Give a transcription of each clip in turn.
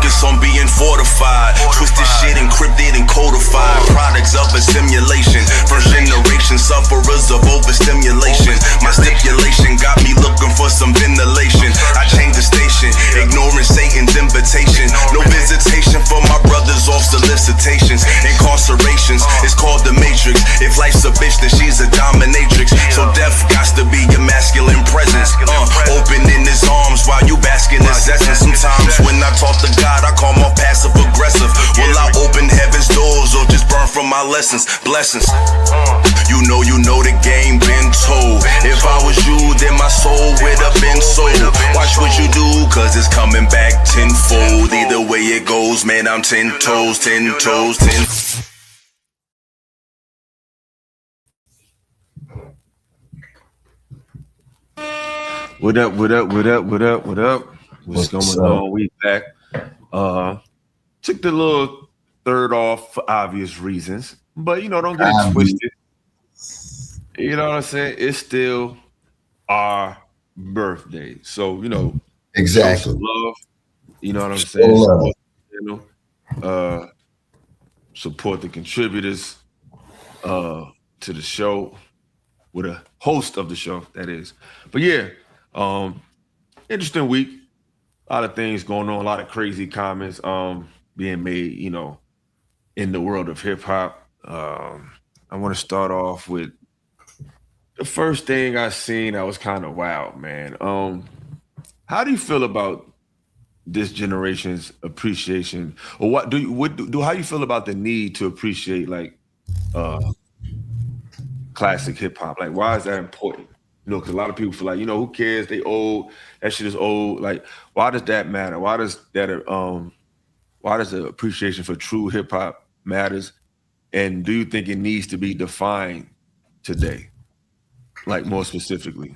focus on being fortified. Twisted shit encrypted and codified. Products of a simulation. First generation sufferers of overstimulation. My stipulation got me looking for some ventilation. I changed the station, ignoring Satan's invitation. No visitation for my brothers off solicitations. Incarcerations, it's called the Matrix. If life's a bitch, then she's a dominatrix. So death got to be your masculine presence. Opening his arms while you bask in his essence. Sometimes when I talk to God, I call more passive aggressive. Will I open heaven's doors or just burn from my lessons? Blessings. You know the game been told. If I was you, then my soul would have been sold. Watch what you do, cause it's coming back tenfold. Either way it goes, man, I'm 10 toes, 10 toes, 10. What up? What's going on? We back. Took the little third off for obvious reasons, but don't get it twisted. You know what I'm saying? It's still our birthday, so exactly. Show some love. You know what I'm saying? Support the contributors to the show, with a host of the show, that is. But yeah, interesting week. A lot of things going on, a lot of crazy comments being made, in the world of hip hop. I want to start off with the first thing I seen. I was kind of wild, man. How do you feel about this generation's appreciation, or how you feel about the need to appreciate classic hip hop? Like, why is that important? Because a lot of people feel like, who cares? They old. That shit is old. Like, why does that matter? Why does the appreciation for true hip hop matters? And do you think it needs to be defined today? Like, more specifically.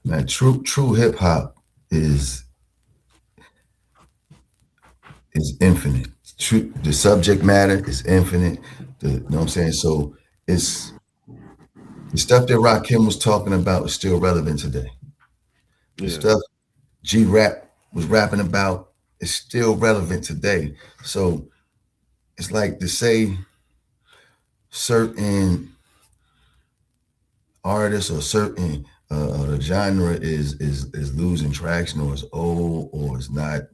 Man, true hip hop is infinite. True, the subject matter is infinite. You know what I'm saying? So it's the stuff that Rakim was talking about is still relevant today. The stuff G-Rap was rapping about is still relevant today. So it's like to say certain artists or certain genre is losing traction, or is old, or is not.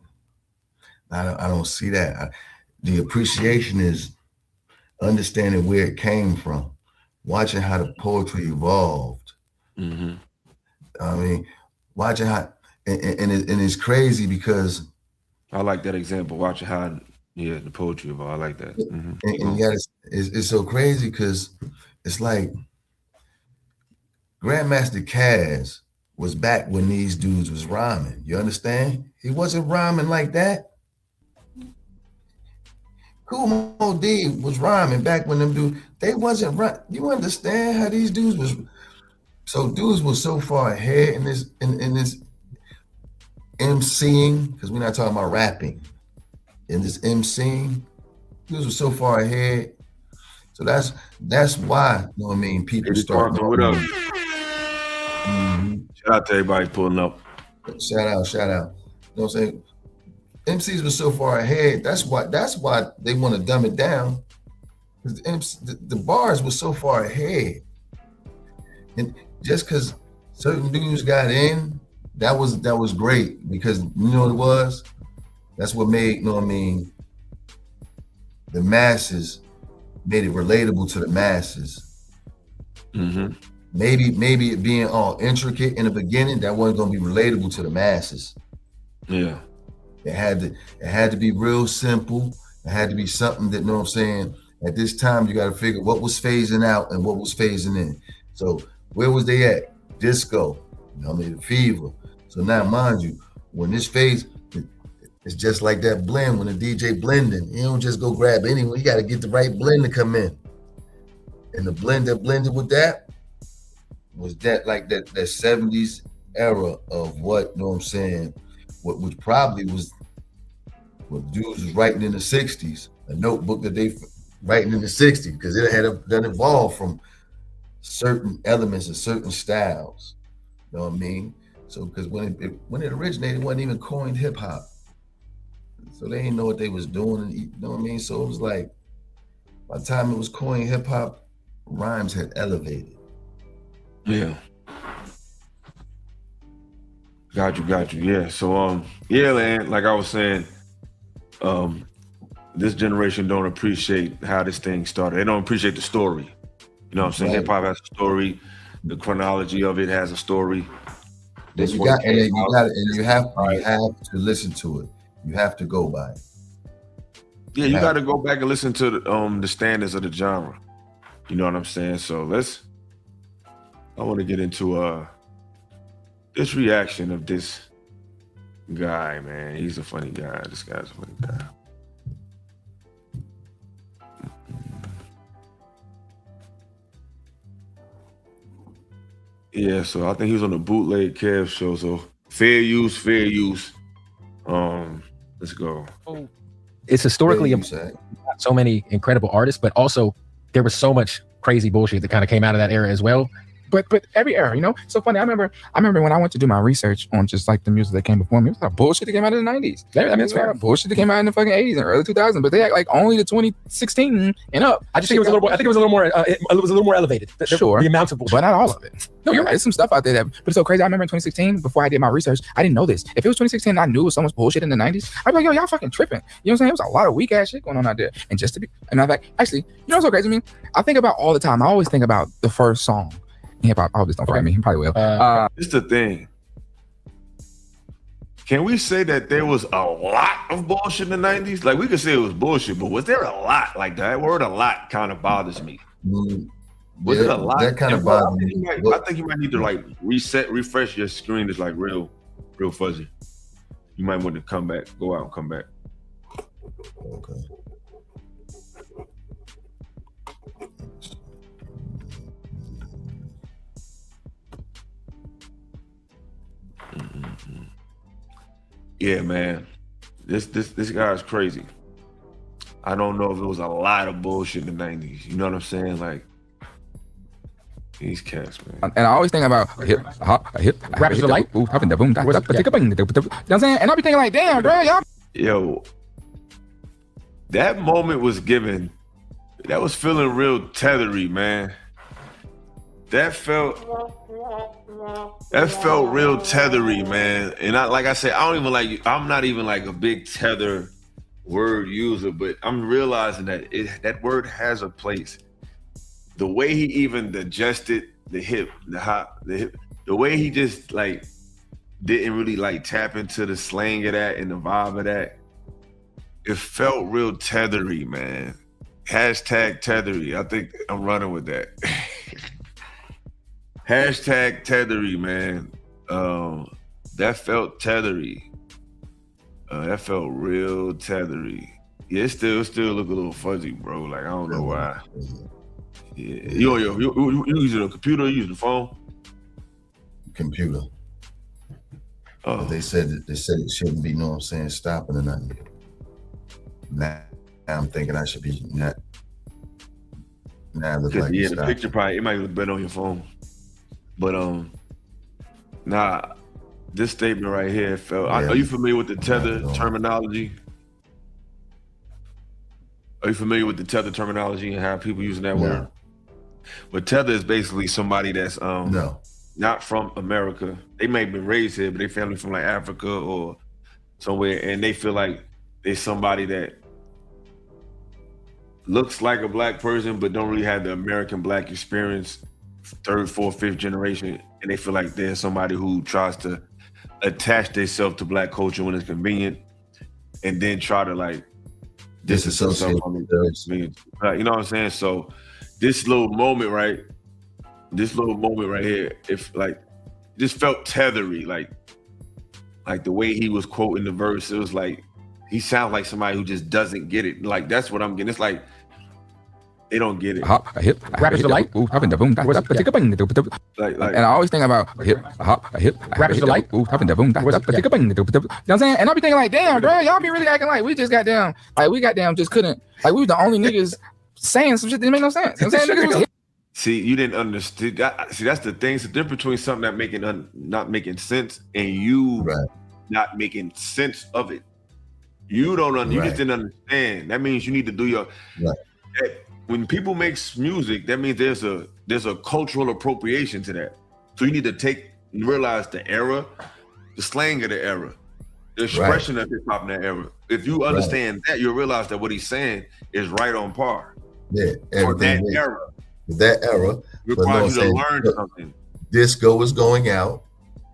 I don't see that. The appreciation is understanding where it came from, watching how the poetry evolved. Mm-hmm. I mean, watching how, and it's crazy because I like that example. Watching how, the poetry evolved. I like that. Mm-hmm. And it's so crazy because it's like Grandmaster Caz was back when these dudes was rhyming. You understand? He wasn't rhyming like that. Kool Moe Dee was rhyming back when them dudes, they wasn't rhyming. You understand how these dudes was? So dudes was so far ahead in this MCing, because we're not talking about rapping. In this MCing, dudes was so far ahead. So that's why, you know what I mean, people start. What up? Shout out to everybody pulling up. Shout out. You know what I'm saying? MCs were so far ahead. That's why they want to dumb it down. Because the bars were so far ahead. And just because certain dudes got in, that was great, because you know what it was? That's what made, you know what I mean, the masses, made it relatable to the masses. Mm-hmm. Maybe it being all intricate in the beginning, that wasn't gonna be relatable to the masses. Yeah. It had to be real simple. It had to be something that, you know what I'm saying, at this time you got to figure what was phasing out and what was phasing in. So where was they at? Disco, you know what I mean, fever. So now, mind you, when this phase, it's just like that blend when the DJ blending. You don't just go grab anyone. You got to get the right blend to come in. And the blend that blended with that was that 70s era of what, you know what I'm saying, which probably was what dudes was writing in the 60s, a notebook that they writing in the 60s, because it had done evolved from certain elements and certain styles. You know what I mean? So because when it originated, it wasn't even coined hip hop. So they didn't know what they was doing. You know what I mean? So it was like, by the time it was coined hip hop, rhymes had elevated. Yeah. Got you. Yeah. So yeah, man, like I was saying, this generation don't appreciate how this thing started. They don't appreciate the story. You know what I'm saying? Right. Hip hop has a story. The chronology of it has a story. You have to listen to it. You have to go by it. Yeah, you got to go back and listen to the standards of the genre. You know what I'm saying? So I want to get into this reaction of this guy, man. He's a funny guy. This guy's a funny guy. Yeah, so I think he was on the Bootleg Kev show. So fair use. Let's go. It's historically so many incredible artists, but also there was so much crazy bullshit that kind of came out of that era as well. But every era, you know, so funny. I remember when I went to do my research on just like the music that came before me. It was like bullshit that came out in the 90s. I mean, it's bullshit that came out in the fucking 80s and early 2000s. But they act like only the 2016 and up. I think it was a little more elevated. Sure, the amount of bullshit, but not all of it. No, you're right. There's some stuff out there but it's so crazy. I remember in 2016, before I did my research, I didn't know this. If it was 2016 and I knew it was so much bullshit in the 90s, I'd be like, yo, y'all fucking tripping. You know what I'm saying? It was a lot of weak ass shit going on out there. And just to be, and I'm like, actually, you know what's so crazy to me? I think about all the time. I always think about the first song. Hip hop. I hope this don't fight me. He probably will. This is the thing. Can we say that there was a lot of bullshit in the 90s? Like, we could say it was bullshit, but was there a lot? Like, that word "a lot" kind of bothers me. Was it a lot? That kind of bothers me. I think you might need to like refresh your screen. It's like real fuzzy. You might want to come back, go out and come back. Okay. Yeah, man. This guy's crazy. I don't know if it was a lot of bullshit in the 90s. You know what I'm saying? Like, these cats, man. And I always think about rappers are like, you know what I'm saying? And I'll be thinking like, damn, bro, y'all. Yo, that moment was given. That was feeling real tethery, man. That felt real tethery, man. And like I said, I'm not even like a big tether word user, but I'm realizing that that word has a place. The way he even digested the hip, the hop, the way he just like didn't really like tap into the slang of that and the vibe of that. It felt real tethery, man. Hashtag tethery. I think I'm running with that. Hashtag tethery, man. That felt tethery. That felt real tethery. Yeah, it still look a little fuzzy, bro. Like, I don't know why. Yeah. You using a computer or you using a phone? Computer. Oh. But they said it shouldn't be, you know what I'm saying, stopping or nothing. Now I'm thinking I should be not. Now it looks like the picture probably, it might look better on your phone. But this statement right here felt. Yeah. Are you familiar with the tether terminology? Are you familiar with the tether terminology and how people using that word? But tether is basically somebody that's not from America. They may have been raised here, but they family from like Africa or somewhere, and they feel like they're somebody that looks like a black person, but don't really have the American black experience. Third, fourth, fifth generation, and they feel like they're somebody who tries to attach themselves to black culture when it's convenient, and then try to like disassociate from it. You know what I'm saying? So this little moment right here, if like, just felt tethery, like the way he was quoting the verse, it was like he sounds like somebody who just doesn't get it. Like, that's what I'm getting. It's like they don't get it. Rappers are like, and I always think about rappers are like, you know what I'm saying? And I'll be thinking like, damn, bro, y'all be really acting like we just got down, just couldn't, like we were the only niggas saying some shit that didn't make no sense. You know what I'm saying? See, you didn't understand. See, that's the thing. It's the difference between something that not making sense and you not making sense of it. You don't. You Right. just didn't understand. That means you need to do your. Right. When people make music, that means there's a cultural appropriation to that. So you need to realize the era, the slang of the era, the expression of hip hop in that era. If you understand that, you'll realize that what he's saying is right on par. Yeah, for that era. That era requires you to learn something. Disco is going out,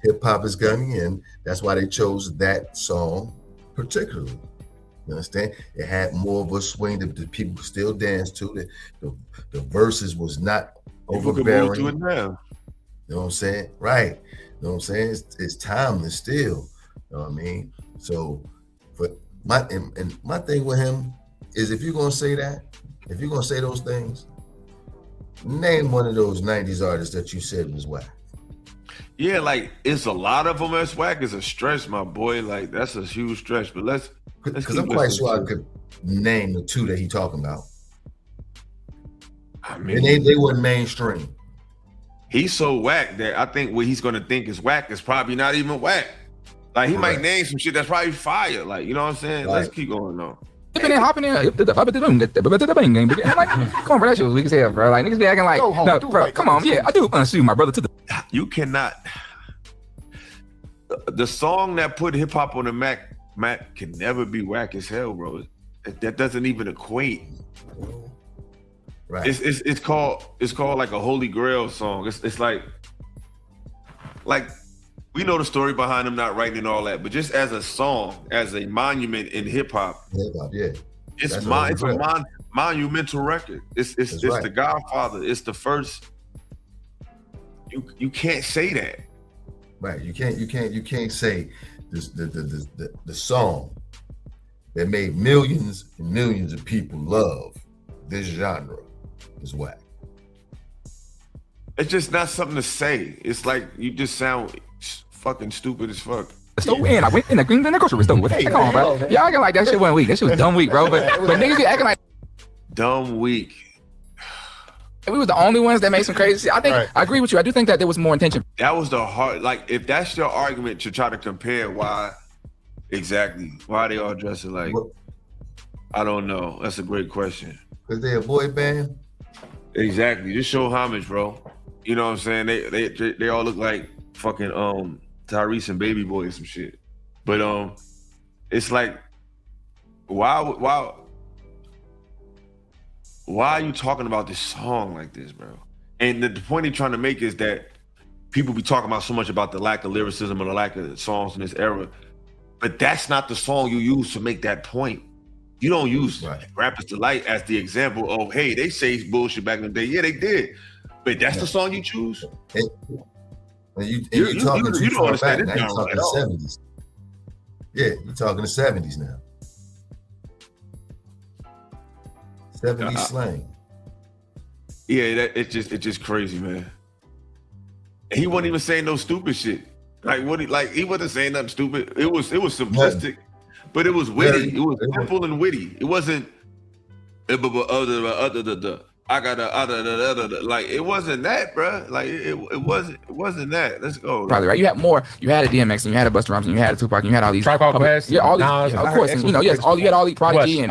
hip hop is coming in. That's why they chose that song particularly. You understand? It had more of a swing that the people could still dance to. The verses was not overbearing. To it now. You know what I'm saying? Right. You know what I'm saying? It's timeless still. You know what I mean? So, but my thing with him is, if you're gonna say that, if you're gonna say those things, name one of those 90s artists that you said was whack. Yeah, like it's a lot of them that's whack. It's a stretch, my boy. Like that's a huge stretch. But let's because I'm quite sure I could name the two that he talking about. I mean, and they weren't mainstream. He's so whack that I think what he's gonna think is whack is probably not even whack. Like he might name some shit that's probably fire. Like, you know what I'm saying? Let's keep going on. Hopping in. I'm like, come on, bro. That shit was weak as hell, bro. Like niggas be acting like, no, bro, come on, yeah, I do shoot my brother to the. You cannot. The song that put hip hop on the map can never be whack as hell, bro. That doesn't even equate. Right. It's called like a holy grail song. It's like we know the story behind him not writing and all that, but just as a song, as a monument in hip hop, yeah, it's a monumental record. It's the Godfather. It's the first. You can't say that. Right. You can't say this the song that made millions and millions of people love this genre is whack. It's just not something to say. It's like you just sound fucking stupid as fuck. So I went in the grocery store with it. Come on, bro. Y'all acting like that shit wasn't weak. That shit was dumb weak, bro. But niggas be acting like dumb weak. We was the only ones that made some crazy shit. I think I agree with you. I do think that there was more intention. That was the hard. Like, if that's your argument to try to compare why they all dress alike, I don't know. That's a great question. Because they're a boy band. Exactly. Just show homage, bro. You know what I'm saying? They all look like fucking Tyrese and Baby Boy or some shit. But it's like, why are you talking about this song like this, bro? And the point they're trying to make is that people be talking about so much about the lack of lyricism or the lack of songs in this era, but that's not the song you use to make that point. You don't use Rapper's Delight as the example of, hey, they say bullshit back in the day. Yeah, they did. But that's the song you choose? You don't understand back. Now you're talking the 70s. Yeah, you're talking the 70s now. 70s slang. Yeah, it's just crazy, man. And he wasn't even saying no stupid shit. He wasn't saying nothing stupid. It was simplistic, but it was witty. It was simple and witty. It wasn't I got like it wasn't that, bro. Like it wasn't that. Let's go. Probably right. You had more. You had a DMX and you had a Busta Rhymes and you had a Tupac and you had all these. Tribe Called Quest. Yeah, all these. Of course, and, you had all these Prodigy and.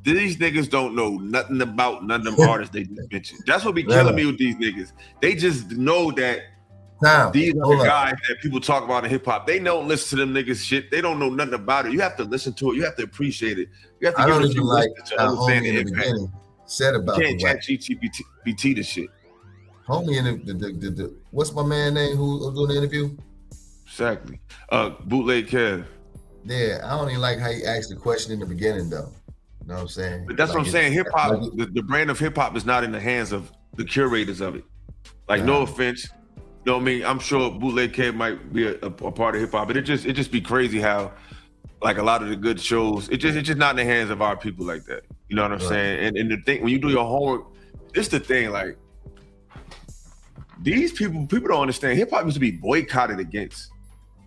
These niggas don't know nothing about none of them artists they just mentioned. That's what be killing me with these niggas. They just know that these are the guys that people talk about in hip hop. They don't listen to them niggas shit. They don't know nothing about it. You have to listen to it. You have to appreciate it. You have to give it a few listens to understand the impact. Said about you can't chat GPT this shit. Homie in the what's my man name who doing the interview? Exactly. Bootleg Kev. Yeah, I don't even like how he asked the question in the beginning though. You know what I'm saying? But that's what I'm saying. Hip hop, the brand of hip hop is not in the hands of the curators of it. Like, no offense. You know what I mean? I'm sure Bootleg Kev might be a part of hip hop, but it just be crazy how like a lot of the good shows, it's just not in the hands of our people like that. You know what I'm saying? And the thing, when you do your homework, it's the thing, like these people don't understand. Hip hop used to be boycotted against.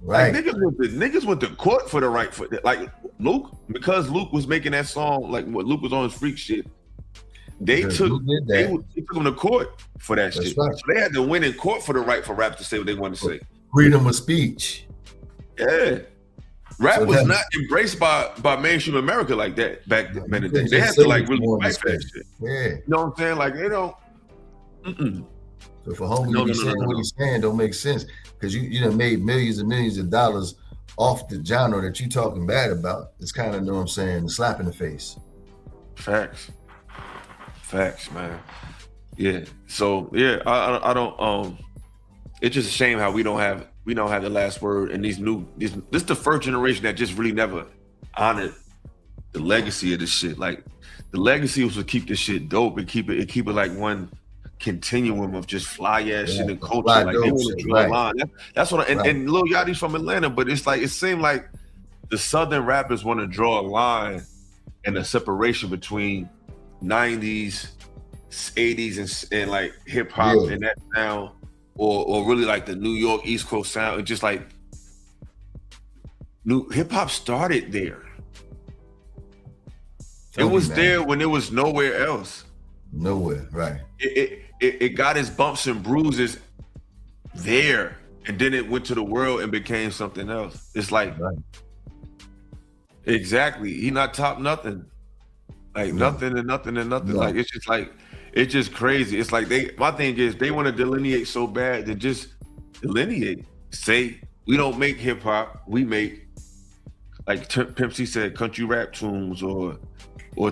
Right. Like niggas went to court for the right for like Luke, because Luke was making that song, like what Luke was on his freak shit. They took him to court for that shit. Right. So they had to win in court for the right for rap to say what they want to say. Freedom of speech. Yeah. Rap So was that- not embraced by mainstream America like that back in the day. couldn't They just had to say like what you really wanted fight to for that say. shit. Yeah. You know what I'm saying? Like they don't. Mm-mm. So for homie to be saying what he's saying don't make sense because you done made millions and millions of dollars off the genre that you talking bad about. It's kind of, you know what I'm saying, a slap in the face. Facts, man. Yeah. So yeah, I don't. It's just a shame how we don't have the last word, and this is the first generation that just really never honored the legacy of this shit. Like the legacy was to keep this shit dope and keep it like one continuum of just fly ass shit and culture. Like they want to draw a line. That's what. And Lil Yachty's from Atlanta, but it's like it seemed like the Southern rappers want to draw a line and a separation between 90s, 80s, and like hip hop and that sound, or really like the New York East Coast sound. And just like new hip hop started there. It was there when it was nowhere else. Nowhere, right? It got its bumps and bruises there, and then it went to the world and became something else. It's like exactly, he not top nothing, like nothing and nothing and nothing. Like it's just crazy. It's like my thing is they want to delineate so bad to just delineate. Say we don't make hip hop, we make, like Pimp C said, country rap tunes or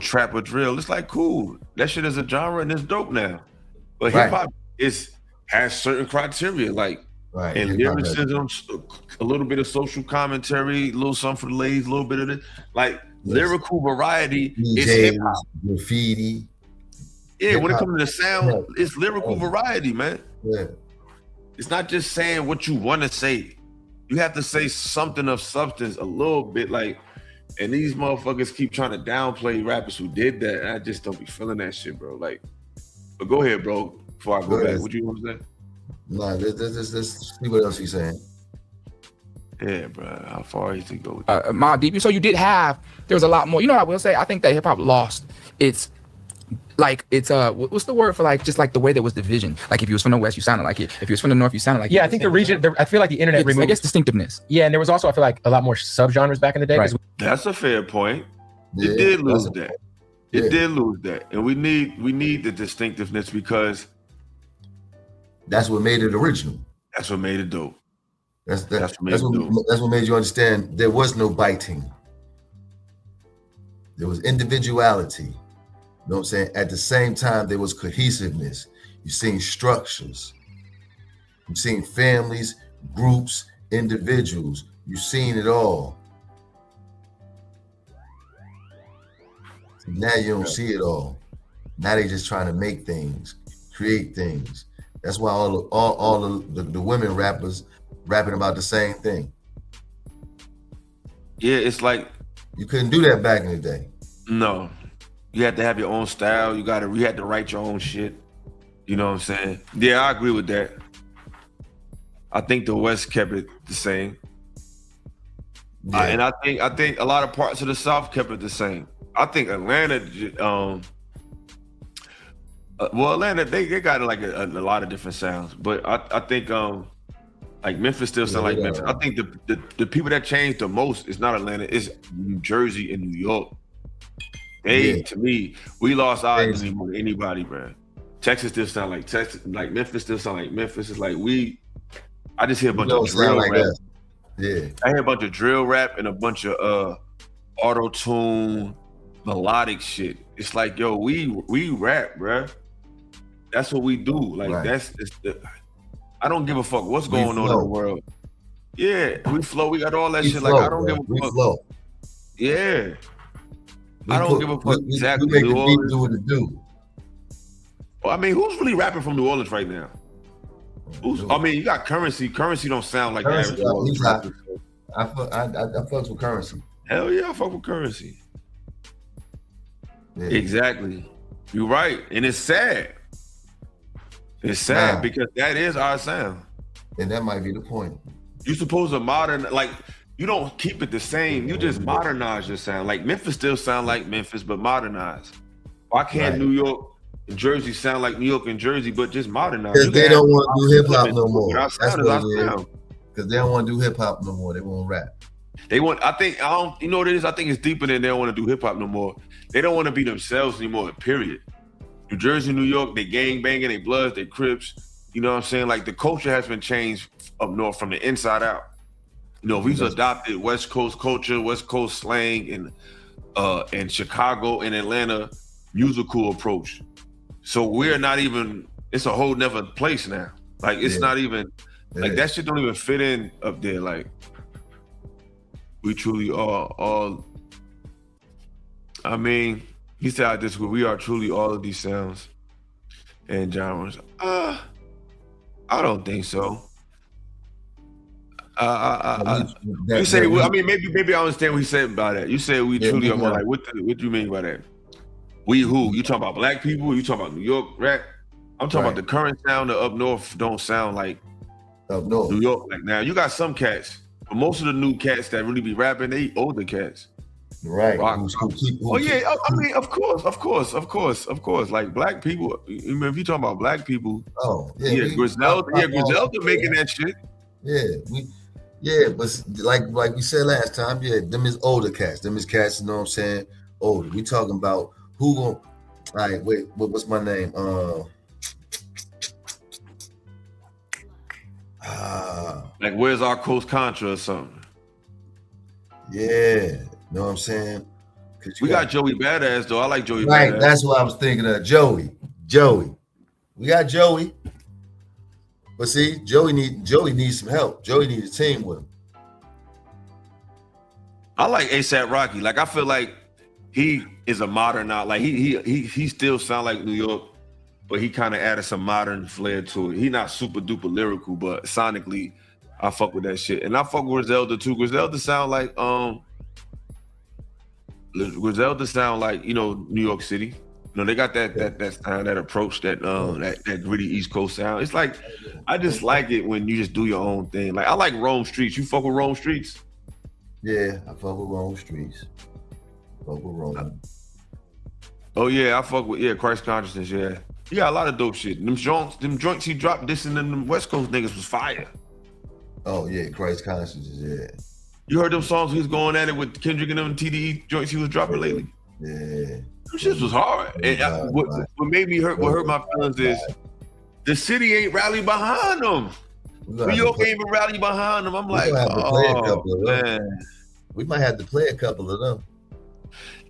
trap or drill. It's like cool. That shit is a genre and it's dope now. But hip hop has certain criteria, like and lyricism, a little bit of social commentary, a little something for the ladies, a little bit of it. Like lyrical variety is hip hop. Graffiti. Yeah, when it comes to the sound, it's lyrical variety, man. Yeah. It's not just saying what you want to say. You have to say something of substance a little bit, like. And these motherfuckers keep trying to downplay rappers who did that. And I just don't be feeling that shit, bro. Like, but go ahead, bro. Before I go back, what you want to say? No, let's see what else he's saying. Yeah, bro. How far is he go? My deep. So there was a lot more. You know what I will say? I think that hip hop lost its. Like what's the word for like just like the way there was division? Like if you was from the West, you sounded like it. If you was from the North, you sounded like it. Yeah, I think the region. I feel like the internet removed. I guess distinctiveness. Yeah, and there was also I feel like a lot more subgenres back in the day. Right. That's a fair point. It did lose that. It did lose that, and we need the distinctiveness because that's what made it original. That's what made it dope. That's what made you understand there was no biting. There was individuality. You know what I'm saying? At the same time, there was cohesiveness. You've seen structures. You've seen families, groups, individuals. You've seen it all. Now you don't see it all. Now they just trying to make things, create things. That's why all the women rappers rapping about the same thing. Yeah, it's like you couldn't do that back in the day. No. You had to have your own style. You had to write your own shit. You know what I'm saying? Yeah, I agree with that. I think the West kept it the same. Yeah. And I think a lot of parts of the South kept it the same. I think Atlanta, Atlanta, they got like a lot of different sounds. But I think like Memphis still sound like Memphis. I think the people that changed the most is not Atlanta, it's New Jersey and New York. To me, we lost our identity more than anybody, bro. Texas still sound like Texas, like Memphis still sound like Memphis. It's like I just hear a bunch of drill rap. Yeah, I hear a bunch of drill rap and a bunch of auto-tune melodic shit. It's like, yo, we rap, bro. That's what we do. Like I don't give a fuck what's going on in the world. Yeah, we flow. We got all that shit. Like I don't give a fuck. Flow. Yeah. I don't give a fuck exactly. We make the beat do what it do. Well, I mean, who's really rapping from New Orleans right now? I mean, you got Currency. Currency don't sound like Currency, the average rapper. I fucks with Currency. Hell yeah, I fuck with Currency. Yeah. Exactly. You're right. And it's sad. It's sad because that is our sound. And that might be the point. You're supposed to you don't keep it the same. You just modernize your sound. Like Memphis still sound like Memphis, but modernized. Why can't New York and Jersey sound like New York and Jersey, but just modernized? Because they don't want to do hip hop no more. That's what it is. Because they don't want to do hip hop no more. They want to rap. They want. I think I don't. You know what it is? I think it's deeper than they don't want to do hip hop no more. They don't want to be themselves anymore. Period. New Jersey, New York, they gang banging, they Bloods, they Crips. You know what I'm saying? Like the culture has been changed up north from the inside out. You know, we've adopted West Coast culture, West Coast slang, and Chicago and Atlanta musical approach. So we're not even. It's a whole nother place now. Like it's not even like that shit don't even fit in up there. Like we truly are all. I mean, he said I disagree. We are truly all of these sounds and genres. I don't think so. You say, I mean, maybe I understand what he said about that. You said we truly are more like, what do you mean by that? We who? You talking about black people? You talking about New York rap? I'm talking about the current sound of up north don't sound like up north. New York. Like now, you got some cats, but most of the new cats that really be rapping, they older cats. Right. I mean, of course. Like black people. I mean, if you talking about black people, Griselda making that shit. But like we said last time, them is older cats. Them is cats, you know what I'm saying? Older. We talking about who gon'. All right, wait, what's my name? Like where's our Coast Contra or something? Yeah, you know what I'm saying? We got Joey Badass though. I like Joey Badass. Right, that's what I was thinking of. Joey. We got Joey. But see, Joey needs some help. Joey needs a team with him. I like ASAP Rocky. Like I feel like he is a modern now. Like he still sound like New York, but he kind of added some modern flair to it. He not super duper lyrical, but sonically, I fuck with that shit. And I fuck with Griselda too. Griselda sound like you know, New York City. You know, they got that sound, that approach, that gritty East Coast sound. It's like I just like it when you just do your own thing. Like I like Rome Streets. You fuck with Rome Streets? Yeah, I fuck with Rome Streets. Fuck with Rome. Oh yeah, I fuck with Christ Consciousness. Yeah, he got a lot of dope shit. Them joints he dropped this and them West Coast niggas was fire. Oh yeah, Christ Consciousness. Yeah. You heard them songs he was going at it with Kendrick and them TDE joints he was dropping lately? Yeah. Them shit was hard. And what made me hurt, what hurt my feelings is the city ain't rally behind them. New York ain't even rally behind them. I'm like, man. We might have to play a couple of them.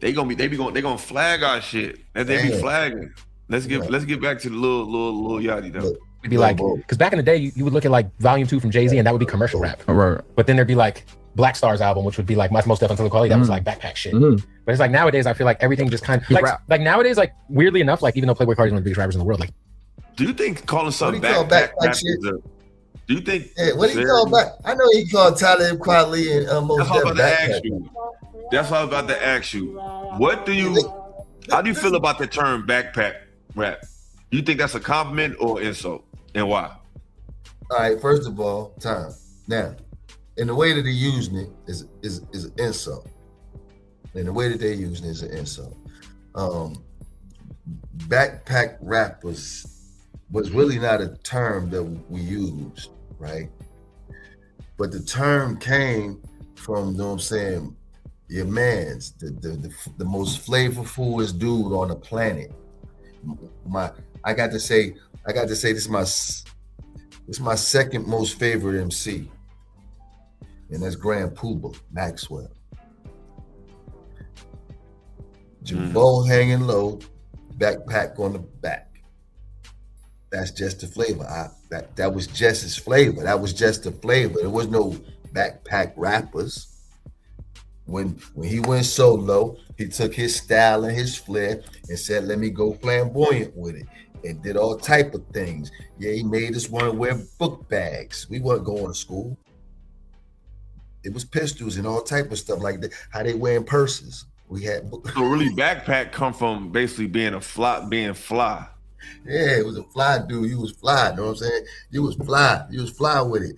They gonna flag our shit. And they be flagging. Let's get back to the little Yachty though. It'd be like, because back in the day, you would look at like Volume 2 from Jay-Z, and that would be commercial rap. Right. But then there'd be like Black Star's album, which would be like Most Def Until Quality. That was like backpack shit. But it's like nowadays, I feel like everything just kind of like nowadays, like weirdly enough, like even though Playboi Carti's one of the biggest rappers in the world, like. Do you think calling something backpack shit? Do you think? Yeah, what do you call back? I know he called Talib Kweli and Most Def backpack. That's what I was about to ask you. How do you feel about the term backpack rap? Do you think that's a compliment or insult, and why? All right, first of all, time. Now, in the way that they're using it is an insult. And the way that they're using it is an insult. Backpack rap was really not a term that we used, right? But the term came from, you know what I'm saying, your man's the most flavorfulest dude on the planet. I got to say this is my second most favorite MC, and that's Grand Poobah Maxwell. Jabot hanging low, backpack on the back. That's just the flavor. That was just his flavor. That was just the flavor. There was no backpack rappers. When he went solo, he took his style and his flair and said, let me go flamboyant with it, and did all type of things. Yeah, he made us want to wear book bags. We weren't going to school. It was pistols and all type of stuff like that. How they wearing purses. We had so really backpack come from basically being fly. Yeah, it was a fly dude. You was fly, you know what I'm saying? You was fly with it.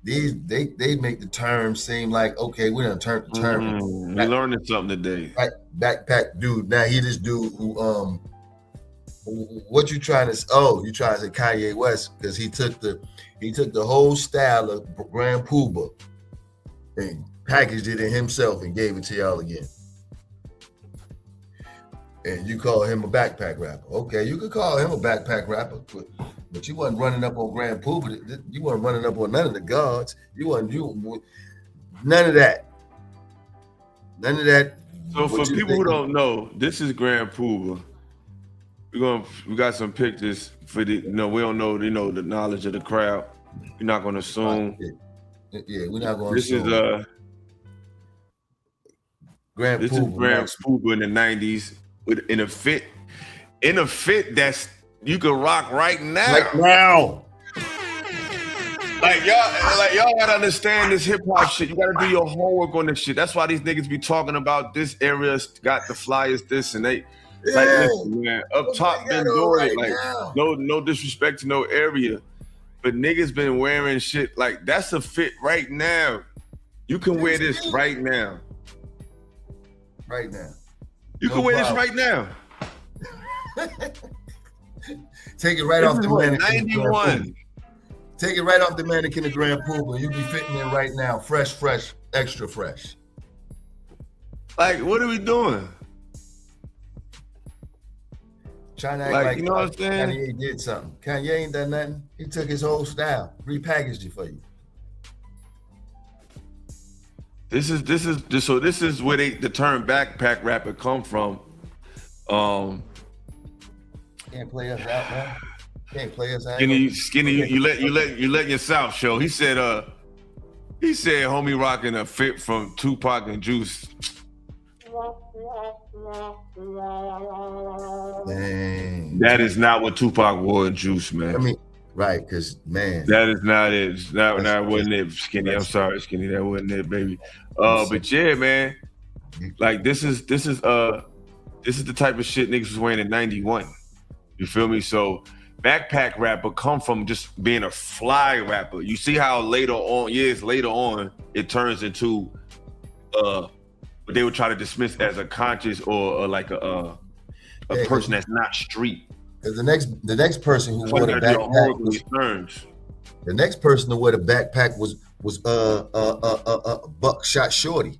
They make the term seem like, okay, we done turned the term. We learning something today. Right, backpack dude. Now he this dude who what you trying to say Kanye West, because he took the whole style of Grand Poobah and packaged it in himself and gave it to y'all again. And you call him a backpack rapper. Okay, you could call him a backpack rapper, but you wasn't running up on Grand Poobah. You wasn't running up on none of the gods. None of that. None of that. So for people who don't know, this is Grand Poobah. We got some pictures for the. We don't know. The knowledge of the crowd. We're not gonna assume. Yeah, we're not gonna. This assume. is Grand This Poobah, is Grand Poobah in the '90s in a fit that's you could rock right now. Right now. Like y'all gotta understand this hip hop shit. You gotta do your homework on this shit. That's why these niggas be talking about this area got the flyers, this and they. Yeah. Like, listen, man, up top been doing it. Like, now. no disrespect to no area, but niggas been wearing shit like that's a fit right now. You can wear this right now. Right now. You can wear this right now. Take it right off the mannequin. 91. Take it right off the mannequin of Grand Poobah. You be fitting it right now. Fresh, extra fresh. Like, what are we doing? Trying to act like you know what I'm saying? Kanye did something. Kanye ain't done nothing. He took his whole style, repackaged it for you. This is where the term backpack rapper come from. Can't play us out, man. Can't play us out. Skinny, you let yourself show. He said homie rocking a fit from Tupac and Juice. Dang. That is not what Tupac wore in Juice, man. I mean, right, because man, that is not it. That wasn't it, Skinny. I'm sorry, Skinny. That wasn't it, baby. But yeah, man. Like this is the type of shit niggas was wearing in '91. You feel me? So backpack rapper come from just being a fly rapper. You see how years later on, it turns into what they would try to dismiss as a conscious or like a person that's not street. Because the next person who wore the backpack the next person who wore the backpack was Buckshot Shorty.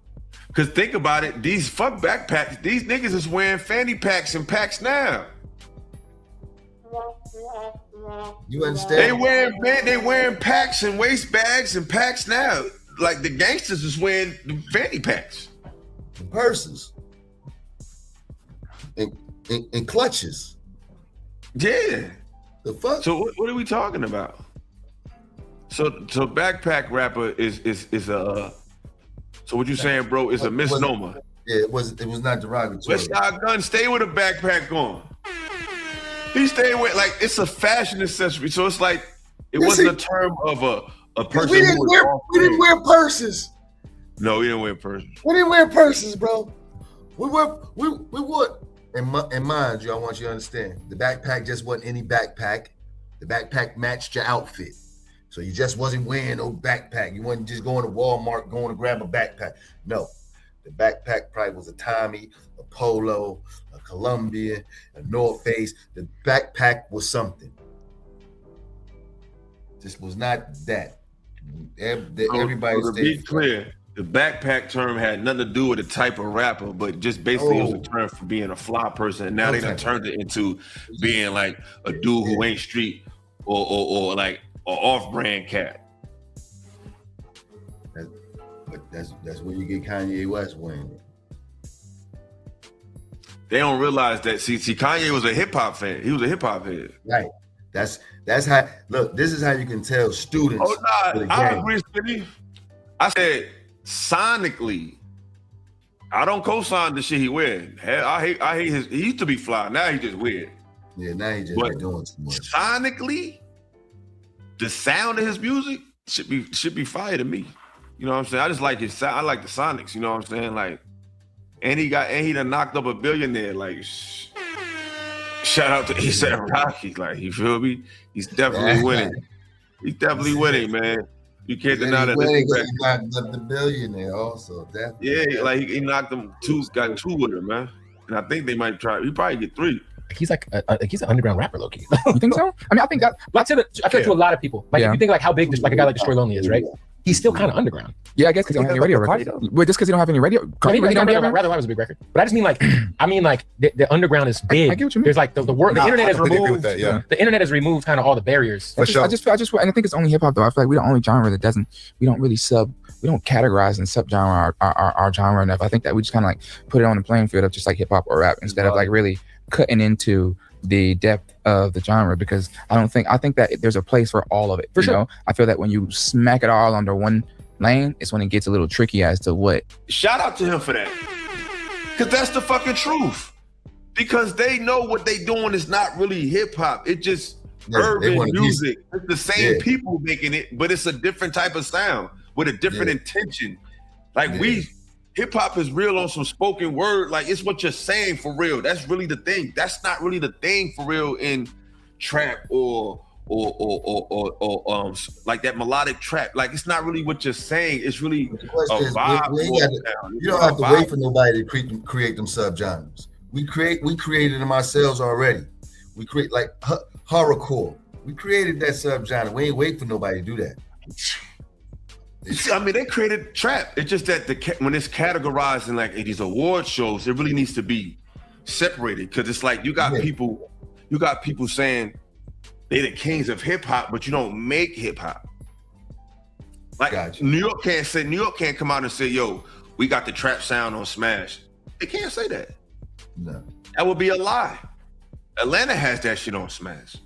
Cause think about it, these fuck backpacks, these niggas is wearing fanny packs and packs now. You understand? They wearing packs and waist bags and packs now. Like the gangsters is wearing the fanny packs. And purses. And clutches. Yeah. The fuck? So what are we talking about? So backpack rapper is a so what you saying, bro, is a misnomer. Yeah, it was not derogatory. Westside Gun stay with a backpack on. He stayed with it's a fashion accessory. So it's like it wasn't a term of a person. We didn't wear purses. No, we didn't wear purses. We didn't wear purses, bro. We would. And mind you, I want you to understand, the backpack just wasn't any backpack. The backpack matched your outfit. So you just wasn't wearing no backpack. You wasn't just going to Walmart, going to grab a backpack. No, the backpack probably was a Tommy, a Polo, a Columbia, a North Face. The backpack was something. This was not that. Everybody to be clear, the backpack term had nothing to do with the type of rapper, but just basically it was a term for being a fly person. And now they done turned it into being like a dude who ain't street or like an off-brand cat. But that's where you get Kanye West wearing it. They don't realize that. See, Kanye was a hip hop fan. He was a hip hop head. Right. That's how. Look, this is how you can tell students. Oh no, I agree, Smitty. I said sonically, I don't co-sign the shit he wear. I hate his. He used to be fly. Now he just weird. Yeah, now he just like doing too much. Sonically, the sound of his music should be fire to me. You know what I'm saying? I just like his sound. I like the sonics. You know what I'm saying? Like, and he done knocked up a billionaire. Like, shout out to A$AP Rocky. Like, you feel me? He's definitely winning. He's definitely winning, man. You can't deny that. He knocked up the billionaire also. Definitely. Yeah, like he knocked them got two with him, man. And I think they might try. He probably get 3. He's like he's an underground rapper, low key. You think so? I mean, I think that. I feel to a lot of people. Like if you think like how big like a guy like Destroy Lonely is, right? he's still kind of underground. Yeah, I guess because he don't have any radio records. Wait, just because he don't have any radio. I mean, Rather Live was a big record, but I just mean like, the underground is big. I get what you mean. There's like the world, the internet has removed. That, yeah. The internet has removed kind of all the barriers. I just, and I think it's only hip hop though. I feel like we're the only genre that doesn't. We don't categorize and subgenre our genre enough. I think that we just kind of like put it on the playing field of just like hip hop or rap instead of like really cutting into the depth of the genre, because I think that there's a place for all of it. For sure. I feel that when you smack it all under one lane, it's when it gets a little tricky as to what. Shout out to him for that. Because that's the fucking truth. Because they know what they doing is not really hip hop. It's just urban music. It's the same people making it, but it's a different type of sound with a different intention. Like hip hop is real on some spoken word. Like it's what you're saying for real. That's really the thing. That's not really the thing for real in trap or like that melodic trap. Like it's not really what you're saying. It's really a vibe. You don't have to wait for nobody to create them subgenres. We created them ourselves already. We create like horrorcore. We created that subgenre. We ain't wait for nobody to do that. I mean, they created trap. It's just that when it's categorized in like these award shows, it really needs to be separated, because it's like you got people saying they the kings of hip hop, but you don't make hip hop. Like New York can't come out and say, "Yo, we got the trap sound on Smash." They can't say that. No, that would be a lie. Atlanta has that shit on Smash,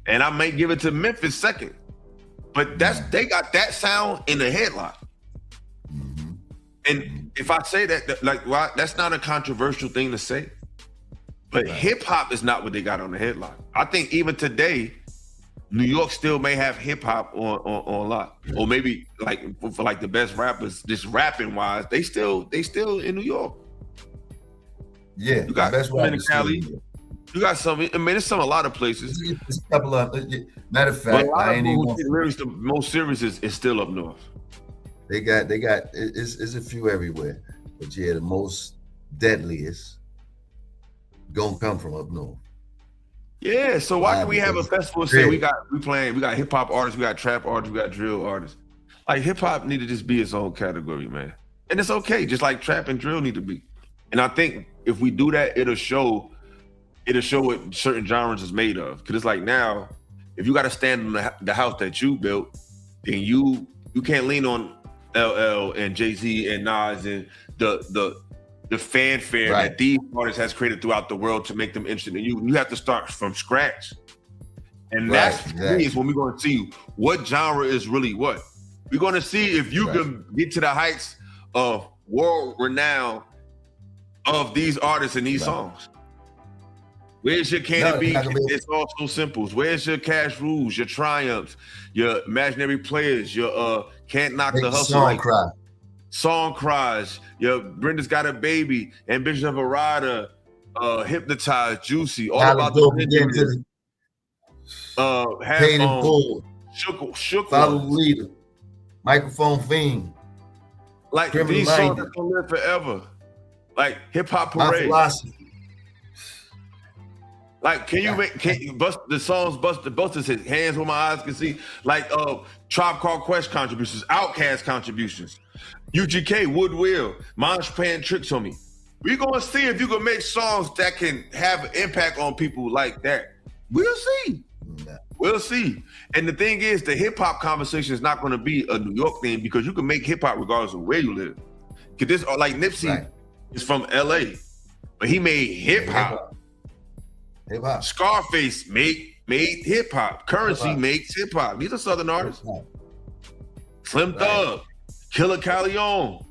and I may give it to Memphis second. But they got that sound in the headlock. Mm-hmm. And if I say that, like, well, that's not a controversial thing to say. But hip hop is not what they got on the headlock. I think even today, New York still may have hip hop on lock, or maybe like for like the best rappers, just rapping wise, they still in New York. Yeah, you got best rappers in Cali. You got some. I mean, it's some a lot of places. It's a couple of. Matter of fact, I ain't even. The most serious is still up north. They got. It's a few everywhere, but yeah, the most deadliest gonna come from up north. Yeah, so why can we have a festival and say we got hip hop artists, we got trap artists, we got drill artists? Like hip hop need to just be its own category, man, and it's okay, just like trap and drill need to be. And I think if we do that, it'll show what certain genres is made of. Because it's like now, if you got to stand on the house that you built, then you can't lean on LL and Jay-Z and Nas and the fanfare that these artists has created throughout the world to make them interested in you. You have to start from scratch. And that's me is when we're going to see what genre is really what. We're going to see if you can get to the heights of world renown of these artists and these songs. Where's your Can It Be? It's all so simple. Where's your Cash Rules, your Triumphs, your Imaginary Players, your Can't Knock the Hustle? Song Cries, your Brenda's Got a Baby, Ambition of a Rider, Hypnotized, Juicy, All About the Ninjas. Paid in Full, Shook Follow the Leader, Microphone Fiend. Like these songs are gonna live forever. Like Hip Hop Parade. Like, can you bust the songs, Busters hit Hands Where My Eyes Can See, like Tribe Called Quest contributions, Outkast contributions, UGK, Woodwill, Monch playing tricks on me. We're gonna see if you can make songs that can have an impact on people like that. We'll see. We'll see. And the thing is, the hip hop conversation is not gonna be a New York thing, because you can make hip hop regardless of where you live. Cause this, like Nipsey is from LA, but he made hip hop. Hip-hop. Scarface made hip hop. Currency makes hip hop. These are Southern artists. Slim Thug, Killer Calion,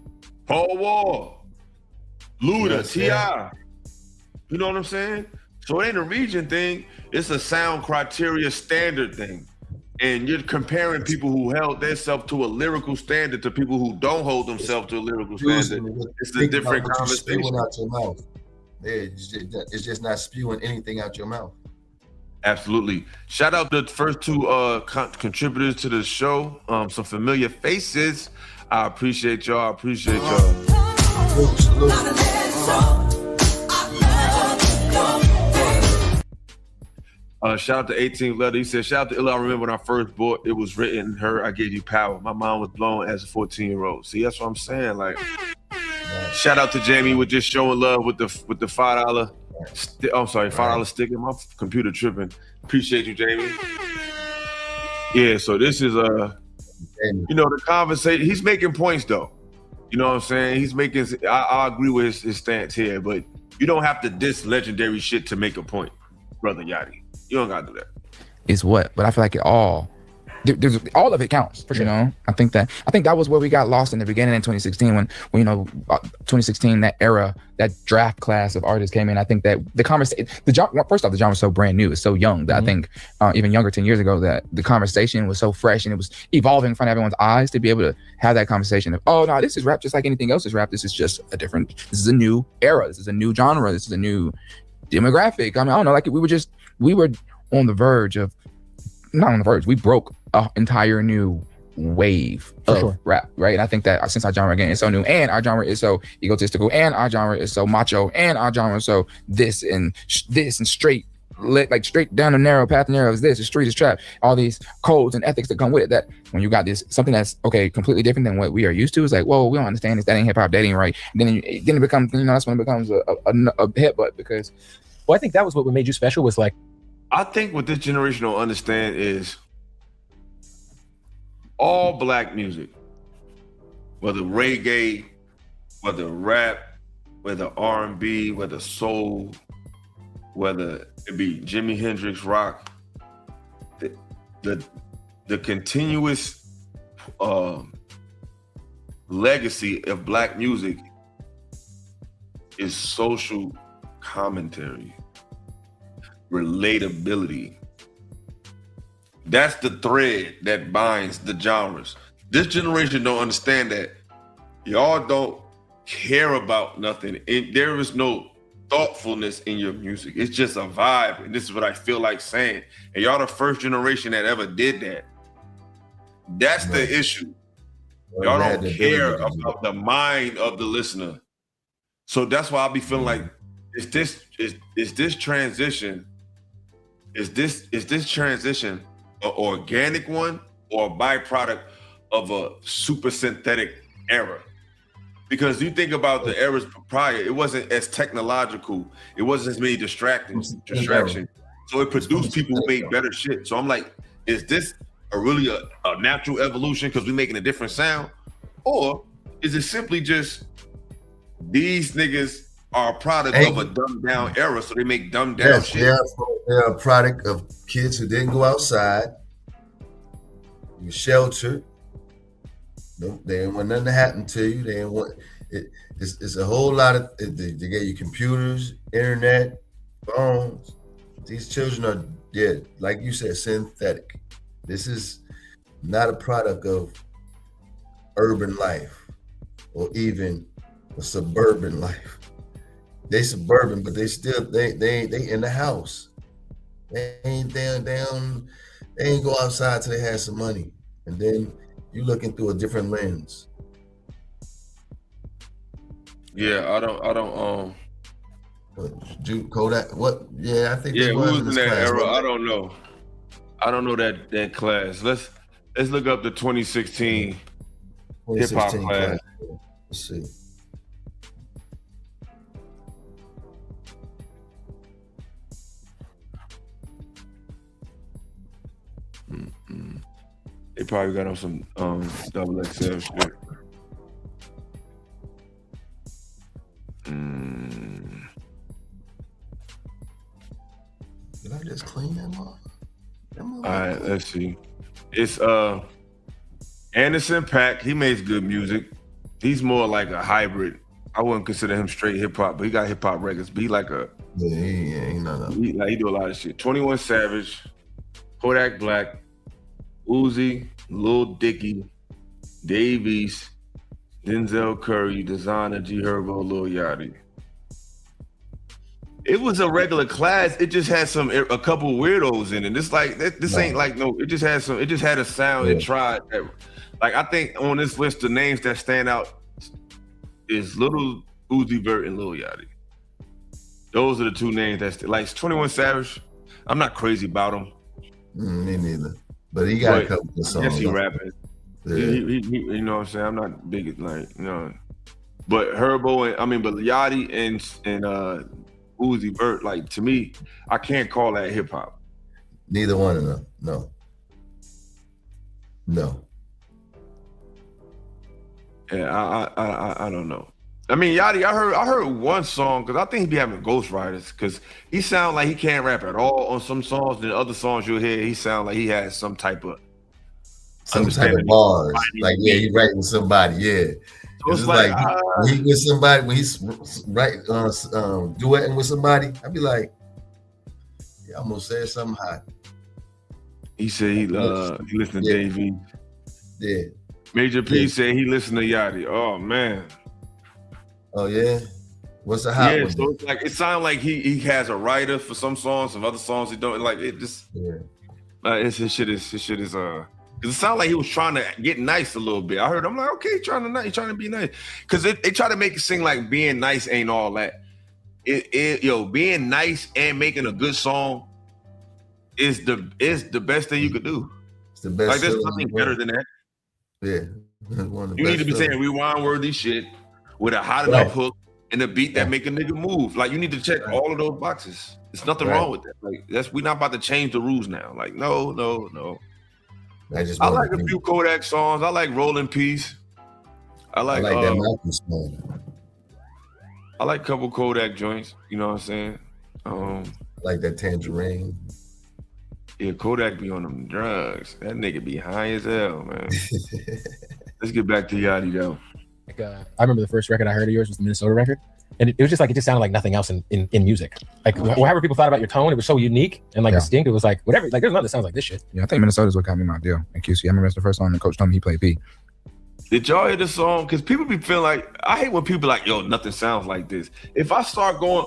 Paul Wall, Luda, T.I. You know what I'm saying? So it ain't a region thing. It's a sound criteria standard thing. And you're comparing people who held themselves to a lyrical standard to people who don't hold themselves to a lyrical standard. It's a different conversation. Out your mouth. It's just not spewing anything out your mouth. Absolutely. Shout out to the first two contributors to the show. Some familiar faces. I appreciate y'all. Shout out to 18th letter. He said, shout out to Illa. I remember when I first bought it was written, her, I gave you power. My mind was blown as a 14-year-old. See, that's what I'm saying. Like, shout out to Jamie with just showing love with the $5. I'm sorry, $5 sticker. My computer tripping. Appreciate you, Jamie. Yeah, so this is the conversation. He's making points though. You know what I'm saying? He's making. I agree with his stance here, but you don't have to diss legendary shit to make a point, brother Yachty. You don't gotta do that. Is what, but I feel like there's all of it counts for sure. You know, I think that was where we got lost in the beginning in 2016 when 2016, that era, that draft class of artists came in. I think that the conversation, first off, the genre was so brand new, it's so young that I think even younger 10 years ago that the conversation was so fresh and it was evolving in front of everyone's eyes to be able to have that conversation of, oh no, this is rap just like anything else is rap. This is a new era. This is a new genre. This is a new demographic. I mean, I don't know, like we were on the verge of, not on the verge, we broke an entire new wave of rap, right? And I think that since our genre again is so new and our genre is so egotistical and our genre is so macho and our genre is so this and straight, like straight down the narrow path, narrow is this, the street is trap, all these codes and ethics that come with it, that when you got this something that's completely different than what we are used to, it's like, whoa, we don't understand this, that ain't hip hop, that ain't right. And then it becomes, that's when it becomes a headbutt, because I think that was what made you special, was like, I think what this generation don't understand is all black music, whether reggae, whether rap, whether R&B, whether soul, whether it be Jimi Hendrix rock, the continuous legacy of black music is social commentary, relatability. That's the thread that binds the genres. This generation don't understand that. Y'all don't care about nothing. There is no thoughtfulness in your music. It's just a vibe. And this is what I feel like saying. And y'all the first generation that ever did that. That's the issue. Y'all don't care about the mind of the listener. So that's why I'll be feeling like, is this transition an organic one or a byproduct of a super synthetic era? Because you think about the eras prior, it wasn't as technological. It wasn't as many distractions. So it produced people who made better shit. So I'm like, is this really a natural evolution because we're making a different sound? Or is it simply just these niggas are a product of a dumbed down era, so they make dumbed down shit? They're a product of kids who didn't go outside, were sheltered. They didn't want nothing to happen to you. They didn't want it. It's a whole lot of. They gave you computers, internet, phones. These children are, like you said, synthetic. This is not a product of urban life or even a suburban life. They suburban, but they still they in the house. They ain't go outside till they had some money, and then you looking through a different lens. Yeah, I don't. Kodak. What? Yeah, I think. Yeah, who was in that class, era? I don't know. I don't know that class. Let's look up the 2016 hip-hop class. Let's see. They probably got on some double XL shit. Did I just clean that mother? All right, let's see. It's Anderson .Paak. He makes good music. He's more like a hybrid. I wouldn't consider him straight hip hop, but he got hip hop records. But he like a he do a lot of shit. 21 Savage, Kodak Black, Uzi, Lil Dicky, Dave East, Denzel Curry, Designer, G Herbo, Lil Yachty. It was a regular class. It just had a couple weirdos in it. It's like this ain't like no. It just had a sound. It tried. Like I think on this list, the names that stand out is Lil Uzi Vert and Lil Yachty. Those are the two names like 21 Savage. I'm not crazy about him. Me neither. But he got a couple of songs. Yes, he rapping. Yeah. He, you know what I'm saying? I'm not big at like, you know. But Herbo but Yachty and Uzi Vert, like to me, I can't call that hip hop. Neither one of them. No. Yeah, I don't know. I mean, Yachty, I heard one song because I think he be having ghostwriters because he sound like he can't rap at all on some songs. Then other songs you'll hear, he sound like he has some type of bars. Like he writing somebody. Yeah. So it's like when he with somebody, when he's writing duetting with somebody, I'd be like, yeah, I'm gonna say something hot. He said he listened to Dave. Yeah. Major P said he listened to Yachty. Oh man. Oh yeah. What's the hot one? So it's like it sounds like he has a writer for some songs, some other songs he don't like. It just his shit is because it sounded like he was trying to get nice a little bit. I heard I'm like, okay, trying to be nice because they try to make it seem like being nice ain't all that. Being nice and making a good song is the best thing you could do. It's the best. Like there's nothing better than that. Yeah. You need to be saying rewind worthy shit with a hot enough hook and a beat that make a nigga move. Like you need to check all of those boxes. There's nothing wrong with that. Like we're not about to change the rules now. Like no. I like a few Kodak songs. I like Rolling Peace. I like that Malcolm song. I like a couple Kodak joints. You know what I'm saying? I like that Tangerine. Yeah, Kodak be on them drugs. That nigga be high as hell, man. Let's get back to Yachty though. Like, I remember the first record I heard of yours was the Minnesota record, and it was just like it just sounded like nothing else in music. Like whatever people thought about your tone, it was so unique and like distinct. It was like whatever. Like there's nothing that sounds like this shit. Yeah, I think Minnesota's what got me my deal in QC. I remember it's the first song the coach told me he played P. Did y'all hear the song? Because people be feeling like I hate when people like, yo, nothing sounds like this. If I start going,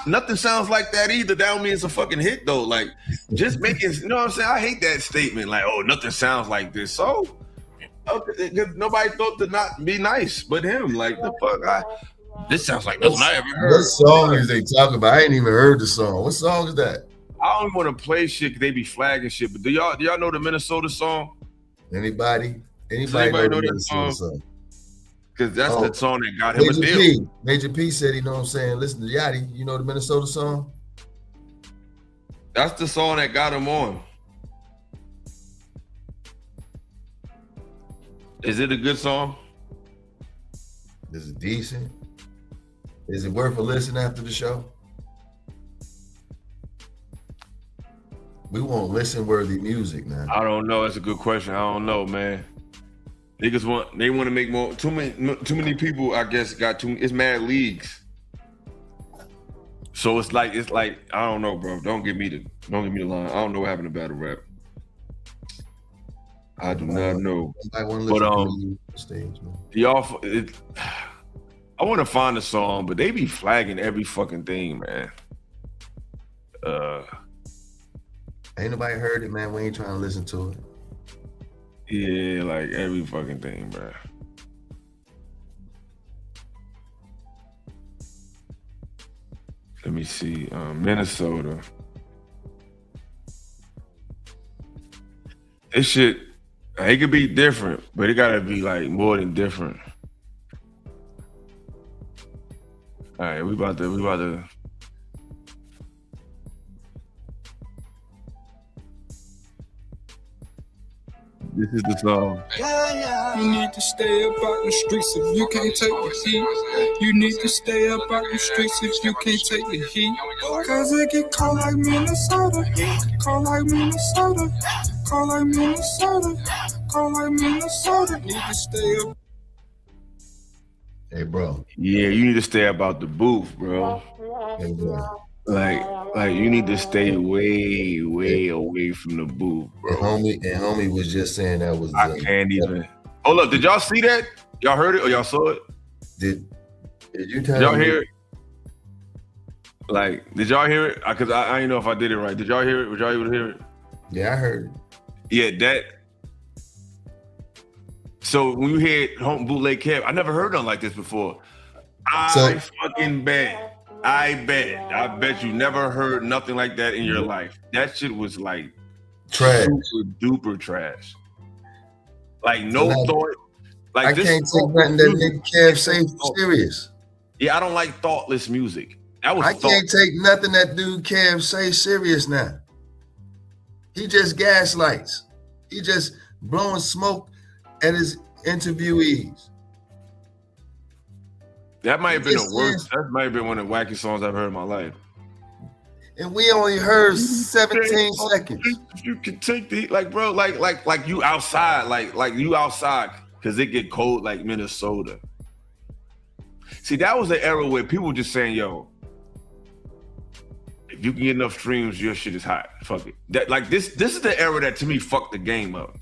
nothing sounds like that either. That don't mean it's a fucking hit though. Like just making, you know what I'm saying? I hate that statement. Like, oh, nothing sounds like this. So nobody thought to not be nice but him. Like the fuck, this sounds like nothing I ever heard. What song is they talking about? I ain't even heard the song. What song is that? I don't want to play shit because they be flagging shit. But do y'all know the Minnesota song? Anybody know that song? Because that's the song that got him a deal. Major P said, you know what I'm saying? Listen to Yachty. You know the Minnesota song? That's the song that got him on. Is it a good song? Is it decent? Is it worth a listen after the show? We want listen-worthy music now. I don't know. That's a good question. I don't know, man. Niggas want to make more. Too many people, I guess, got too. It's mad leagues. So it's like I don't know, bro. Don't give me the line. I don't know what happened to battle rap. I do not know. But y'all, I want to find a song, but they be flagging every fucking thing, man. Ain't nobody heard it, man. We ain't trying to listen to it. Yeah, like every fucking thing, bro. Let me see. Minnesota. This shit, it could be different, but it gotta be like more than different. All right, we about to. This is the song. You need to stay up out the streets if you can't take the heat. You need to stay up out the streets if you can't take the heat. Cause it get cold like Minnesota. Cold like Minnesota. Cold like Minnesota. Cold like Minnesota. Need to stay up. Hey, bro. Yeah, you need to stay about the booth, bro. Hey, bro. Like you need to stay way away from the booth, bro. And homie was just saying that was. I can't even. Hold up, did y'all see that? Y'all heard it or y'all saw it? Did you tell? Did y'all hear it? Like, did y'all hear it? Because I didn't know if I did it right. Did y'all hear it? Were y'all able to hear it? Yeah, I heard it. Yeah, that. So when you hear Home Bootleg Kev, I never heard nothing like this before. I fucking bet I bet you never heard nothing like that in your life. That shit was like trash, super duper trash. Like no thought. Like I can't take nothing that Nick Kev say serious. Yeah, I don't like thoughtless music. I can't take nothing that dude Kev say serious now. He just gaslights. He just blowing smoke at his interviewees. That might have been the worst. That might have been one of the wackest songs I've heard in my life. And we only heard 17 seconds. You can take the like, bro, like you outside, like you outside because it get cold like Minnesota. See, that was the era where people were just saying, yo, if you can get enough streams, your shit is hot. Fuck it. That like this is the era that to me fucked the game up.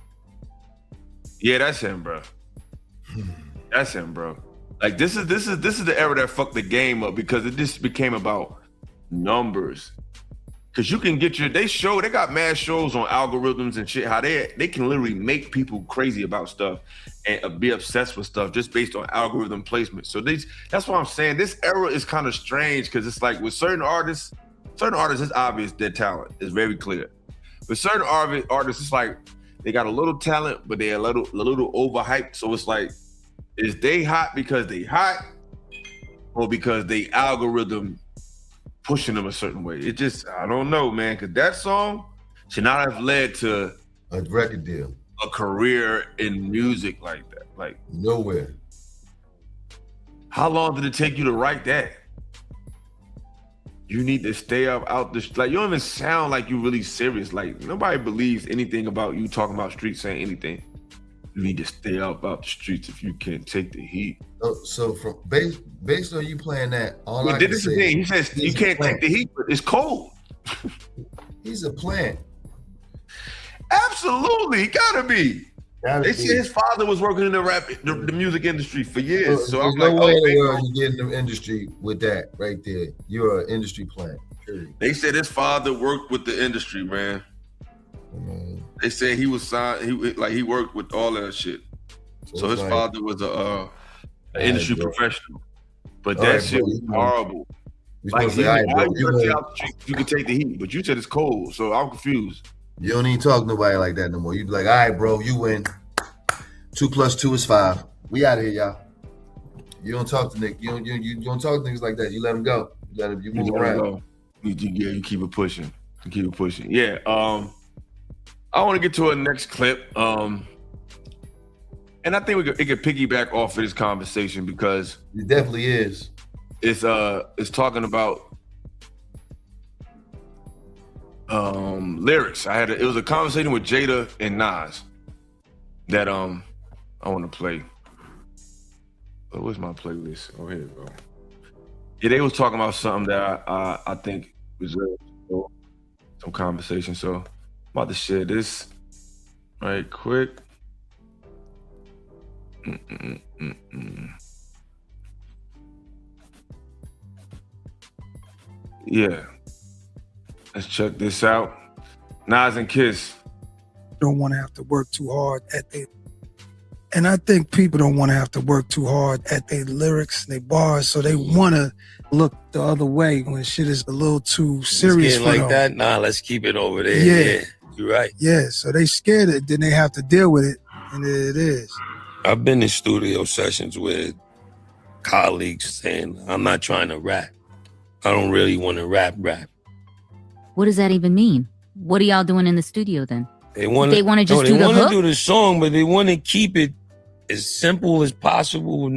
Yeah, that's him, bro. That's him, bro. Like this is the era that fucked the game up because it just became about numbers. Cause you can get they got mad shows on algorithms and shit, how they can literally make people crazy about stuff and be obsessed with stuff just based on algorithm placement. So that's why I'm saying this era is kind of strange because it's like with certain artists, it's obvious their talent is very clear. With certain artists, it's like they got a little talent, but they're a little overhyped. So it's like, is they hot because they hot or because they algorithm pushing them a certain way? It just, I don't know, man, because that song should not have led to a record deal, a career in music like that. Like nowhere. How long did it take you to write that? You need to stay up out the like. You don't even sound like you really serious. Like nobody believes anything about you talking about streets saying anything. You need to stay up out the streets if you can't take the heat. So from based on you playing that, all I did can this say, thing. He says you can't take the heat, but it's cold. He's a plant. Absolutely, gotta be. They said his father was working in the music industry for years. So I'm like, no way in the world you get in the industry with that right there. You're an industry plant. Period. They said his father worked with the industry, man. They said he was signed. He worked with all that shit. So his father was an industry professional. But that shit was horrible. Like you can take the heat, but you said it's cold, so I'm confused. You don't even talk to nobody like that no more. You be like, all right, bro, you win. 2 + 2 is 5. We out of here, y'all. You don't talk to Nick. You don't talk to niggas like that. You let him go. You move around. You keep it pushing. You keep it pushing. Yeah. I want to get to a next clip. And I think it could piggyback off of this conversation because it definitely is. It's talking about lyrics. It was a conversation with Jada and Nas that I want to play. Where's my playlist? Oh, here we go. Yeah, they was talking about something that I think was some conversation. So I'm about to share this right quick. Yeah. Let's check this out. Nas and Kiss. Don't want to have to work too hard at their, and I think people don't want to have to work too hard at their lyrics, their bars, so they want to look the other way when shit is a little too serious for like them. that. Nah, let's keep it over there. Yeah, you're right. Yeah, so they scared it, then they have to deal with it, and it is. I've been in studio sessions with colleagues saying, "I'm not trying to rap. I don't really want to rap." What does that even mean? What are y'all doing in the studio then? They want to just do the hook? They want to do the song, but they want to keep it as simple as possible.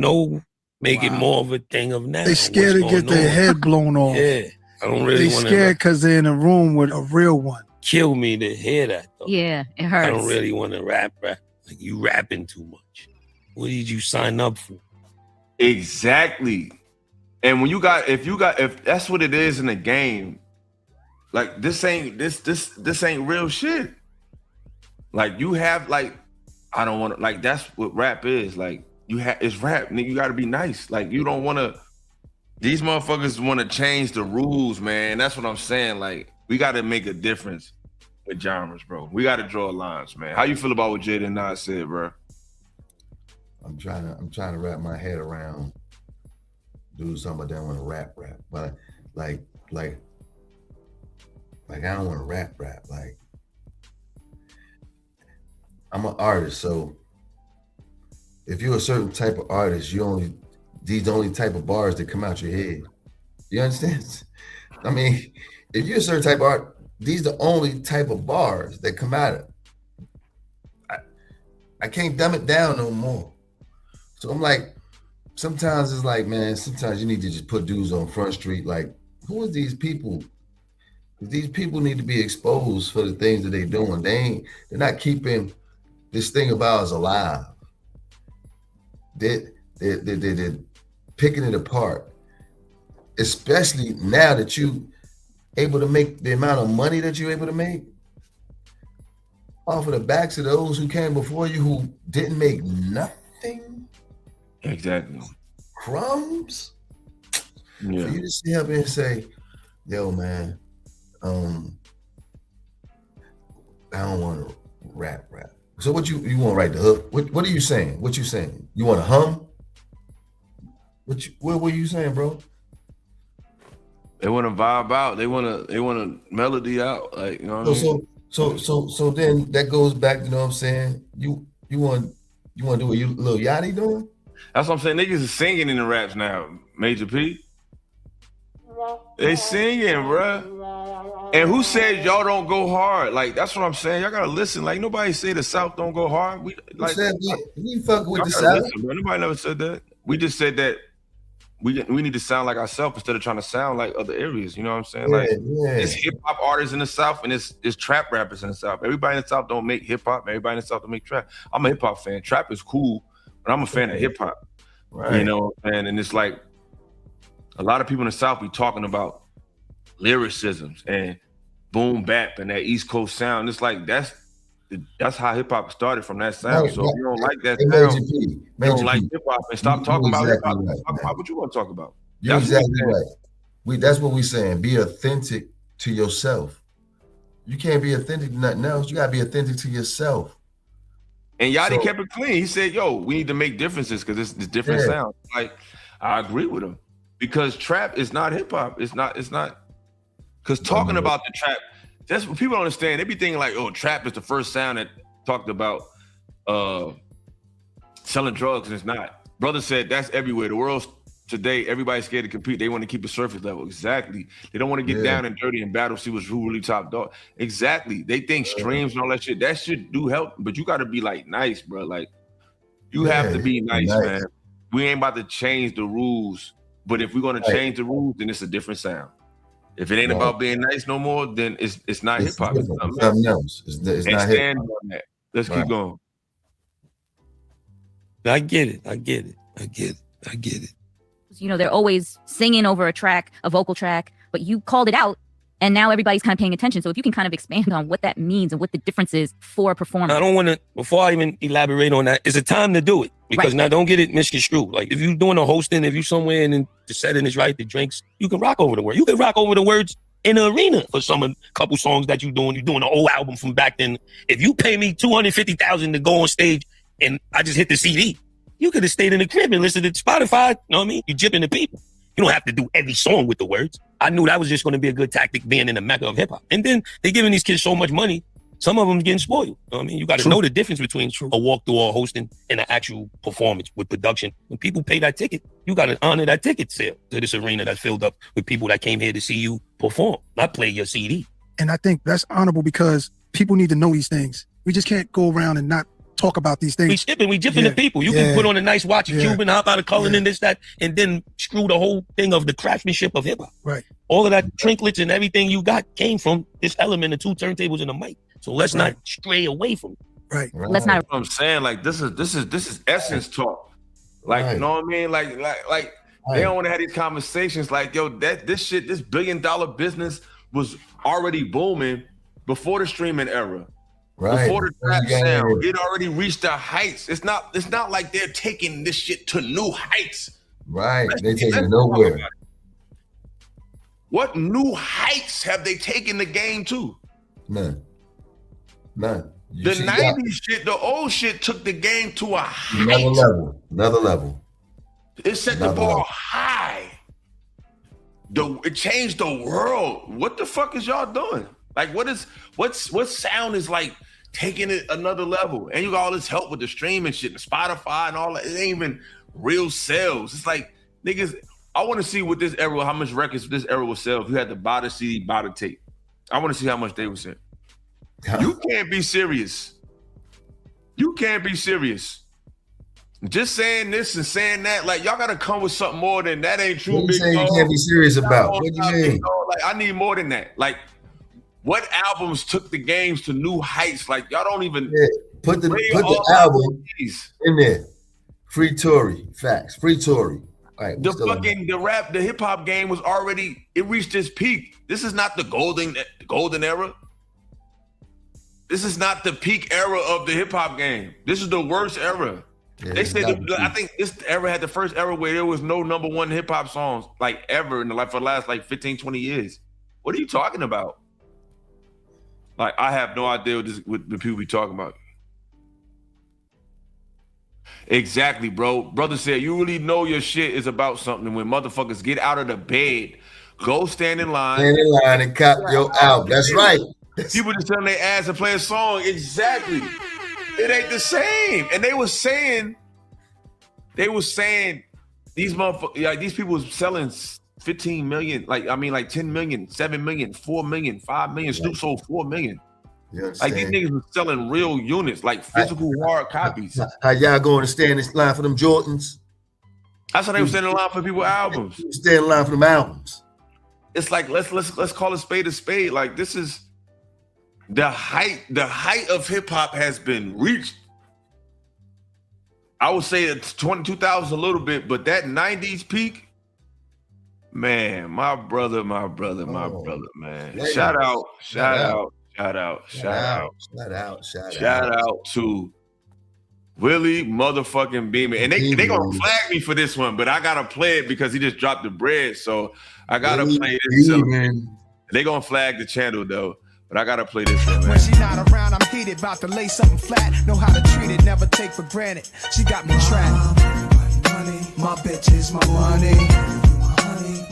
Make it more of a thing of now. They scared to get their head blown off. Yeah, I don't really want to. They scared because they're in a room with a real one. Kill me to hear that, though. Yeah, it hurts. I don't really want to rap. Like, you rapping too much. What did you sign up for? Exactly. And when if that's what it is in the game, like this ain't real shit. Like you have I don't want to, like that's what rap is. Like it's rap, nigga. You gotta be nice. Like you don't want to. These motherfuckers want to change the rules, man. That's what I'm saying. Like we got to make a difference with genres, bro. We got to draw lines, man. How you feel about what Jada and Nas said, bro? I'm trying to wrap my head around. Do something, but then want to rap. But like I don't want to rap. Like, I'm an artist, so if you're a certain type of artist, these the only type of bars that come out your head. You understand? I mean, if you're a certain type of art, these the only type of bars that come out of. I can't dumb it down no more. So I'm like, sometimes it's like, man, sometimes you need to just put dudes on Front Street. Like, who are these people? These people need to be exposed for the things that they're doing. They're not keeping this thing about us alive. They're picking it apart. Especially now that you able to make the amount of money that you're able to make off of the backs of those who came before you who didn't make nothing. Exactly. Crumbs. Yeah. For you to sit up and say, yo, man, I don't want to rap. So what you want to write the hook? What are you saying? What you saying? You want to hum? What were you saying, bro? They want to vibe out. They want to melody out. Like, you know what I mean? So then that goes back, you know what I'm saying? You want to do what Lil Yachty doing? That's what I'm saying. Niggas is singing in the raps now, Major P. They singing, bruh. And who said y'all don't go hard? Like, that's what I'm saying. Y'all gotta listen. Like, nobody say the South don't go hard. We fuck with the South. Listen, bro. Nobody never said that. We just said that we need to sound like ourselves instead of trying to sound like other areas. You know what I'm saying? Like, it's hip hop artists in the South and it's trap rappers in the South. Everybody in the South don't make hip hop. Everybody in the South don't make trap. I'm a hip hop fan. Trap is cool, but I'm a fan of hip hop. Right. You know, and it's like a lot of people in the South be talking about lyricisms and boom bap and that East Coast sound. It's like that's how hip hop started, from that sound. So if you don't like that sound, you don't like hip hop, and stop talking about hip hop. Talk about what you want to talk about. You're exactly right. That's what we're saying. Be authentic to yourself. You can't be authentic to nothing else. You gotta be authentic to yourself. And Yachty kept it clean. He said, yo, we need to make differences because it's different sounds. Like, I agree with him. Because trap is not hip hop. It's not. Because talking about the trap, that's what people don't understand. They be thinking like, oh, trap is the first sound that talked about selling drugs, and it's not. Brother said that's everywhere. The world today, everybody's scared to compete. They want to keep a surface level. Exactly. They don't want to get down and dirty and battle, see who really top dog. Exactly. They think streams and all that shit. That shit do help, but you got to be like nice, bro. Like, you have to be nice, man. We ain't about to change the rules. But if we're gonna change the rules, then it's a different sound. If it ain't about being nice no more, then it's not hip hop. It's something else. It's not hip hop. Let's keep going. I get it. You know, they're always singing over a vocal track, but you called it out, and now everybody's kind of paying attention. So if you can kind of expand on what that means and what the difference is for a performer. I don't want to, before I even elaborate on that, it's a time to do it. Because now don't get it misconstrued. Like, if you're doing a hosting, if you're somewhere and then the setting is right, the drinks, you can rock over the words. You can rock over the words in the arena for couple songs that you're doing an old album from back then. If you pay me $250,000 to go on stage and I just hit the CD, you could have stayed in the crib and listened to Spotify. You know what I mean? You're jipping the people. You don't have to do every song with the words. I knew that was just going to be a good tactic being in the mecca of hip hop. And then they're giving these kids so much money. Some of them getting spoiled. You know what I mean? You got to know the difference between a walkthrough or hosting and an actual performance with production. When people pay that ticket, you got to honor that ticket sale to this arena that's filled up with people that came here to see you perform, not play your CD. And I think that's honorable because people need to know these things. We just can't go around and not talk about these things. We jipping the people. You can put on a nice watch, a Cuban, hop out of color and this, that, and then screw the whole thing of the craftsmanship of hip hop. Right. All of that trinkets and everything you got came from this element of 2 turntables and a mic. So let's not stray away from it. Right. Let's not. I'm saying, like, this is essence talk. Like, you know what I mean? Like they don't want to have these conversations. Like, yo, this $1 billion business was already booming before the streaming era. Right. Before the trap sound, it already reached the heights. It's not like they're taking this shit to new heights. Right. They take it nowhere. What new heights have they taken the game to? None. The 90s shit, the old shit took the game to a height. Another level. It set the bar high. it changed the world. What the fuck is y'all doing? Like, what sound is like taking it another level? And you got all this help with the streaming shit, and Spotify and all that. It ain't even real sales. It's like, niggas, I want to see what this era, how much records this era will sell if you had to buy the CD, buy the tape. I want to see how much they would sell. You can't be serious. You can't be serious. Just saying this and saying that, like, y'all gotta come with something more than that. Ain't true. What you saying you can't be serious about? What do you mean? Like, I need more than that. Like, what albums took the games to new heights? Like, y'all don't even put the album in there. Free Tory, facts. Free Tory. Right, the hip hop game was already, it reached its peak. This is not the golden era. This is not the peak era of the hip hop game. This is the worst era. Yeah, they said I think this era had the first era where there was no number one hip hop songs like ever in the life for the last like 15, 20 years. What are you talking about? Like, I have no idea what the people be talking about. Exactly, bro. Brother said, you really know your shit is about something when motherfuckers get out of the bed, go stand in line. Stand in line and cop your album. That's right. People just telling their ass to play a song. Exactly. It ain't the same. And they was saying these motherfuckers, like, these people was selling 15 million, like 10 million, 7 million, 4 million, 5 million. Snoop sold 4 million. Like, these niggas was selling real units, like physical hard copies. How y'all going to stand in line for them Jordans? That's how they were standing in line for people's albums. Stand in line for them albums. It's like, let's call a spade a spade. Like, this is the height of hip hop has been reached. I would say it's 2000s a little bit, but that 90s peak, man, my brother, man. Shout out to Willie motherfucking Beamer. And they gonna flag me for this one, but I gotta play it because he just dropped the bread. So I gotta play this. They gonna flag the channel though. But I gotta play this one, man. When she not around, I'm heated, about to lay something flat. Know how to treat it, never take for granted. She got me trapped. My bitch is my money.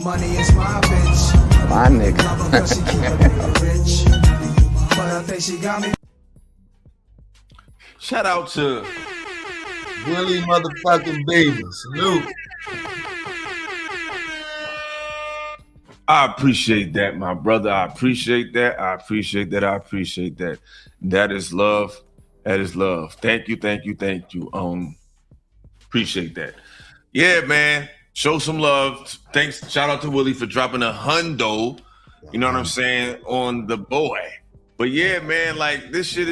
Money is my bitch. My nigga. Because she keep me rich. But I think she got me. Shout out to Willie motherfucking Beamer. Salute. I appreciate that, my brother. I appreciate that. That is love. That is love. Thank you. Appreciate that. Yeah, man. Show some love. Thanks. Shout out to Willie for dropping a hundo. You know what I'm saying? On the boy. But yeah, man, like, this shit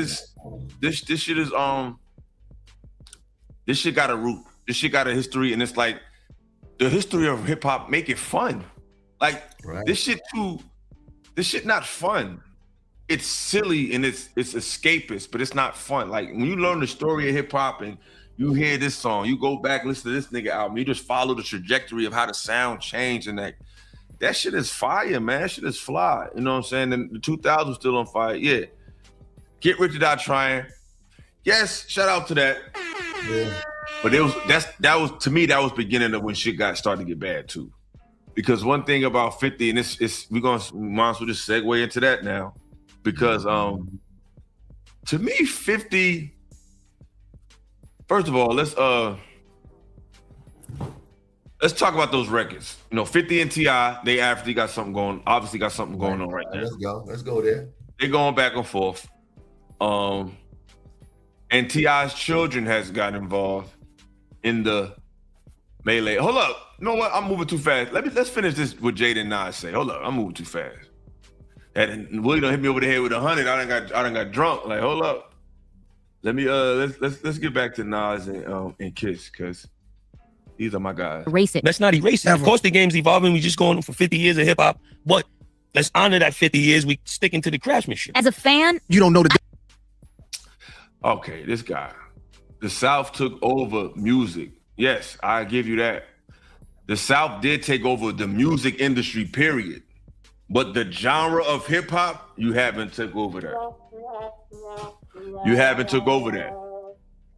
got a root. This shit got a history, and it's like the history of hip hop make it fun. Like, this shit not fun. It's silly and it's escapist, but it's not fun. Like, when you learn the story of hip hop and you hear this song, you go back, listen to this nigga album, you just follow the trajectory of how the sound changed, and that shit is fire, man. That shit is fly. You know what I'm saying? And the 2000s still on fire. Yeah. Get Rich or Die Trying. Yes, shout out to that. Yeah. But that was to me, that was beginning of when shit started to get bad too. Because one thing about 50, and we're gonna might as well just segue into that now. Because to me, 50, first of all, let's talk about those records. You know, 50 and T.I., they obviously got something going on right there. Let's go there. They're going back and forth. And T.I.'s children has got involved in the melee. Hold up. You know what? I'm moving too fast. Let's finish this with Jada and Nas say. Hold up. I'm moving too fast. And Willie done hit me over the head with 100. I done got drunk. Like, hold up. Let me let's get back to Nas and Kiss, because these are my guys. Erase it. Let's not erase it. Of course, the game's evolving. We just going for 50 years of hip hop. But let's honor that 50 years. We sticking to the craftsmanship. As a fan, you don't know the. Okay, this guy. The South took over music. Yes, I give you that. The South did take over the music industry, period. But the genre of hip hop, you haven't took over that.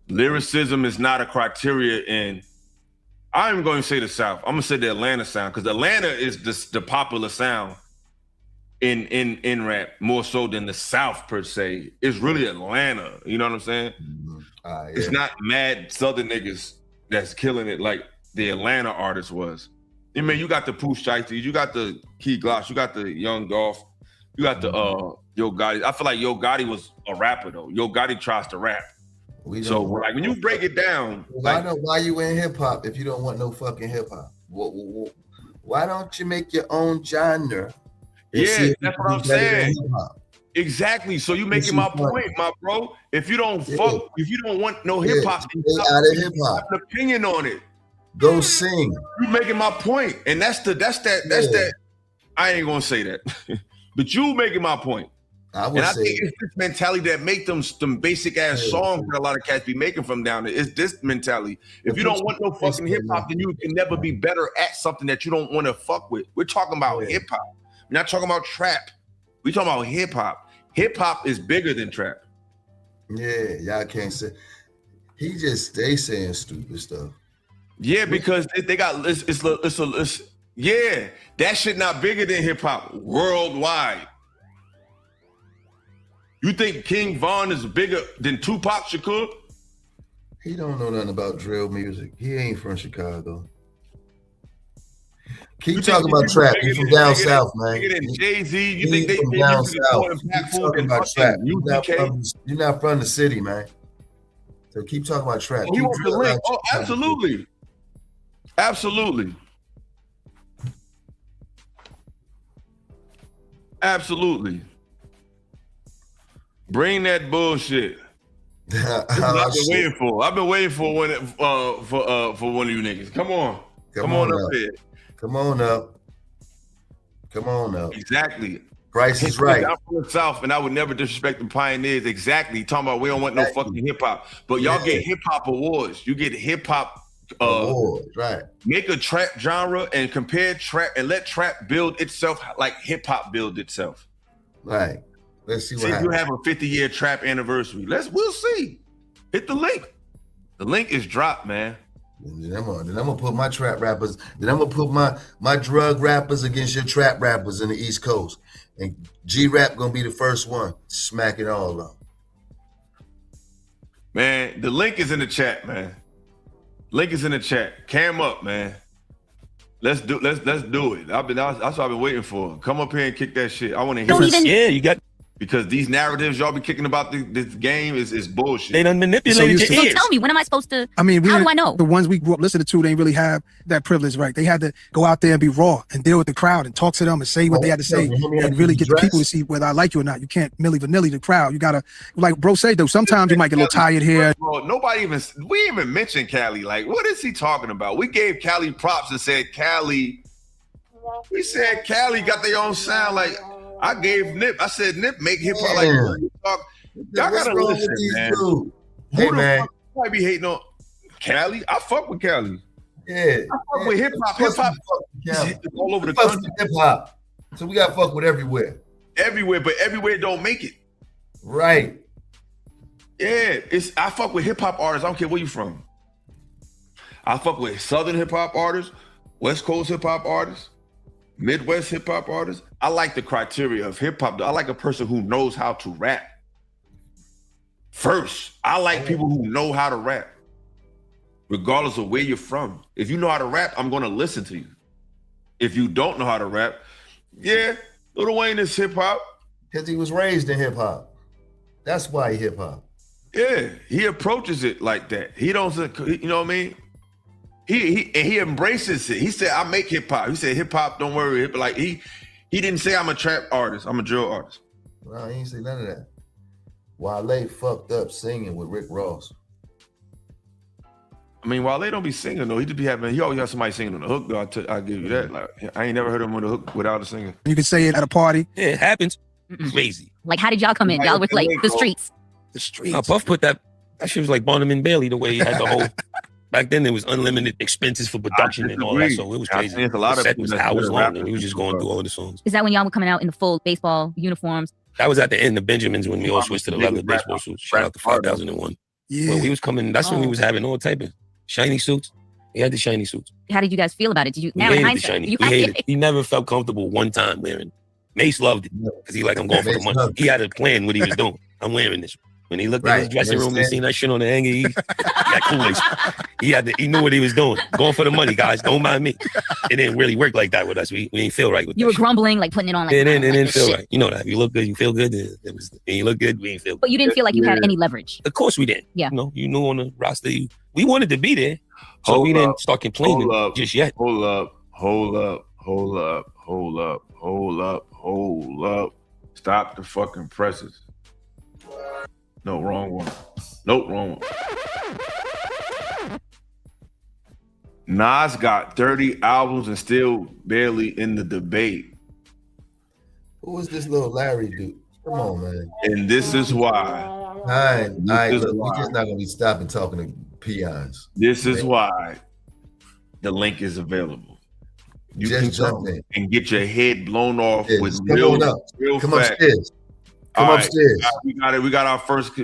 Lyricism is not a criteria in I'm going to say the South. I'm going to say the Atlanta sound because Atlanta is the popular sound in rap more so than the South per se. It's really Atlanta. You know what I'm saying? Yeah. It's not mad Southern niggas that's killing it like the Atlanta artist was. I mean, you got the Pooh Shiesty, you got the Key Gloss, you got the Young Dolph, you got the Yo Gotti. I feel like Yo Gotti was a rapper though. Yo Gotti tries to rap. So like when you break it down, why you in hip hop if you don't want no fucking hip hop? Why don't you make your own genre? Yeah, that's what I'm saying. Exactly. So you making my point, my bro. If you don't if you don't want no hip hop, out of hip hop, an opinion on it. Go sing. You making my point, and that's that. I ain't gonna say that, but you making my point. I think it's this mentality that make them basic ass songs that a lot of cats be making from down there. It's this mentality. If you don't want no fucking hip hop, then you can never be better at something that you don't want to fuck with. We're talking about hip hop. We're not talking about trap. We talking about hip hop. Hip hop is bigger than trap. Yeah, y'all can't say. They saying stupid stuff. Yeah, because they got it's yeah, that shit not bigger than hip hop worldwide. You think King Von is bigger than Tupac Shakur? He don't know nothing about drill music. He ain't from Chicago. Keep talking about trap. You from down south, man. Bigger than Jay-Z. You think they from down south? Keep talking about trap. You're not from the city, man. So keep talking about trap. You want the link? Oh, absolutely. Absolutely. Absolutely. Bring that bullshit. I've been waiting for. I've been waiting for one for one of you niggas. Come on. Come on up here. Come on up. Come on up. Exactly. Price is right. I'm from the South, and I would never disrespect the pioneers. Exactly. Talking about we don't want no fucking hip hop, but y'all get hip hop awards. You get hip hop awards, right? Make a trap genre and compare trap and let trap build itself like hip hop build itself. Right. Let's see what happens. If you have a 50-year trap anniversary. We'll see. Hit the link. The link is dropped, man. Then I'm gonna put my trap rappers. Then I'm gonna put my drug rappers against your trap rappers in the East Coast, and G-Rap gonna be the first one smacking all of them. Man, the link is in the chat, man. Link is in the chat. Cam up, man. Let's do it. That's what I've been waiting for. Come up here and kick that shit. I want to hear. Yeah, you got. Because these narratives y'all be kicking about this game is bullshit. They done manipulated your ears. So tell me, when am I supposed to? I mean, how do I know? The ones we grew up listening to, they didn't really have that privilege, right? They had to go out there and be raw and deal with the crowd and talk to them and say what they had to say and really get the people to see whether I like you or not. You can't Milli Vanilli the crowd. You gotta, like bro say though, sometimes you might get a little tired here. Bro, we even mentioned Cali. Like, what is he talking about? We gave Cali props and said Cali. We said Cali got their own sound. Like, I gave Nip. I said Nip make hip hop like y'all gotta listen, man. Hey man, might be hating on Cali. I fuck with Cali. Yeah, I fuck with hip hop. Hip hop all over the country. country. Hip hop. So we got to fuck with everywhere. Everywhere, but everywhere don't make it. Right. Yeah, I fuck with hip hop artists. I don't care where you from. I fuck with Southern hip hop artists, West Coast hip hop artists, Midwest hip hop artists. I like the criteria of hip hop. I like a person who knows how to rap. First, I like people who know how to rap, regardless of where you're from. If you know how to rap, I'm going to listen to you. If you don't know how to rap, yeah, Lil Wayne is hip hop. Because he was raised in hip hop. That's why he hip hop. Yeah, he approaches it like that. He don't, you know what I mean? He embraces it. He said, I make hip hop. He said, hip hop, don't worry. Like he didn't say I'm a trap artist. I'm a drill artist. No, he didn't say none of that. Wale fucked up singing with Rick Ross. I mean, Wale don't be singing though. He always has somebody singing on the hook though. I'll give you that. Like, I ain't never heard him on the hook without a singer. You can say it at a party. Yeah, it happens. Crazy. Like, how did y'all come in? Y'all with like the streets. The streets. Puff put that shit was like Barnum and Bailey the way he had the whole. Back then, there was unlimited expenses for production and all that, so it was crazy. It's a lot the of set was hours long, and he was just going through all the songs. Is that when y'all were coming out in the full baseball uniforms? That was at the end of Benjamins when we all switched to the leather baseball suits. Shout out to 5001. Yeah. Well, he was coming. That's when he was having all type of shiny suits. He had the shiny suits. How did you guys feel about it? Did you now He in hated the hindsight? shiny. You He hated it. He never felt comfortable one time wearing. Mace loved it because he like, I'm going for the Mace money. loved He had a plan what he was doing. I'm wearing this. When he looked at his dressing room and seen that shit on the hanger, he got Kool-Aid. He knew what he was doing. Going for the money, guys. Don't mind me. It didn't really work like that with us. We didn't feel right with You that were grumbling, like putting it on. Like, it didn't like feel shit. right. You know that. If you look good, you feel good. And you look good, we didn't feel good. But you didn't feel like you had any leverage. Of course we didn't. Yeah. You knew on the roster, we wanted to be there. So we didn't start complaining just yet. Hold up. Stop the fucking presses. No, wrong one. Nope, wrong one. Nas got 30 albums and still barely in the debate. Who was this little Larry dude? Come on, man. And this is why. All right, look, we're just not gonna be stopping talking to peons. This is why the link is available. You Just can jump come in and get your head blown off with come real, on up. real Come facts. upstairs. Come All right, upstairs. We got it. We got our first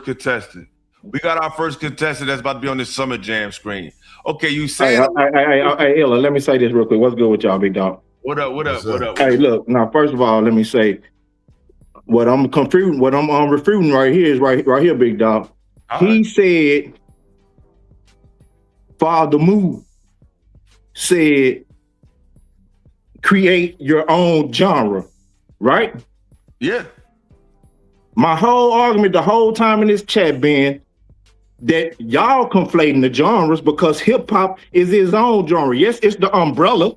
contestant. That's about to be on this Summer Jam screen. Okay, you say Hey, Illa, let me say this real quick. What's good with y'all, big dog? What up? Hey, look, now first of all, let me say what I'm refuting right here is right here, big dog. He said FathaMu said create your own genre, right? Yeah. My whole argument the whole time in this chat been that y'all conflating the genres because hip hop is its own genre. Yes, it's the umbrella,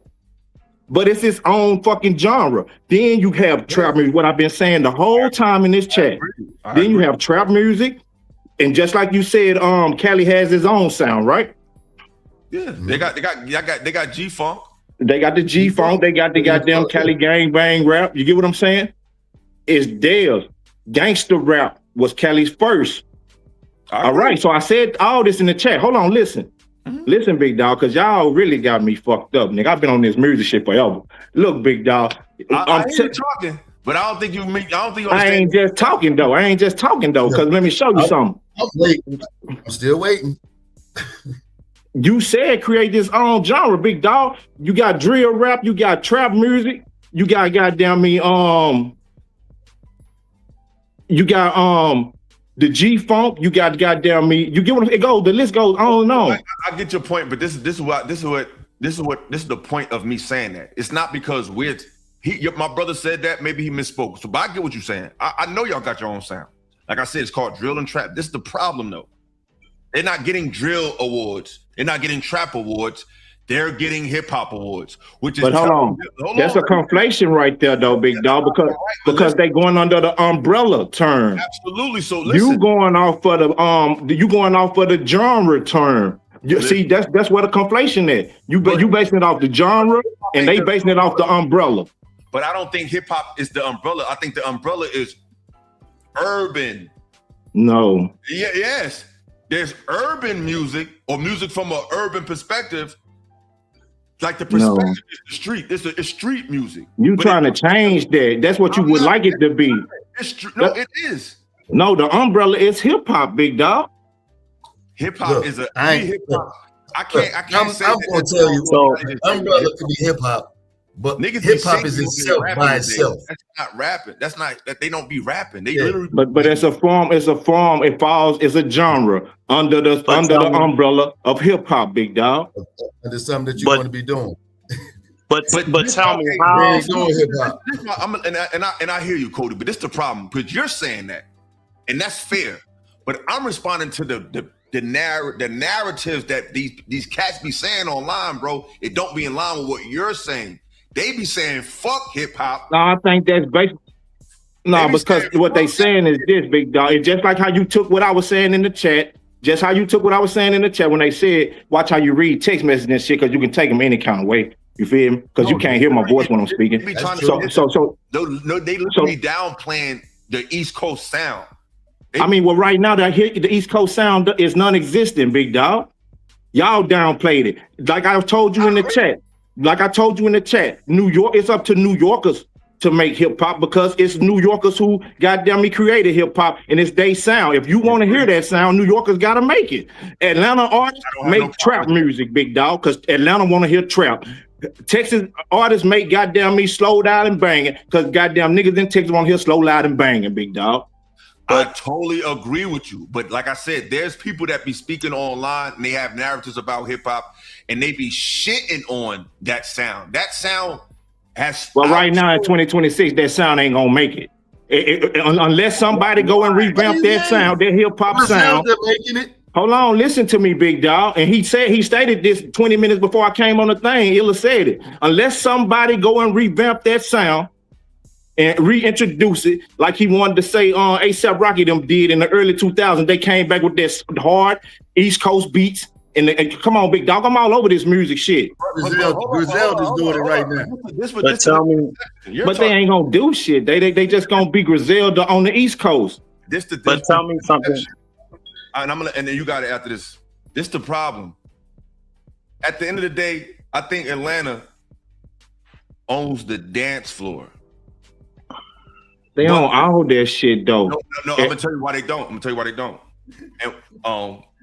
but it's its own fucking genre. Then you have trap music, what I've been saying the whole time in this chat. Then you have trap music, and just like you said, Cali has his own sound, right? Yeah, they got G-Funk. They got the G-Funk, they got the goddamn Cali gang bang rap. You get what I'm saying? It's theirs. Gangster rap was Cali's first. All right, so I said all this in the chat. Hold on, listen. Listen, big dog, because y'all really got me fucked up, nigga. I've been on this music shit forever. Look, big dog. I hear you talking, but I don't think you understand. I ain't just talking though, because let me show you something. I'm waiting. I'm still waiting. You said create this own genre, big dog. You got drill rap, you got trap music, you got goddamn me, you got the G-Funk, you got goddamn me. You get what it goes, the list goes on and on. I get your point, but this is the point of me saying that. It's not because my brother said that, maybe he misspoke. So, but I get what you're saying. I know y'all got your own sound. Like I said, it's called drill and trap. This is the problem though. They're not getting drill awards. They're not getting trap awards. They're getting hip hop awards, which is. But hold on. That's a conflation right there, though, big dog, because they going under the umbrella term. Absolutely. So listen. You going off for the genre term. See, that's where the conflation is. You basing it off the genre, and they basing it off the umbrella. But I don't think hip hop is the umbrella. I think the umbrella is urban. No. Yeah. Yes. There's urban music or music from an urban perspective. Like the perspective is the street. It's street music. You trying to change that. That's what you would like it to be. It is. No, the umbrella is hip hop, big dog. Hip hop is hip hop. I can't say I'm gonna tell you, umbrella could be hip hop, but hip hop is itself by itself. That's not rapping. That's not that they don't be rapping. They literally. But it's a form. It's a genre under the umbrella of hip hop, big dog. And it's something that you want to be doing. But tell me how. And I hear you, Cody. But this is the problem because you're saying that, and that's fair. But I'm responding to the narratives that these cats be saying online, bro. It don't be in line with what you're saying. They be saying fuck hip hop. No, I think that's based. No, because what they saying is this, big dog. It's just like how you took what I was saying in the chat. Just how you took what I was saying in the chat when they said, watch how you read text messages and shit, because you can take them any kind of way. You feel me? Because you can't hear my voice when I'm speaking. They literally downplaying the East Coast sound. Well, right now the East Coast sound is non-existent, big dog. Y'all downplayed it. Like I told you in the chat. New York, it's up to New Yorkers to make hip hop because it's New Yorkers who goddamn me created hip hop and it's their sound. If you want to hear that sound, New Yorkers gotta make it. Atlanta artists make trap music, big dog, because Atlanta want to hear trap. Texas artists make goddamn me slow down and banging because goddamn niggas in Texas want to hear slow loud and banging, big dog. I totally agree with you, but like I said, there's people that be speaking online and they have narratives about hip hop and they be shitting on that sound. That sound has. Well, right now in 2026, that sound ain't gonna make it. Unless somebody go and revamp that sound, that hip hop sound. Making it. Hold on, listen to me, big dog. And he stated this 20 minutes before I came on the thing. Illa said it. Unless somebody go and revamp that sound and reintroduce it like he wanted to say A$AP Rocky them did in the early 2000s. They came back with this hard East Coast beats. And come on, big dog, I'm all over this music shit. Griselda's doing it right now. But they ain't gonna do shit. They just gonna be Griselda on the East Coast. But tell me something. And then you got it after this. This the problem. At the end of the day, I think Atlanta owns the dance floor. They don't own that shit though. No, I'm gonna tell you why they don't. And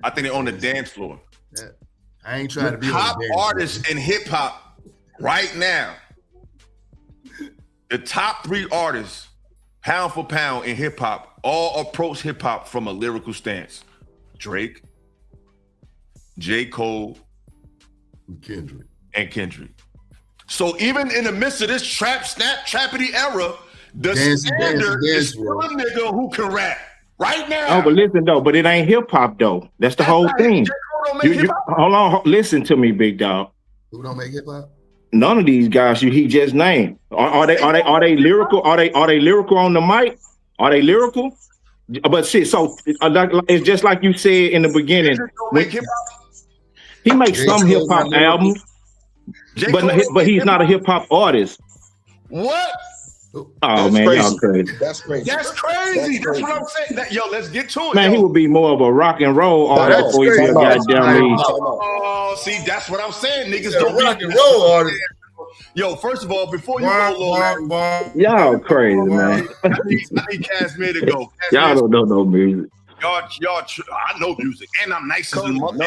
I think they own the dance floor. Yeah. I ain't trying to be top artists in hip hop right now. The top 3 artists, pound for pound in hip hop, all approach hip hop from a lyrical stance. Drake, J. Cole, and Kendrick. So even in the midst of this trappity era, the standard is still a nigga who can rap right now. Oh, but listen though, but it ain't hip hop though. That's the whole thing. Hold on, listen to me, big dog. Who don't make hip hop? None of these guys he just named. Are they lyrical? Are they lyrical on the mic? Are they lyrical? But shit, so it's just like you said in the beginning. He makes some hip hop albums, but he's not a hip hop artist. What? Oh man, y'all crazy. That's crazy. That's crazy. That's what I'm saying. Yo, let's get to it. Man, he would be more of a rock and roll artist before he be a goddamn lead. Oh, see, that's what I'm saying. Niggas don't rock and roll artist. Yo, first of all, before you go, y'all crazy, man. I need Casimir to go. Y'all don't know no music. Y'all, I know music, and I'm nice as a mother.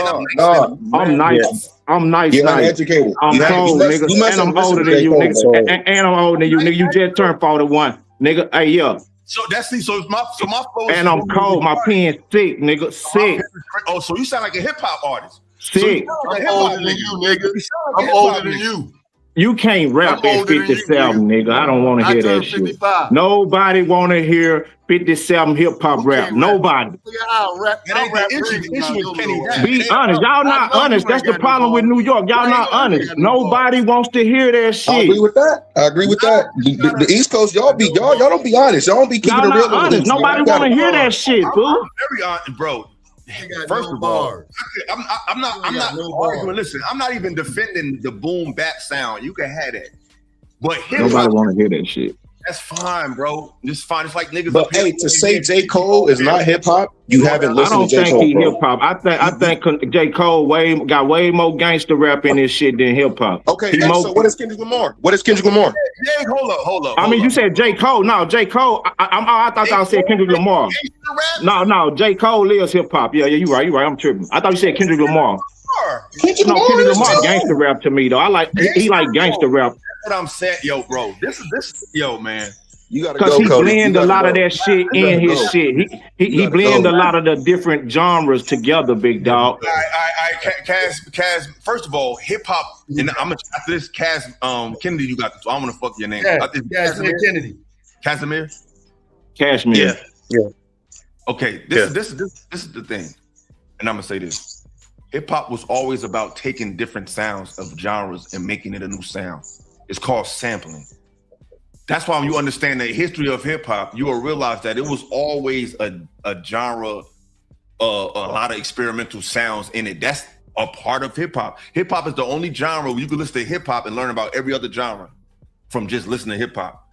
I'm nice. I'm nice. You're uneducated. I'm cold, nigga. And I'm older than you, nigga. And I'm older than you, nigga. You just turned 41, nigga. Hey, yeah. So that's my flow. And I'm cold. My pen's sick, nigga. Sick. Oh, so you sound like a hip hop artist. Sick. I'm older than you, nigga. I'm older than you. You can't rap at 57, nigga. I don't want to hear that shit. 55. Nobody want to hear 57 hip hop rap. Nobody. Be honest. Y'all not honest. That's the problem with New York. Y'all not honest. Nobody wants to hear that shit. I agree with that. The East Coast, y'all don't be honest. Y'all don't be keeping it real. Honest. Nobody want to hear that shit, boo. Very honest, bro. First of all, I'm not arguing. Listen, I'm not even defending the boom bap sound. You can have that, but nobody want to hear that shit. That's fine, bro. It's fine. It's like niggas. But hey, to say J. Cole is not hip hop, you haven't listened to J. Cole. I don't think he hip hop. I think J. Cole got way more gangster rap in his shit than hip hop. Okay, so what is Kendrick Lamar? Yeah, hold up. I mean, you said J. Cole. No, J. Cole. I thought y'all said Kendrick Lamar. No, J. Cole is hip hop. Yeah, you right. I'm tripping. I thought you said Kendrick Lamar. Kendrick Lamar gangster rap to me though. He like gangster rap. What I'm saying, yo, bro. This, man. You gotta because he blend a lot of that shit in his shit. He blend a lot of the different genres together, big dog. Kaz. First of all, hip hop, and I'm after this, Kaz. Kennedy, you got this. I don't want to fuck your name. Casimir Kennedy. Casimir. Cashmere. Yeah. Okay. This is the thing, and I'm gonna say this. Hip hop was always about taking different sounds of genres and making it a new sound. It's called sampling. That's why when you understand the history of hip hop, you will realize that it was always a genre, a lot of experimental sounds in it. That's a part of hip hop. Hip hop is the only genre where you can listen to hip hop and learn about every other genre from just listening to hip hop.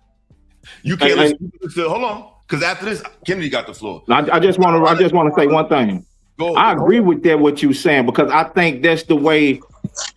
You can't listen to, hold on, because after this, Kennedy got the floor. I just want to say one thing. I agree with that what you're saying because I think that's the way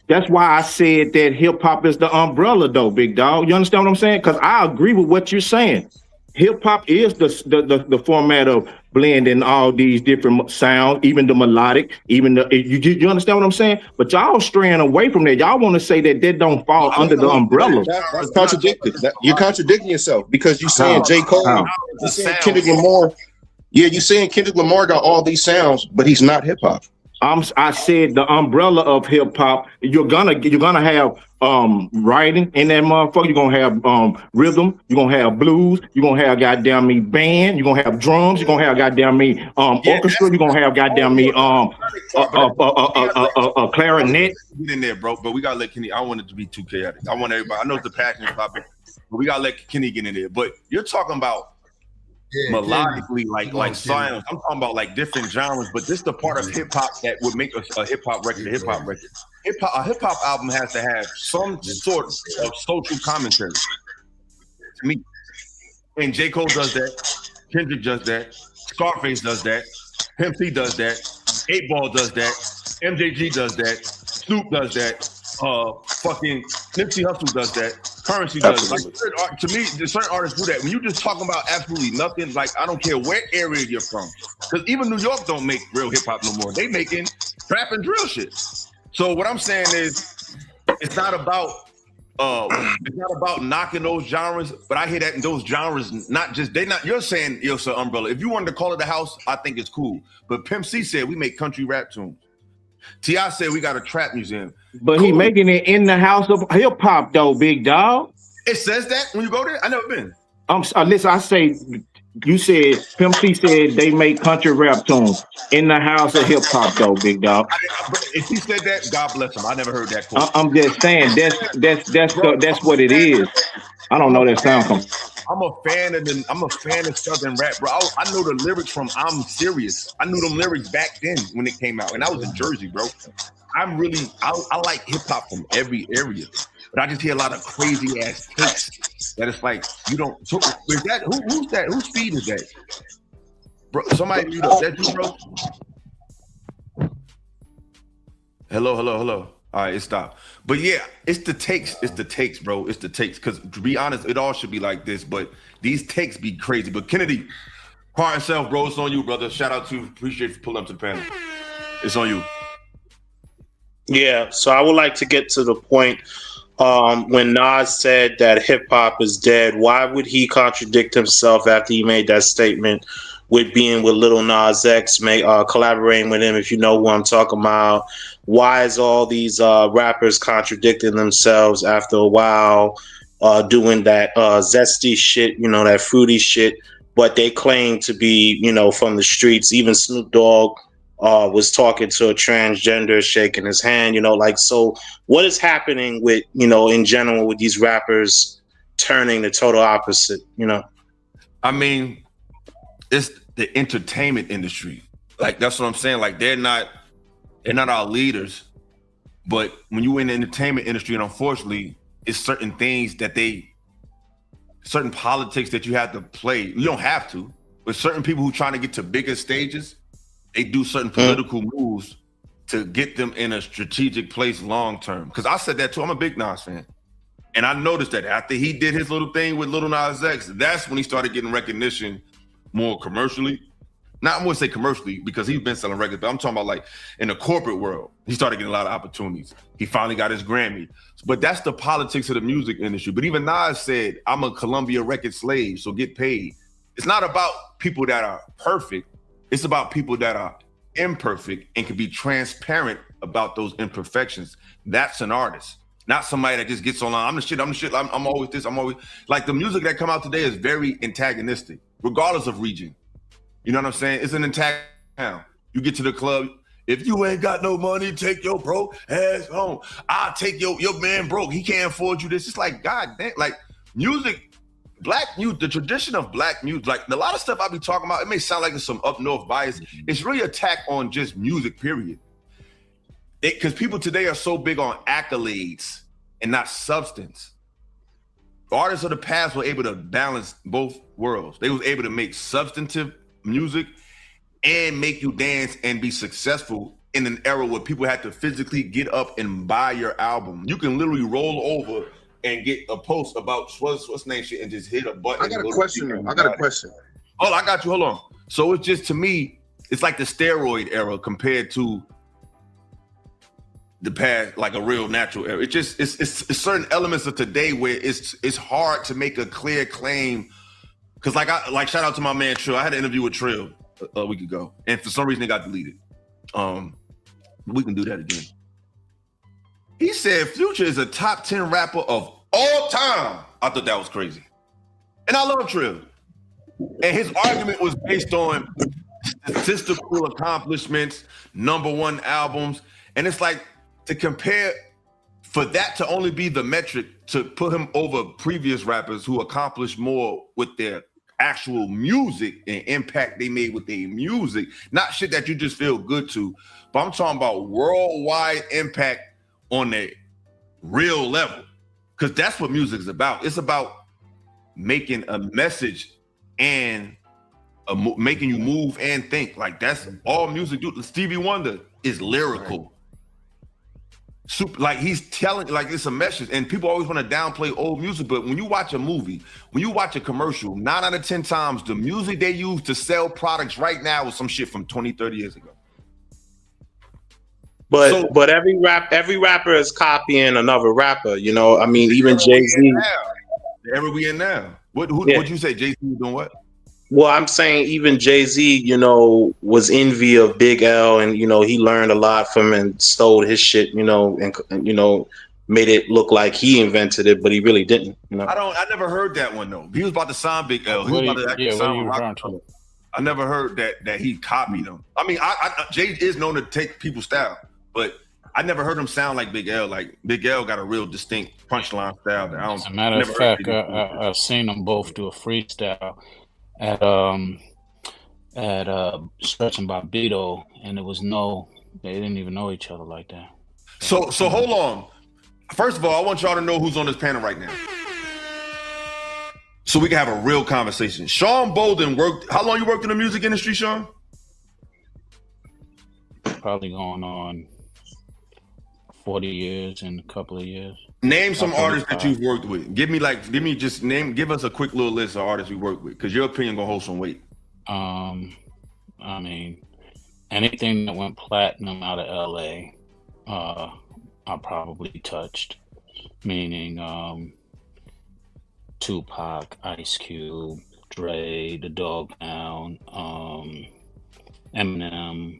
That's why I said that hip hop is the umbrella, though, big dog. You understand what I'm saying? Because I agree with what you're saying. Hip hop is the format of blending all these different sounds, even the melodic, even the you understand what I'm saying? But y'all straying away from that. Y'all want to say that don't fall under the umbrella. That's contradicted. You're contradicting yourself because you're saying J. Cole, you're saying Kendrick Lamar. Yeah, you're saying Kendrick Lamar got all these sounds, but he's not hip hop. I said the umbrella of hip hop. You're gonna have writing in that motherfucker. You're gonna have rhythm. You're gonna have blues. You're gonna have goddamn me band. You're gonna have drums. You're gonna have goddamn me orchestra. You're gonna have goddamn me a clarinet. Get in there, bro. But we gotta let Kenny. I don't want it to be too chaotic. I want everybody. I know it's a passionate topic, but we gotta let Kenny get in there. But you're talking about melodically, like science. I'm talking about like different genres, but this is the part of hip hop that would make a hip hop record a hip hop record. A hip hop album has to have some sort of social commentary. To me, and J. Cole does that. Kendrick does that. Scarface does that. Pimp C does that. 8 Ball does that. MJG does that. Snoop does that. Fucking Nipsey Hussle does that. Currency does. Like, to me, certain artists do that. When you just talking about absolutely nothing, like I don't care what area you're from, because even New York don't make real hip hop no more. They making trap and drill shit. So what I'm saying is, it's not about knocking those genres, but I hear that in those genres, you're saying it's an umbrella. If you wanted to call it a house, I think it's cool. But Pimp C said we make country rap tunes. T.I. said we got a trap museum. But cool. He making it in the house of hip hop though, big dog. It says that when you go there? I never been. Listen, I say, you said, Pimp C said they make country rap tunes in the house of hip hop though, big dog. If he said that, God bless him. I never heard that quote. I'm just saying that's what it is. I don't know that sound. I'm a fan of Southern rap, bro. I know the lyrics from I'm Serious. I knew them lyrics back then when it came out, and I was in Jersey, bro. I like hip hop from every area, but I just hear a lot of crazy ass takes that it's like you don't. So is that who's that? Whose feed is that, bro? Somebody mute up. That you, bro? Hello. All right, it stopped. But yeah, it's the takes, bro. It's the takes. Because to be honest, it all should be like this, but these takes be crazy. But Kennedy, quiet yourself, bro. It's on you, brother. Shout out to you. Appreciate you for pulling up to the panel. It's on you. Yeah, so I would like to get to the point when Nas said that hip hop is dead. Why would he contradict himself after he made that statement with being with Lil Nas X, collaborating with him? If you know who I'm talking about, why is all these rappers contradicting themselves after a while, doing that zesty shit, that fruity shit, but they claim to be, from the streets. Even Snoop Dogg was talking to a transgender, shaking his hand, so what is happening with, in general with these rappers turning the total opposite, I mean, it's the entertainment industry. Like, that's what I'm saying. Like, they're not our leaders, but when you in the entertainment industry, and unfortunately, it's certain things certain politics that you have to play. You don't have to, but certain people who trying to get to bigger stages, they do certain political moves to get them in a strategic place long term. Because I said that too. I'm a big Nas fan. And I noticed that after he did his little thing with Lil Nas X, that's when he started getting recognition more commercially. Not I'm gonna say commercially because he's been selling records, but I'm talking about like in the corporate world. He started getting a lot of opportunities. He finally got his Grammy. But that's the politics of the music industry. But even Nas said, I'm a Columbia record slave, so get paid. It's not about people that are perfect. It's about people that are imperfect and can be transparent about those imperfections. That's an artist, not somebody that just gets online. I'm the shit. I'm always this. I'm always like the music that come out today is very antagonistic, regardless of region. You know what I'm saying? It's an antagonist. You get to the club. If you ain't got no money, take your broke ass home. I'll take your man broke. He can't afford you this. It's like, God damn, like music. Black music, the tradition of black music, like a lot of stuff I be talking about, it may sound like it's some up north bias. It's really attack on just music, period. Because people today are so big on accolades and not substance. Artists of the past were able to balance both worlds. They was able to make substantive music and make you dance and be successful in an era where people had to physically get up and buy your album. You can literally roll over and get a post about what's name shit and just hit a button. I got a question. Oh, I got you. Hold on. So it's just, to me, it's like the steroid era compared to the past, like a real natural era. It's just it's certain elements of today where it's hard to make a clear claim. Cause like shout out to my man Trill. I had an interview with Trill a week ago, and for some reason it got deleted. We can do that again. He said Future is a top 10 rapper of all time. I thought that was crazy. And I love Trill. And his argument was based on statistical accomplishments, #1 albums. And it's like, to compare, for that to only be the metric to put him over previous rappers who accomplished more with their actual music and impact they made with their music, not shit that you just feel good to, but I'm talking about worldwide impact on a real level. Because that's what music is about. It's about making a message and making you move and think. Like, that's all music do. Stevie Wonder is lyrical. Super, like, he's telling, like, it's a message. And people always want to downplay old music, but when you watch a movie, when you watch a commercial, 9 out of 10 times the music they use to sell products right now is some shit from 20, 30 years ago. But every rapper is copying another rapper, you know. I mean, even Jay-Z. The era we in now. What'd you say? Jay-Z doing what? Well, I'm saying even Jay-Z, you know, was envy of Big L, and you know, he learned a lot from him and stole his shit, you know, and you know, made it look like he invented it, but he really didn't. You know? I never heard that one though. He was about to sign Big L. He was about to actually sign Rock. I never heard that he copied him. I mean, Jay is known to take people's style, but I never heard him sound like Big L. Like, Big L got a real distinct punchline style. That As a matter of fact, I've seen them both do a freestyle at Stretch and Bobbito, and they didn't even know each other like that. So hold on. First of all, I want y'all to know who's on this panel right now, so we can have a real conversation. Sean Bolden worked. How long you worked in the music industry, Sean? Probably going on 40 years in a couple of years. Name some artists that you've worked with. Give us a quick little list of artists you worked with, because your opinion gonna hold some weight. I mean, anything that went platinum out of LA, I probably touched. Meaning Tupac, Ice Cube, Dre, The Dog Pound, Eminem,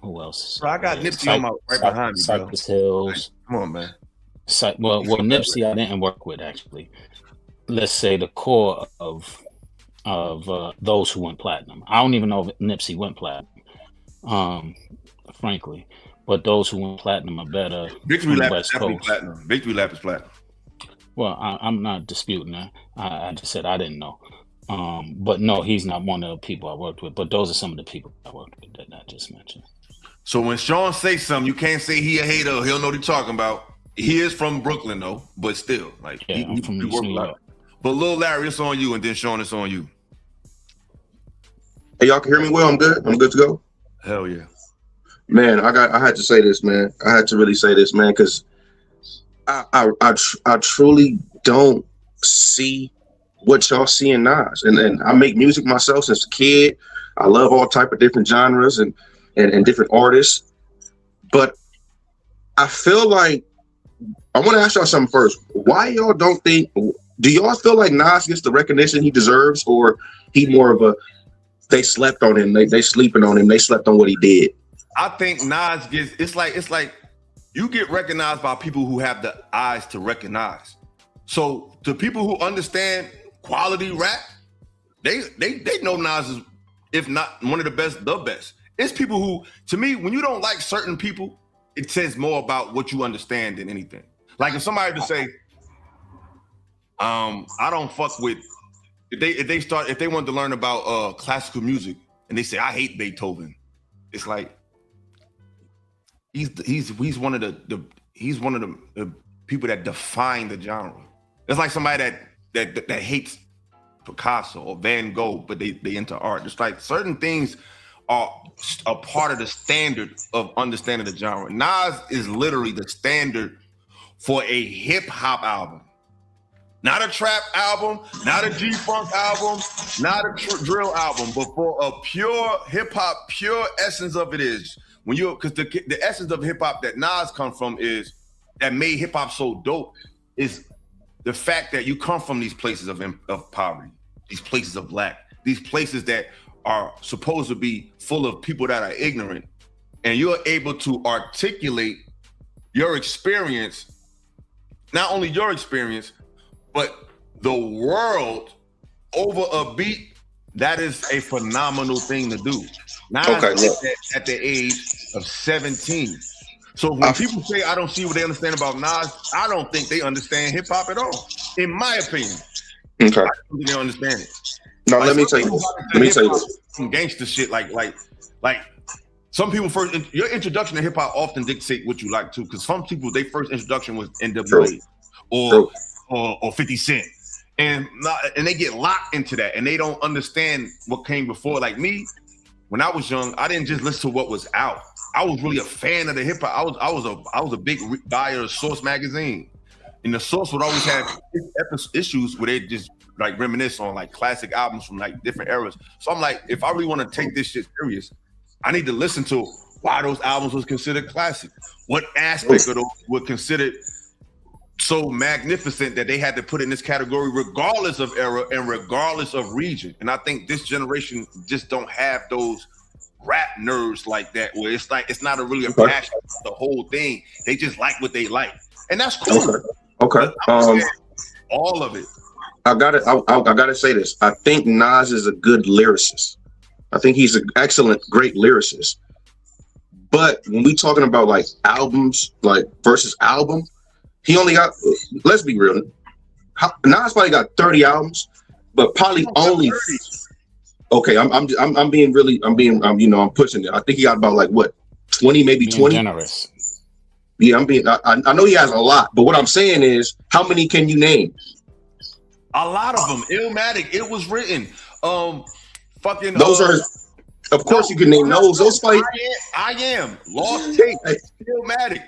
who else? Bro, I got Nipsey on my right behind me, bro. Cypress Hills. Come on, man. Well, Nipsey I didn't work with, actually. Let's say the core of those who went platinum. I don't even know if Nipsey went platinum, frankly. But those who went platinum are better. Victory Lap is definitely platinum. Victory Lap is platinum. Well, I'm not disputing that. I just said I didn't know. But no, he's not one of the people I worked with. But those are some of the people I worked with that I just mentioned. So when Sean says something, you can't say he a hater. He'll know what he's talking about. He is from Brooklyn though, but still, like, yeah, I'm from New York. But Lil Larry, it's on you, and then Sean, it's on you. Hey, y'all can hear me well? I'm good. I'm good to go. Hell yeah. Man, I had to say this, man. I had to really say this, man, because I truly don't see what y'all see in Nas. And I make music myself since a kid. I love all type of different genres and different artists. But I feel like, I want to ask y'all something first. Why y'all don't think, do y'all feel like Nas gets the recognition he deserves, or he more of a, they slept on him, they sleeping on him, they slept on what he did? I think Nas gets, it's like you get recognized by people who have the eyes to recognize. So the people who understand quality rap, they know Nas is, if not one of the best. It's people who, to me, when you don't like certain people, it says more about what you understand than anything. Like if somebody to say, I don't fuck with, if they want to learn about classical music and they say I hate Beethoven, it's like he's one of the people that define the genre. It's like somebody that hates Picasso or Van Gogh, but they into art. It's like certain things are a part of the standard of understanding the genre. Nas is literally the standard for a hip hop album. Not a trap album, not a G-Funk album, not a drill album, but for a pure hip hop, pure essence of it is when you, because the essence of hip hop that Nas comes from is that made hip hop so dope is the fact that you come from these places of poverty, these places of lack, these places that are supposed to be full of people that are ignorant, and you're able to articulate your experience, not only your experience, but the world over a beat. That is a phenomenal thing to do. Nas at the age of 17. So when people say I don't see what they understand about Nas, I don't think they understand hip hop at all. In my opinion, I don't think they understand it. No, let me tell you this. Some gangster shit, like some people first. Your introduction to hip hop often dictate what you like too, because some people their first introduction was NWA or 50 Cent, and they get locked into that, and they don't understand what came before. Like me, when I was young, I didn't just listen to what was out. I was really a fan of the hip hop. I was a big buyer of Source magazine, and the Source would always have issues where they just like reminisce on like classic albums from like different eras. So I'm like, if I really want to take this shit serious, I need to listen to why those albums was considered classic. What aspect of those were considered so magnificent that they had to put in this category regardless of era and regardless of region. And I think this generation just don't have those rap nerds like that, where it's like it's not really a passion for the whole thing. They just like what they like. And that's cool. Okay. All of it. I gotta say this. I think Nas is a good lyricist. I think he's an excellent, great lyricist. But when we talking about like albums, like versus album, he only got. Let's be real. Nas probably got 30 albums, but probably only. Okay, I'm pushing it. I think he got about like what, 20, maybe 20. Generous. Yeah, I know he has a lot, but what I'm saying is, how many can you name? A lot of them. Illmatic. It was written. Fucking. Those are. Of course, you can name those. Those fight. I am. Lost Tape. Illmatic.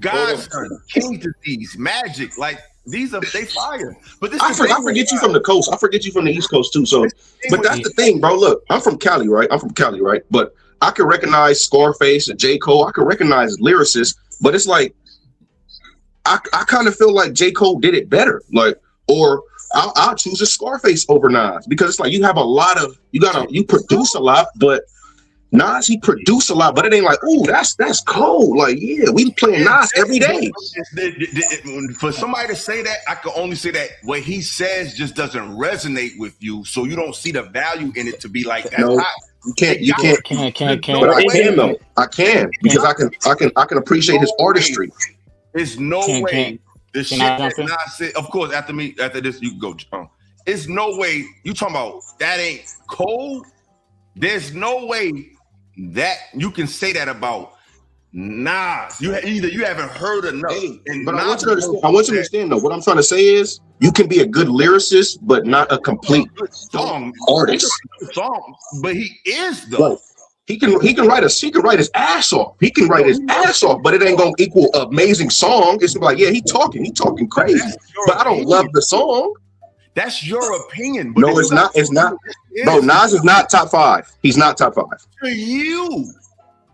Godson. King Disease. Magic. Like these are they fire. But this. I forget you from the coast. I forget you from the East Coast too. So, but that's the thing, bro. Look, I'm from Cali, right? But I can recognize Scarface and J. Cole. I can recognize lyricists, but it's like I kind of feel like J. Cole did it better. Like, or I'll choose a Scarface over Nas because it's like you have a lot of you produce a lot, but Nas he produced a lot, but it ain't like, ooh, that's cold. Like, yeah, we playing Nas every day. For somebody to say that, I can only say that what he says just doesn't resonate with you, so you don't see the value in it to be like that. No, you can't. But I can though. I can because I can appreciate his artistry. There's no way. The shit that Nas said, of course, after this, you can go, John. It's no way you talking about that ain't cold. There's no way that you can say that about Nas. You haven't heard enough. But I want you to understand though. What I'm trying to say is, you can be a good lyricist, but not a complete artist. But he is though. Right. He can write his ass off. He can write his ass off, but it ain't gonna equal an amazing song. It's like, yeah, he talking crazy, but I don't love the song. That's your opinion. But no, it's not. It's not. Bro, Nas is not top 5. He's not top 5. To you,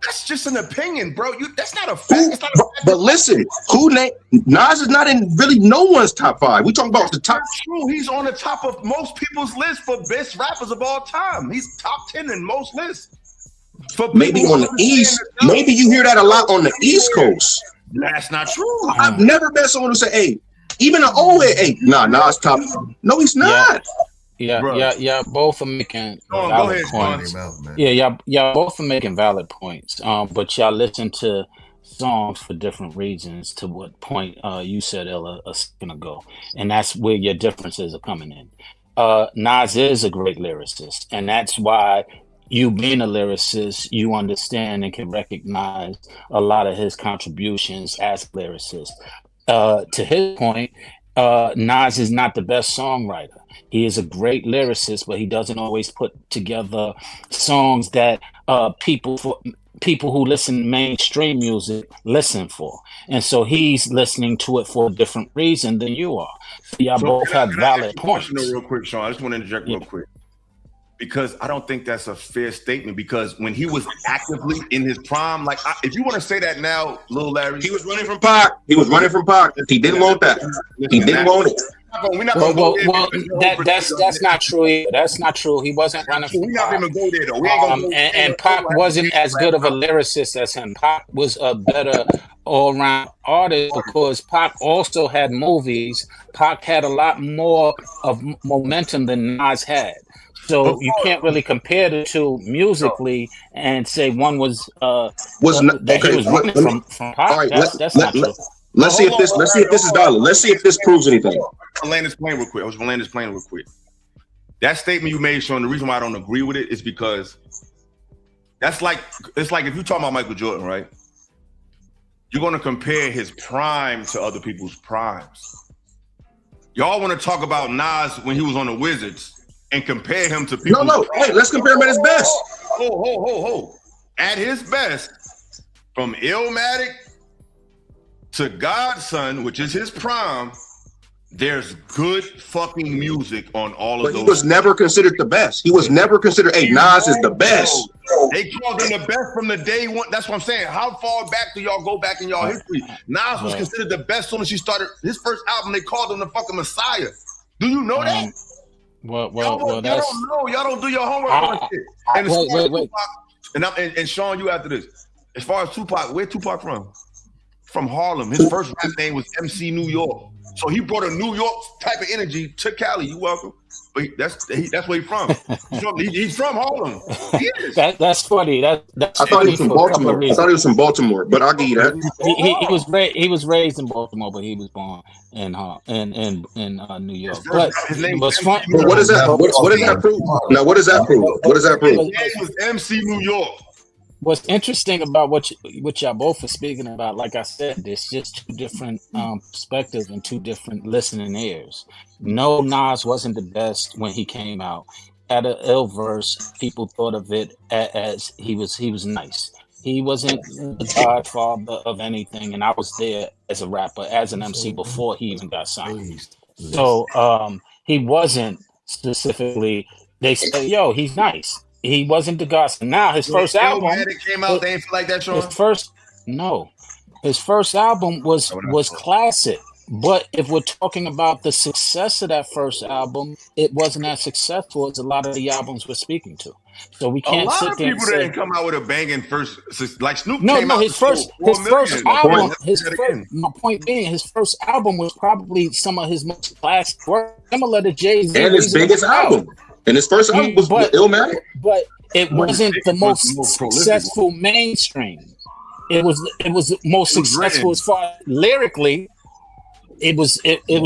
that's just an opinion, bro. That's not a fact. But listen, Nas is not in really no one's top 5. We talking about the top. That's true. He's on the top of most people's list for best rappers of all time. He's top 10 in most lists. Maybe on the East, maybe you hear that a lot on the East Coast. That's not true. I've never met someone who say, "Hey, even an old hey, Nas top." No, he's not. Yeah. Both are making valid points. Yeah, both are making valid points. But y'all listen to songs for different reasons. To what point you said, Ella, a second ago, and that's where your differences are coming in. Nas is a great lyricist, and that's why. You being a lyricist, you understand and can recognize a lot of his contributions as a lyricist. To his point, Nas is not the best songwriter. He is a great lyricist, but he doesn't always put together songs that people who listen to mainstream music listen for. And so he's listening to it for a different reason than you are. So y'all both have valid points. Real quick, Sean, I just want to interject real quick. Because I don't think that's a fair statement. Because when he was actively in his prime, like if you want to say that now, Lil Larry, he was running from Pac. He was running from Pac. He didn't want that. He didn't want it. That's not true either. That's not true. He wasn't running from Pac. And Pac wasn't as good of a lyricist as him. Pac was a better all-around artist because Pac also had movies. Pac had a lot more of momentum than Nas had. So you can't really compare the two musically and say one was running from Pac. Right, that's not true. Let's see if this is dollar. Let's see if this proves anything. I'll land this plane real quick. That statement you made, Sean, the reason why I don't agree with it is because it's like if you're talking about Michael Jordan, right? You're going to compare his prime to other people's primes. Y'all want to talk about Nas when he was on the Wizards and compare him to people. No. Hey, let's compare him at his best. Ho. At his best, from Illmatic to Godson, which is his prime, there's good fucking music on all of those. But he was never considered the best. He was never considered, hey, Nas is the best. They called him the best from the day one. That's what I'm saying. How far back do y'all go back in y'all history? Nas was considered the best as soon as he started his first album. They called him the fucking Messiah. Do you know that? Well, y'all that's... don't know. Y'all don't do your homework on shit. And Sean, you after this. As far as Tupac, where Tupac from? From Harlem. His first rap name was MC New York. So he brought a New York type of energy to Cali. You welcome. But that's where he's from. He's from Harlem. He is. That's funny. I thought he was from Baltimore. But I'll give you that. He was raised in Baltimore, but he was born in New York. But it was fun. But what does that prove? Now, what does that prove? His name was MC New York. What's interesting about what y'all both are speaking about, like I said, there's just two different perspectives and two different listening ears. No, Nas wasn't the best when he came out. Had an ill verse. People thought of it as he was nice. He wasn't the godfather of anything, and I was there as a rapper, as an MC before he even got signed. So he wasn't specifically. They say, "Yo, he's nice." He wasn't the gospel. Now his first album came out. They ain't feel like that, Sean. His first album was classic. But if we're talking about the success of that first album, it wasn't as successful as a lot of the albums we're speaking to. So we can't sit there and say, didn't come out with a banging first, like Snoop. No, came out his first album. My point being, his first album was probably some of his most classic work, similar to Jay-Z. And his biggest album. And his first album was Illmatic. But it wasn't the most successful mainstream. It was most successful as far as lyrically. It was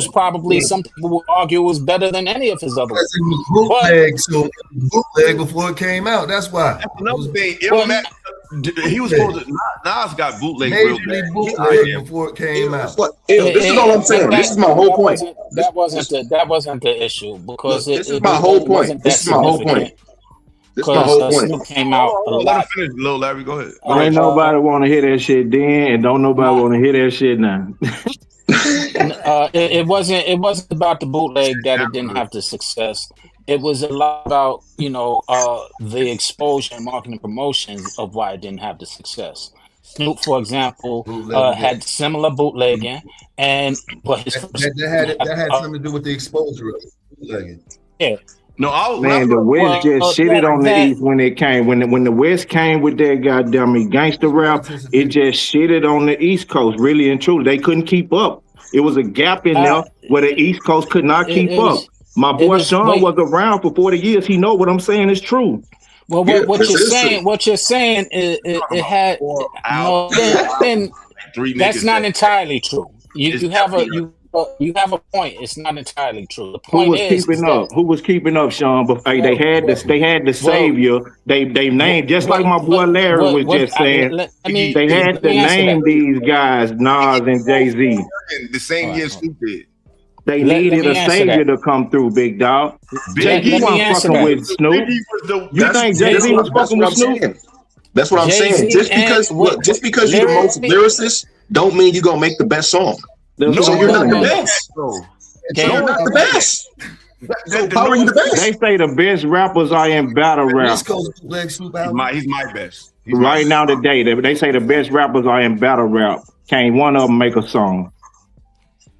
probably some people would argue it was better than any of his other work. Bootleg before it came out. That's why. That's another thing. He was supposed to. Nas got bootleg real bad. Bootleg before it came out. This is all I'm saying. This is my whole point. That wasn't the issue because this is my whole point. This is my whole point. Because Snoop came out a lot. Let him finish, Lil Larry. Go ahead. Ain't nobody want to hear that shit then, and don't nobody want to hear that shit now. It wasn't about the bootleg that it didn't have the success. It was a lot about the exposure and marketing promotions of why it didn't have the success. Snoop, for example, had similar bootlegging, but his that had something to do with the exposure of bootlegging. Yeah. No, the West just shitted on the East when it came. When the West came with that goddamn gangster rap, it just shitted on the East Coast, really and truly. They couldn't keep up. It was a gap in there where the East Coast could not keep up. My boy Sean was around for 40 years. He know what I'm saying is true. Well, what you're saying is it had then that's not entirely true. You have a point. It's not entirely true. The point Who was keeping up, Sean? But hey, they had the savior. They named just like my boy Larry was just saying. They had to name these guys Nas and Jay-Z. The same year Snoop did. They needed a savior to come through, big dog. Jay-Z wasn't fucking with Snoop. You think Jay-Z was fucking with Snoop? That's what I'm saying. Just because you're the most lyricist, don't mean you're gonna make the best song. So you're not the best. You're not the best. So how are you the best? They say the best rappers are in battle rap. He's my best. Right now today, they say the best rappers are in battle rap. Can't one of them make a song?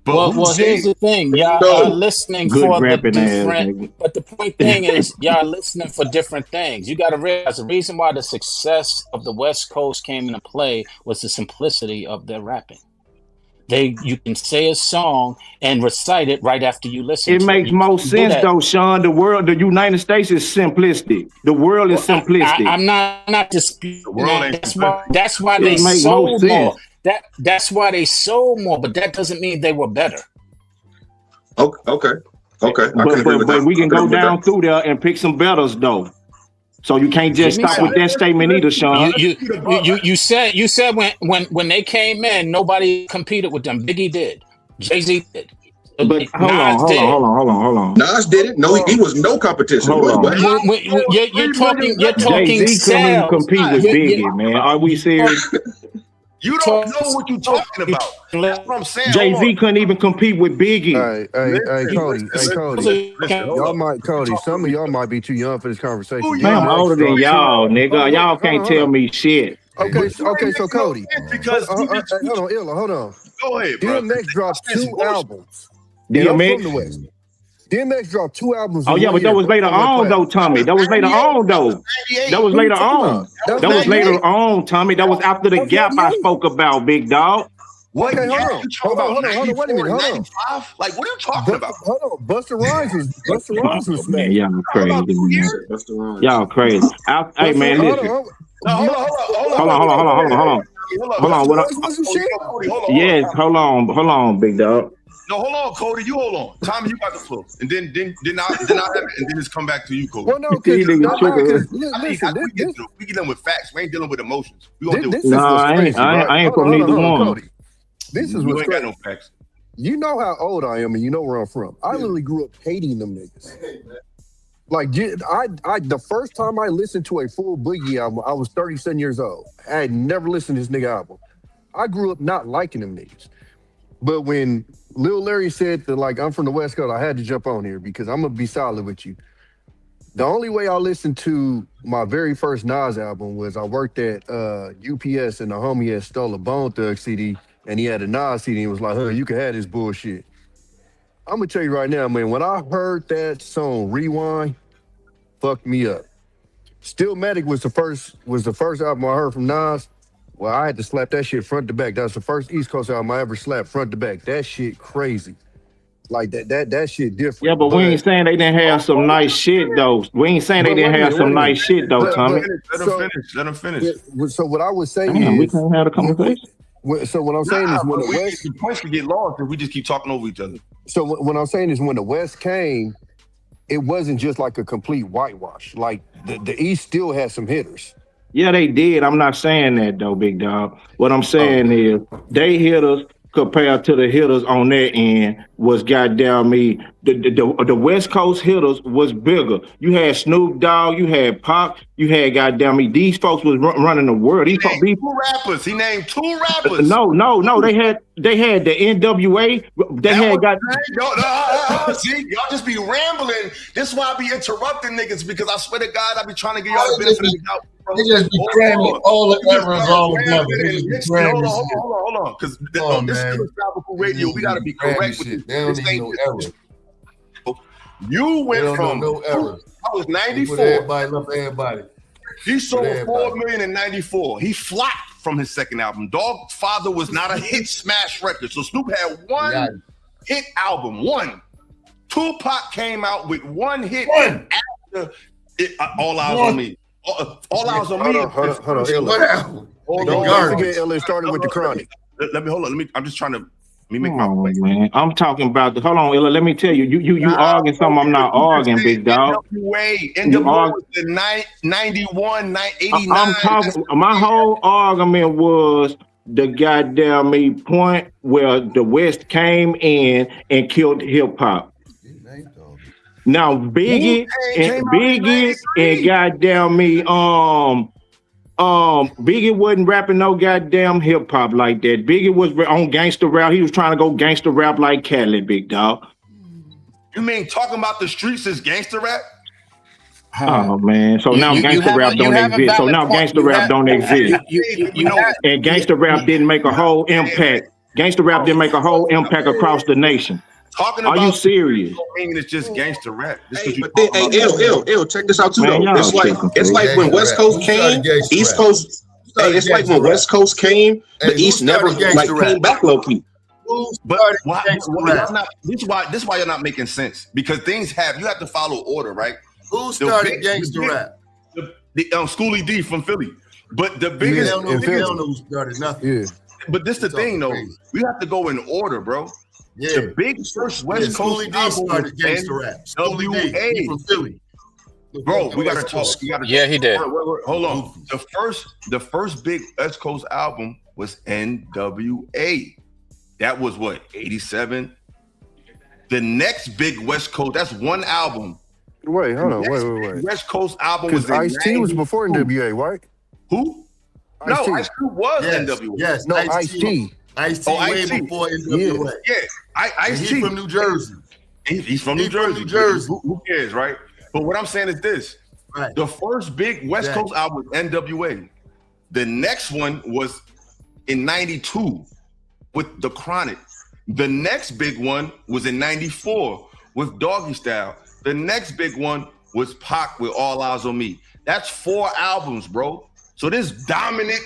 Well, here's the thing. Y'all are listening for the different, but the point thing is y'all are listening for different things. You got to realize the reason why the success of the West Coast came into play was the simplicity of their rapping. You can say a song and recite it right after you listen. It makes more sense though, Sean. The United States is simplistic. The world is simplistic. I'm not disputing that. That's why they sold more. That's why they sold more, but that doesn't mean they were better. Okay. But we can go down through there and pick some betters though. So you can't just stop with that statement either, Sean. You said when they came in, nobody competed with them. Biggie did. Jay-Z did. But hold on. Nas did it. No, he was no competition. You're talking Jay-Z couldn't even compete with Biggie, man. Are we serious? You don't know what you're talking about. That's what I'm saying. Jay-Z couldn't even compete with Biggie. Hey, Cody. Some of y'all might be too young for this conversation. Man, I'm older than y'all, nigga. Y'all can't tell me shit. Okay, so Cody. Because hold on. Go ahead, bro. DMX dropped 2 albums. DMX from the West. DMX dropped 2 albums. Oh yeah, but that was later on though, Tommy. That was later on though. That was later on. That was later on, Tommy. That was after the gap I spoke about, big dog. What? Okay, hold on. Wait a minute. Hold on. Like, what are you talking about? Hold on. Busta Rhymes was man, y'all crazy. Y'all crazy. Hey man, listen. Hold on. Yes, hold on, big dog. No, hold on, Cody. You hold on. Tommy, you got the floor. And then I have it, and then it's come back to you, Cody. Well, no, we dealing with facts. We ain't dealing with emotions. We gonna deal with I ain't from neither one. This is what's crazy. Got no facts. You know how old I am, and you know where I'm from. I literally grew up hating them niggas. Like, the first time I listened to a full Biggie album, I was 37 years old. I had never listened to this nigga album. I grew up not liking them niggas. But when Lil Larry said that, like, I'm from the West Coast, I had to jump on here because I'm going to be solid with you. The only way I listened to my very first Nas album was I worked at UPS and the homie had stole a Bone Thug CD and he had a Nas CD and was like, you can have this bullshit. I'm going to tell you right now, man, when I heard that song Rewind, fucked me up. Stillmatic was the first album I heard from Nas. Well, I had to slap that shit front to back. That was the first East Coast album I ever slapped front to back. That shit crazy. Like that shit different. Yeah, but we ain't saying they didn't have some nice shit though. We ain't saying they didn't have some nice shit though, Tommy. Let him finish. So what I was saying is we can't have a conversation. So what I'm saying is when the West, the points could get lost if we just keep talking over each other. So what I'm saying is when the West came, it wasn't just like a complete whitewash. Like the East still had some hitters. Yeah, they did. I'm not saying that though, big dog. What I'm saying is they hit us compared to the hitters on their end was goddamn me. The West Coast hitters was bigger. You had Snoop Dogg, you had Pac, you had goddamn me. These folks was running the world. These folks, 2 rappers. He named 2 rappers. No. They had the NWA. They had got. See, y'all just be rambling. This is why I be interrupting niggas because I swear to God, I be trying to get y'all the benefit of the doubt. They just be cramming all the errors all together. Hold on. Because this is Illasophical Radio. We got to be correct with this. They don't need no errors. You went from, no errors. I was 94. Everybody. He sold 4 million in 94. He flopped from his second album. Dog's Father was not a hit smash record. So Snoop had one hit album. One. Tupac came out with one hit after All Eyes on Me. All Eyes on Me. Hold on. Don't forget Ella started with the Chronic. Let me. I'm just trying to. Let me make my point. Man, I'm talking about hold on, Ella. Let me tell you. You arguing something I'm not arguing, big dog. NWA was the 91, 89. I'm talking. My whole argument was the goddamn point where the West came in and killed hip hop. Now Biggie and goddamn Biggie wasn't rapping no goddamn hip hop like that. Biggie was on gangster rap. He was trying to go gangster rap like Cali, big dog. You mean talking about the streets is gangster rap? Oh man! So now gangster rap don't exist. So now gangster rap don't exist. And gangster rap didn't make a whole impact. Gangster rap didn't make a whole impact across the nation. Are you serious? Mean it's just gangster rap. Check this out too. Man, though. It's like when West Coast came, East Coast. Hey, it's like when West Coast came, the East never like came back low key. But this is why you're not making sense, because things you have to follow order, right? Who started gangster rap? The Schoolie D from Philly. But the biggest, they don't know who started nothing. Yeah. But this the thing though, we have to go in order, bro. Yeah. The big first West Coast Schoolie D started gangster rap. Schoolie D from Philly. Bro, we gotta talk. Yeah, he did. Wait, hold on. The first big West Coast album was NWA. That was what, 87? The next big West Coast, that's one album. Wait, hold on. Wait. West Coast album was Ice-T was before NWA, right? Who? No, Ice-T was NWA. Yes, no, Ice-T. Ice-T way before NWA. Yeah, Ice-T. He's from New Jersey. He's from New Jersey. Who cares, right? But what I'm saying is this. Right. The first big West Coast album was NWA. The next one was in 92 with The Chronic. The next big one was in 94 with Doggy Style. The next big one was Pac with All Eyes on Me. That's 4 albums, bro. So this dominant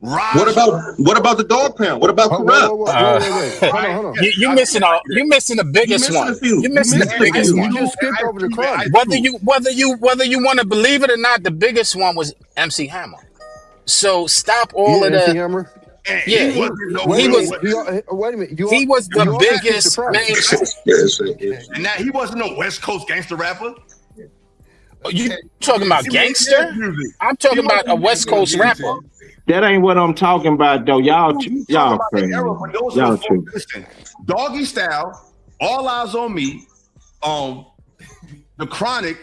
rise. What about the Dog Pound? What about Corrupt? Hold on. You're missing the biggest one. You're missing the biggest one. You just skipped over the Chronic. Whether you want to believe it or not, the biggest one was MC Hammer. So stop all of the. MC Hammer? Yeah, he was. Wait a minute. He was the biggest mainstream. And now he wasn't a West Coast gangster rapper. You talking about gangster? I'm talking about a West Coast rapper. That ain't what I'm talking about, though. Y'all crazy. Y'all true. Listen, Doggy Style, All Eyes on Me, The Chronic,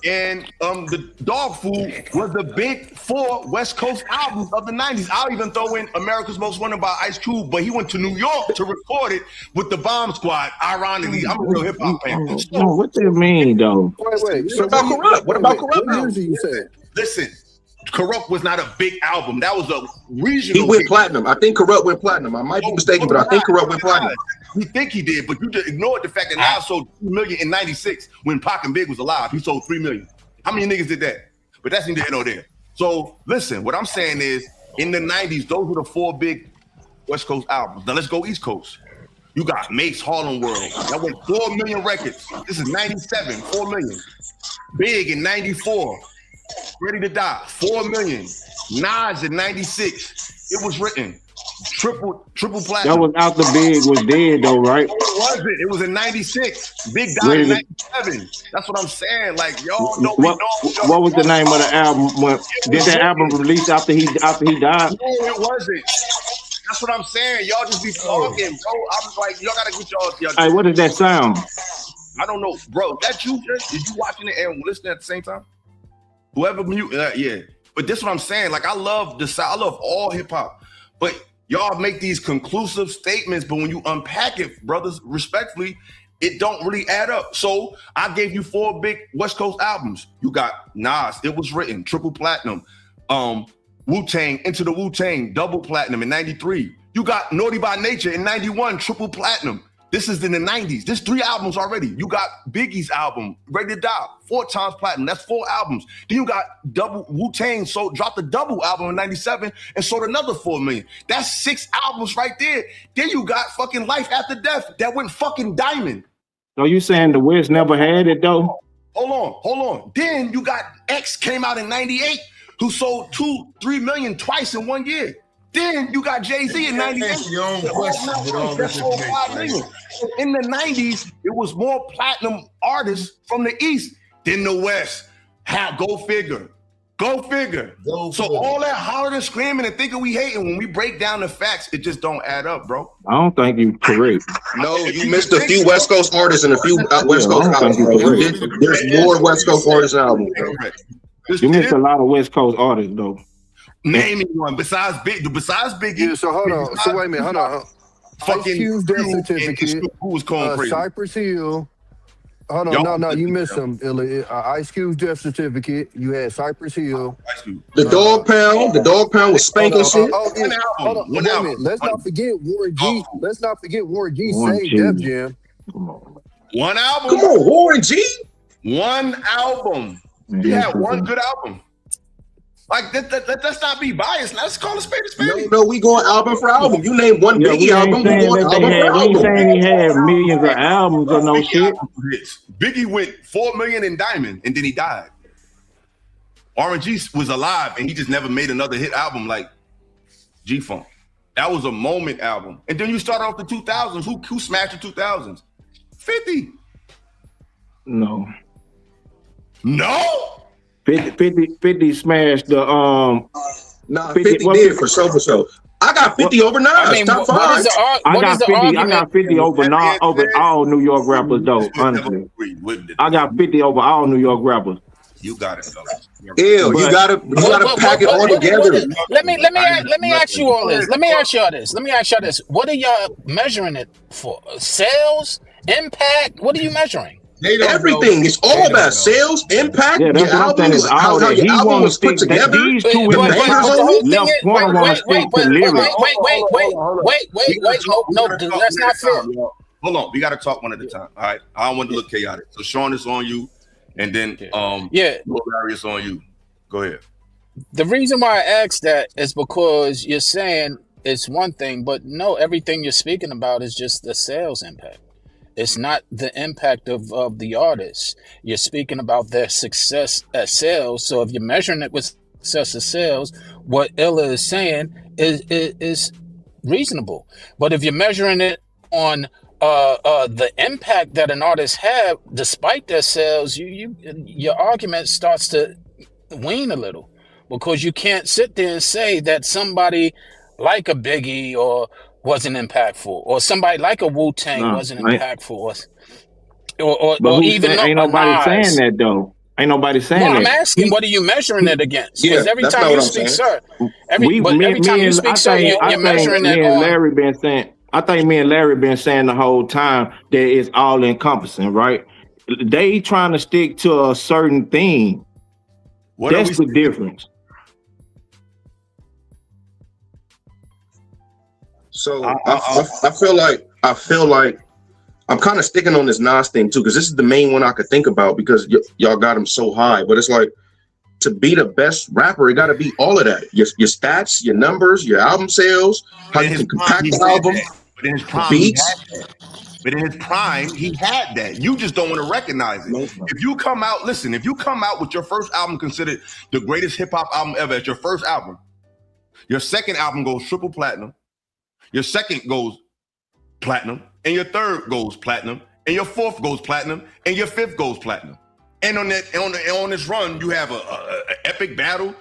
and the Dog Food was the big 4 West Coast albums of the 90s. I'll even throw in America's Most Wanted by Ice Cube, but he went to New York to record it with the Bomb Squad. Ironically, I'm a real hip hop fan. No, what do you mean, though? Wait. What about Corrupt? What about Corrupt? Listen, Corrupt was not a big album. That was a regional. He went platinum. I think Corrupt went platinum. I might be mistaken, but I think Corrupt went platinum. You think he did, but you just ignored the fact that Nas sold 3 million in 96 when Pac and Big was alive. He sold 3 million. How many niggas did that? But that's neither here nor there. So listen, what I'm saying is in the 90s, those were the 4 big West Coast albums. Now let's go East Coast. You got Mace, Harlem World. That went 4 million records. This is 97, 4 million. Big in 94. Ready to Die, 4 million. Nas in 96. It was written. Triple platinum. That was after Big was dead, though, right? What was it? It was in 96. Big died in 97. That's what I'm saying. Like, y'all know. What was the name of the album? Did that album release after he died? No, it wasn't. That's what I'm saying. Y'all just be talking, bro. I'm like, y'all gotta get y'all. Hey, what does that sound? I don't know, bro. That you? Did you watching it and listening at the same time? Whoever mute, yeah. But this is what I'm saying. Like, I love I love all hip hop, but y'all make these conclusive statements, but when you unpack it, brothers, respectfully, it don't really add up. So I gave you 4 big West Coast albums. You got Nas, It Was Written, triple platinum. Wu-Tang, Into the Wu-Tang, double platinum in 93. You got Naughty by Nature in 91, triple platinum. This is in the 90s. There's 3 albums already. You got Biggie's album, Ready to Die, 4 times platinum. That's 4 albums. Then you got double Wu-Tang, so dropped the double album in 97 and sold another 4 million. That's 6 albums right there. Then you got fucking Life After Death that went fucking diamond. So you saying the West never had it, though? Hold on. Then you got X came out in 98 who sold 2-3 million twice in 1 year. Then you got Jay-Z in 98. That's sold 5 million. In the 90s, it was more platinum artists from the East than the West. Go figure. Go figure. All that hollering and screaming and thinking we hating, when we break down the facts, it just don't add up, bro. I don't think you correct. No, you missed a few West Coast artists and a few West Coast albums. There's more West Coast artists albums. You missed a lot of West Coast artists, though. Name me one besides Biggie. Yeah, so hold on. So wait a minute. Hold on. Fucking Ice Cube's Death Certificate. Who was calling crazy? Cypress Hill. Hold on. No, you missed some. Ice Cube's Death Certificate. You had Cypress Hill. The Dog Pound. The Dog Pound was spanking shit. Hold on. Wait a minute. Let's not forget Warren G. Let's not forget Warren G. Saved Def Jam. One album. Come on, Warren G. One album. He had one good album. Like, let's not be biased. Let's call a spade a spade. No, we going album for album. You name one Biggie album, we going album for album. We ain't saying he had millions of albums or no shit. Biggie went 4 million in Diamond, and then he died. R&G was alive, and he just never made another hit album like G-Funk. That was a moment album. And then you start off the 2000s. Who smashed the 2000s? 50. No. 50 smashed the Nah, 50 did for sure. I got 50 over Nas. I mean, top five. I got 50 over all New York rappers though. Honestly, I got 50 over all New York rappers. You got it, fellas. You gotta pack it all together. Let me ask you all this. Let me ask y'all this. What are y'all measuring it for? Sales, impact? What are you measuring? Everything. It's all about sales, impact, your albums, how your album was put together. Wait, no, that's not fair. Hold on, we got to talk one at a time. All right, I don't want to look chaotic. So Sean is on you, and then Larry is on you. Go ahead. The reason why I asked that is because you're saying it's one thing, but no, everything you're speaking about is just the sales impact. It's not the impact of the artist. You're speaking about their success at sales. So if you're measuring it with success of sales, what Illa is saying is reasonable. But if you're measuring it on the impact that an artist had despite their sales, your argument starts to wane a little, because you can't sit there and say that somebody like a Biggie or wasn't impactful, or somebody like a Wu-Tang wasn't impactful, or even ain't nobody saying that though. Ain't nobody saying that. I'm asking, what are you measuring it against? Because every time you speak, sir, every time you speak, sir, you're measuring it on. Larry been saying. I think me and Larry been saying the whole time that it's all encompassing, right? They trying to stick to a certain thing. That's the difference. So I feel like I'm kind of sticking on this Nas thing too, because this is the main one I could think about, because y'all got him so high. But it's like, to be the best rapper, it got to be all of that. Your stats, your numbers, your album sales, how you can compact the album, beats. But in his prime, he had that. You just don't want to recognize it. If you come out with your first album considered the greatest hip hop album ever, at your first album, your second album goes triple platinum. Your second goes platinum, and your third goes platinum, and your fourth goes platinum, and your fifth goes platinum. And on this run, you have a epic battle.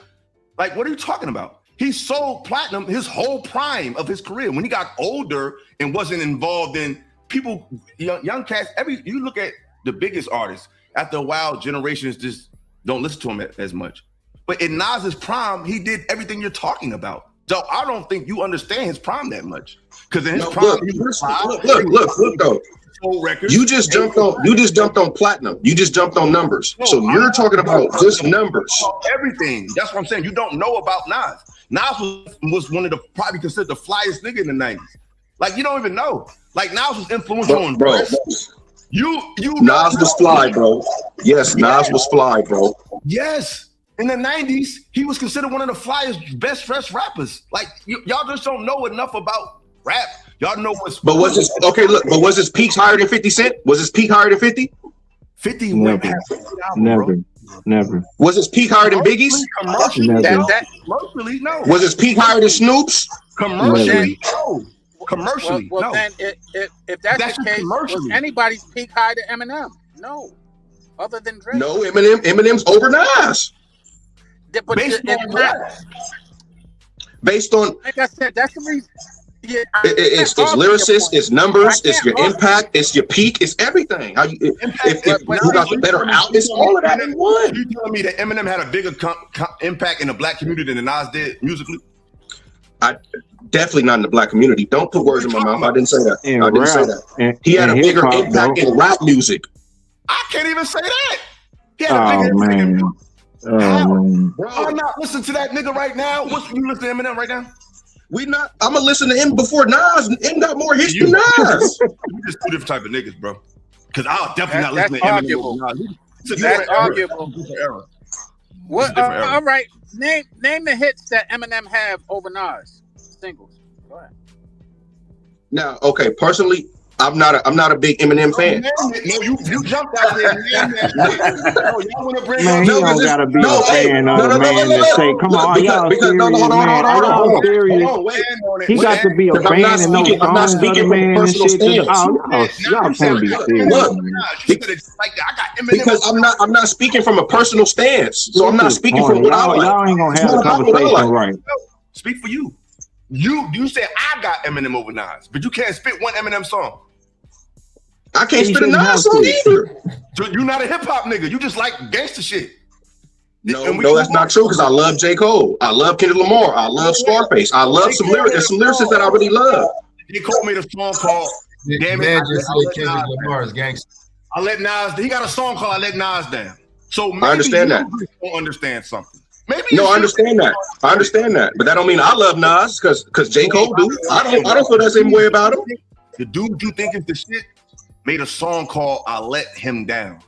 Like, what are you talking about? He sold platinum his whole prime of his career. When he got older and wasn't involved in people, young cats. You look at the biggest artists. After a while, generations just don't listen to him as much. But in Nas's prime, he did everything you're talking about. So I don't think you understand his prime that much, because in his prime, look though. You just jumped on platinum. You just jumped on numbers. So you're talking about just numbers. Everything. That's what I'm saying. You don't know about Nas. Nas was one of the, probably considered the flyest nigga in the 90s. Like, you don't even know. Like, Nas was influential on bro. Nas was fly, bro. Yes, Nas was fly, bro. Yes. In the 90s, he was considered one of the flyest, best dressed rappers. Like, y'all just don't know enough about rap. Y'all know what's. But was his was his peaks higher than 50 Cent? Was his peak higher than 50? 50 Never. Was his peak higher than Biggie's? Commercially, no. Was his peak higher than Snoop's? Commercially, no. Commercially, well, no. Then if that's the case, was anybody's peak higher than Eminem? No. Other than Drake. No, Eminem's over Nas. Based on, like I said, that's the reason. Yeah, it's lyricists, it's numbers, it's your impact, it's your peak, it's everything. How you if you got the better out, it's all of that in one. You telling me that Eminem had a bigger impact in the black community than Nas did musically? I definitely not in the black community. Don't put words in my mouth. I didn't say that. I didn't say that. He had a bigger impact in rap music. I can't even say that. He had a bigger impact in music. Bro, I'm not listening to that nigga right now. What's you listening to Eminem right now? I'm gonna listen to him before Nas. M got more hits than Nas. We just two different type of niggas, bro. Because I'll definitely not listen to Eminem. That's arguable. What? All right. Name the hits that Eminem have over Nas. Singles. Go ahead. Now, okay, personally, I'm not a big Eminem fan. No, you jumped out there. No, y'all want to bring man, he don't gotta be a fan of the man to say, "Come on, y'all serious, man? He got to be a fan and know songs of the man and shit." Y'all can't be serious. Because I'm not speaking from a personal stance, so I'm not speaking from what I like. Y'all ain't gonna have a conversation, right? Speak for you. You said I got Eminem over Nas, but you can't spit one Eminem song. I can't spit a Nas song either. You're not a hip hop nigga. You just like gangster shit. No, that's not true. Because I love J. Cole. I love Kendrick Lamar. I love Scarface. I love some lyrics. There's some lyricists that I really love. J. Cole made a song called "Damn It." Kendrick Lamar is gangster. I let Nas. He got a song called "I Let Nas Down." So maybe I understand that. Don't understand something. Maybe no, I understand that. I understand that, but that don't mean I love Nas because J. Cole do. I don't feel that same way about him. The dude you think is the shit made a song called "I Let Him Down."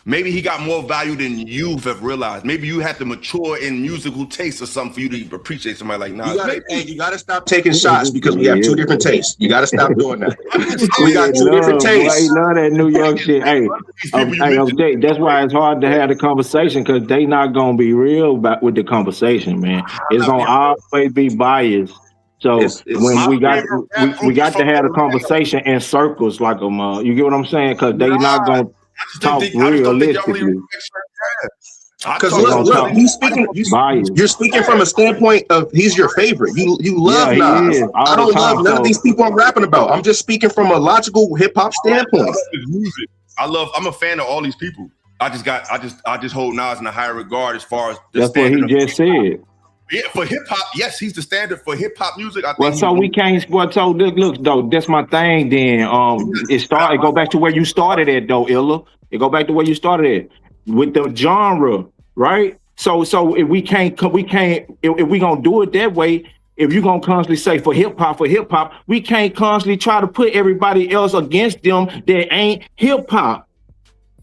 Maybe he got more value than you have realized. Maybe you had to mature in musical taste or something for you to appreciate somebody like Nas. You gotta stop taking shots because we have two different tastes. You gotta stop doing that. We got two different tastes. He love that New York shit. Hey, that's why it's hard to have the conversation because they not gonna be real with the conversation, man. It's gonna always be biased. So when we got to have the conversation in circles like them, you get what I'm saying? Because they not gonna talk realistically. Because look, you're speaking from a standpoint of he's your favorite. You love Nas. I don't love none of these people I'm rapping about. I'm just speaking from a logical hip hop standpoint. I'm a fan of all these people. I just hold Nas in a higher regard as far as that's what he just said. Yeah, for hip hop, yes, he's the standard for hip hop music. I think well, so we can't. Well, so look, though, that's my thing. Then, it go back to where you started at, though, Illa. It go back to where you started at with the genre, right? So if we gonna do it that way, if you're gonna constantly say for hip hop, we can't constantly try to put everybody else against them that ain't hip hop.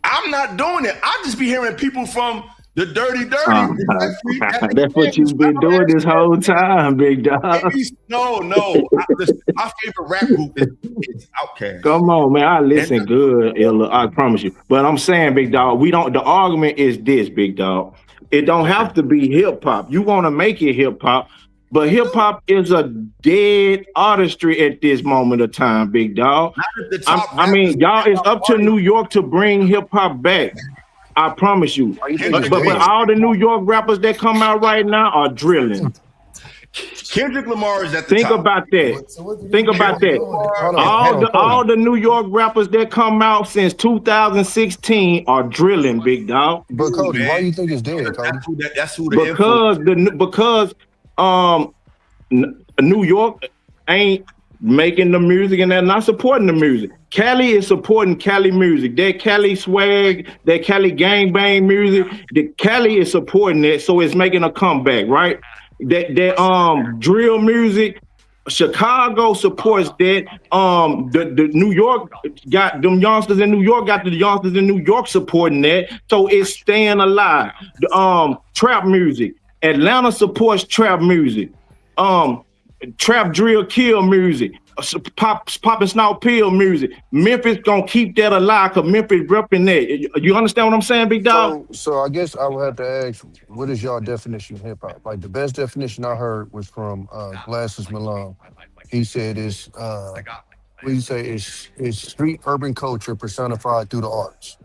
I'm not doing it. I just be hearing people from the dirty. That's what you've been doing this whole time, big dog. No. My favorite rap group is Outkast. Come on, man. I listen good, Illa. I promise you. But I'm saying, big dog, the argument is this, big dog. It don't have to be hip hop. You want to make it hip hop, but hip hop is a dead artistry at this moment of time, big dog. I mean, y'all, it's up to New York to bring hip hop back. I promise you. But all the New York rappers that come out right now are drilling. Kendrick Lamar is at the top. Think about that. All the New York rappers that come out since 2016 are drilling, big dog. But Cody, why do you think it's dead, Cody? That's who the because New York ain't making the music and they're not supporting the music. Cali is supporting Cali music. That Cali swag, that Cali gangbang music, the Cali is supporting that, so it's making a comeback, right? That drill music, Chicago supports that. The New York got them youngsters in New York, got the youngsters in New York supporting that, so it's staying alive. The trap music, Atlanta supports trap music. Trap drill kill music, pop and snout pill music. Memphis gonna keep that alive because Memphis repping that. You understand what I'm saying, big dog? So I guess I would have to ask, what is your definition of hip hop? Like the best definition I heard was from Glasses Malone. He said it's it's street urban culture personified through the arts.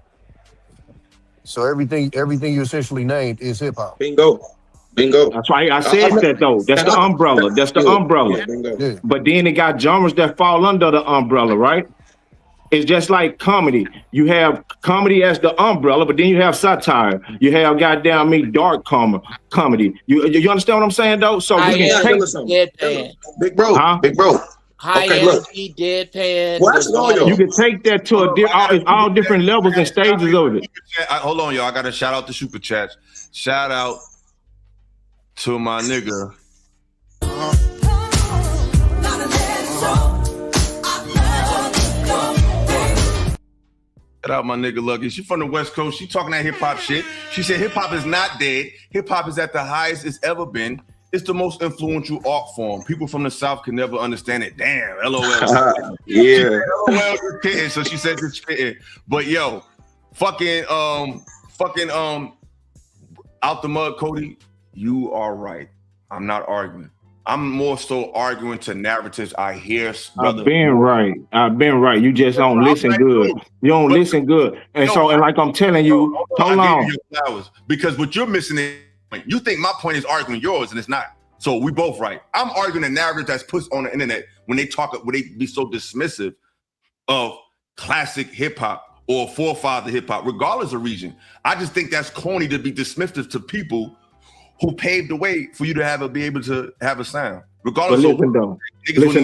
So everything you essentially named is hip hop. Bingo. That's why I said that though. That's the umbrella. That's the umbrella. Yeah. But then it got genres that fall under the umbrella, right? It's just like comedy. You have comedy as the umbrella, but then you have satire. You have dark comedy. You understand what I'm saying though? So we can take deadpan. Big bro. High energy, deadpan. You can take that to all different levels and stages of it. Hold on, y'all. I got to shout out the super chats. Shout out to my nigga. Shout out my nigga Lucky. She from the West Coast. She talking that hip hop shit. She said hip hop is not dead. Hip hop is at the highest it's ever been. It's the most influential art form. People from the South can never understand it. Damn, LOL. Yeah. LOL is kidding, so she said this kidding. But yo, fucking out the mud, Cody, you are right. I'm not arguing. I'm more so arguing to narratives I hear. Brother. I've been right. You just don't listen good. You don't listen good. And like I'm telling you, hold on. Because what you're missing is, you think my point is arguing yours, and it's not. So we both right. I'm arguing a narrative that's put on the internet when they be so dismissive of classic hip hop or forefather hip hop, regardless of region. I just think that's corny to be dismissive to people who paved the way for you to be able to have a sound. Regardless listen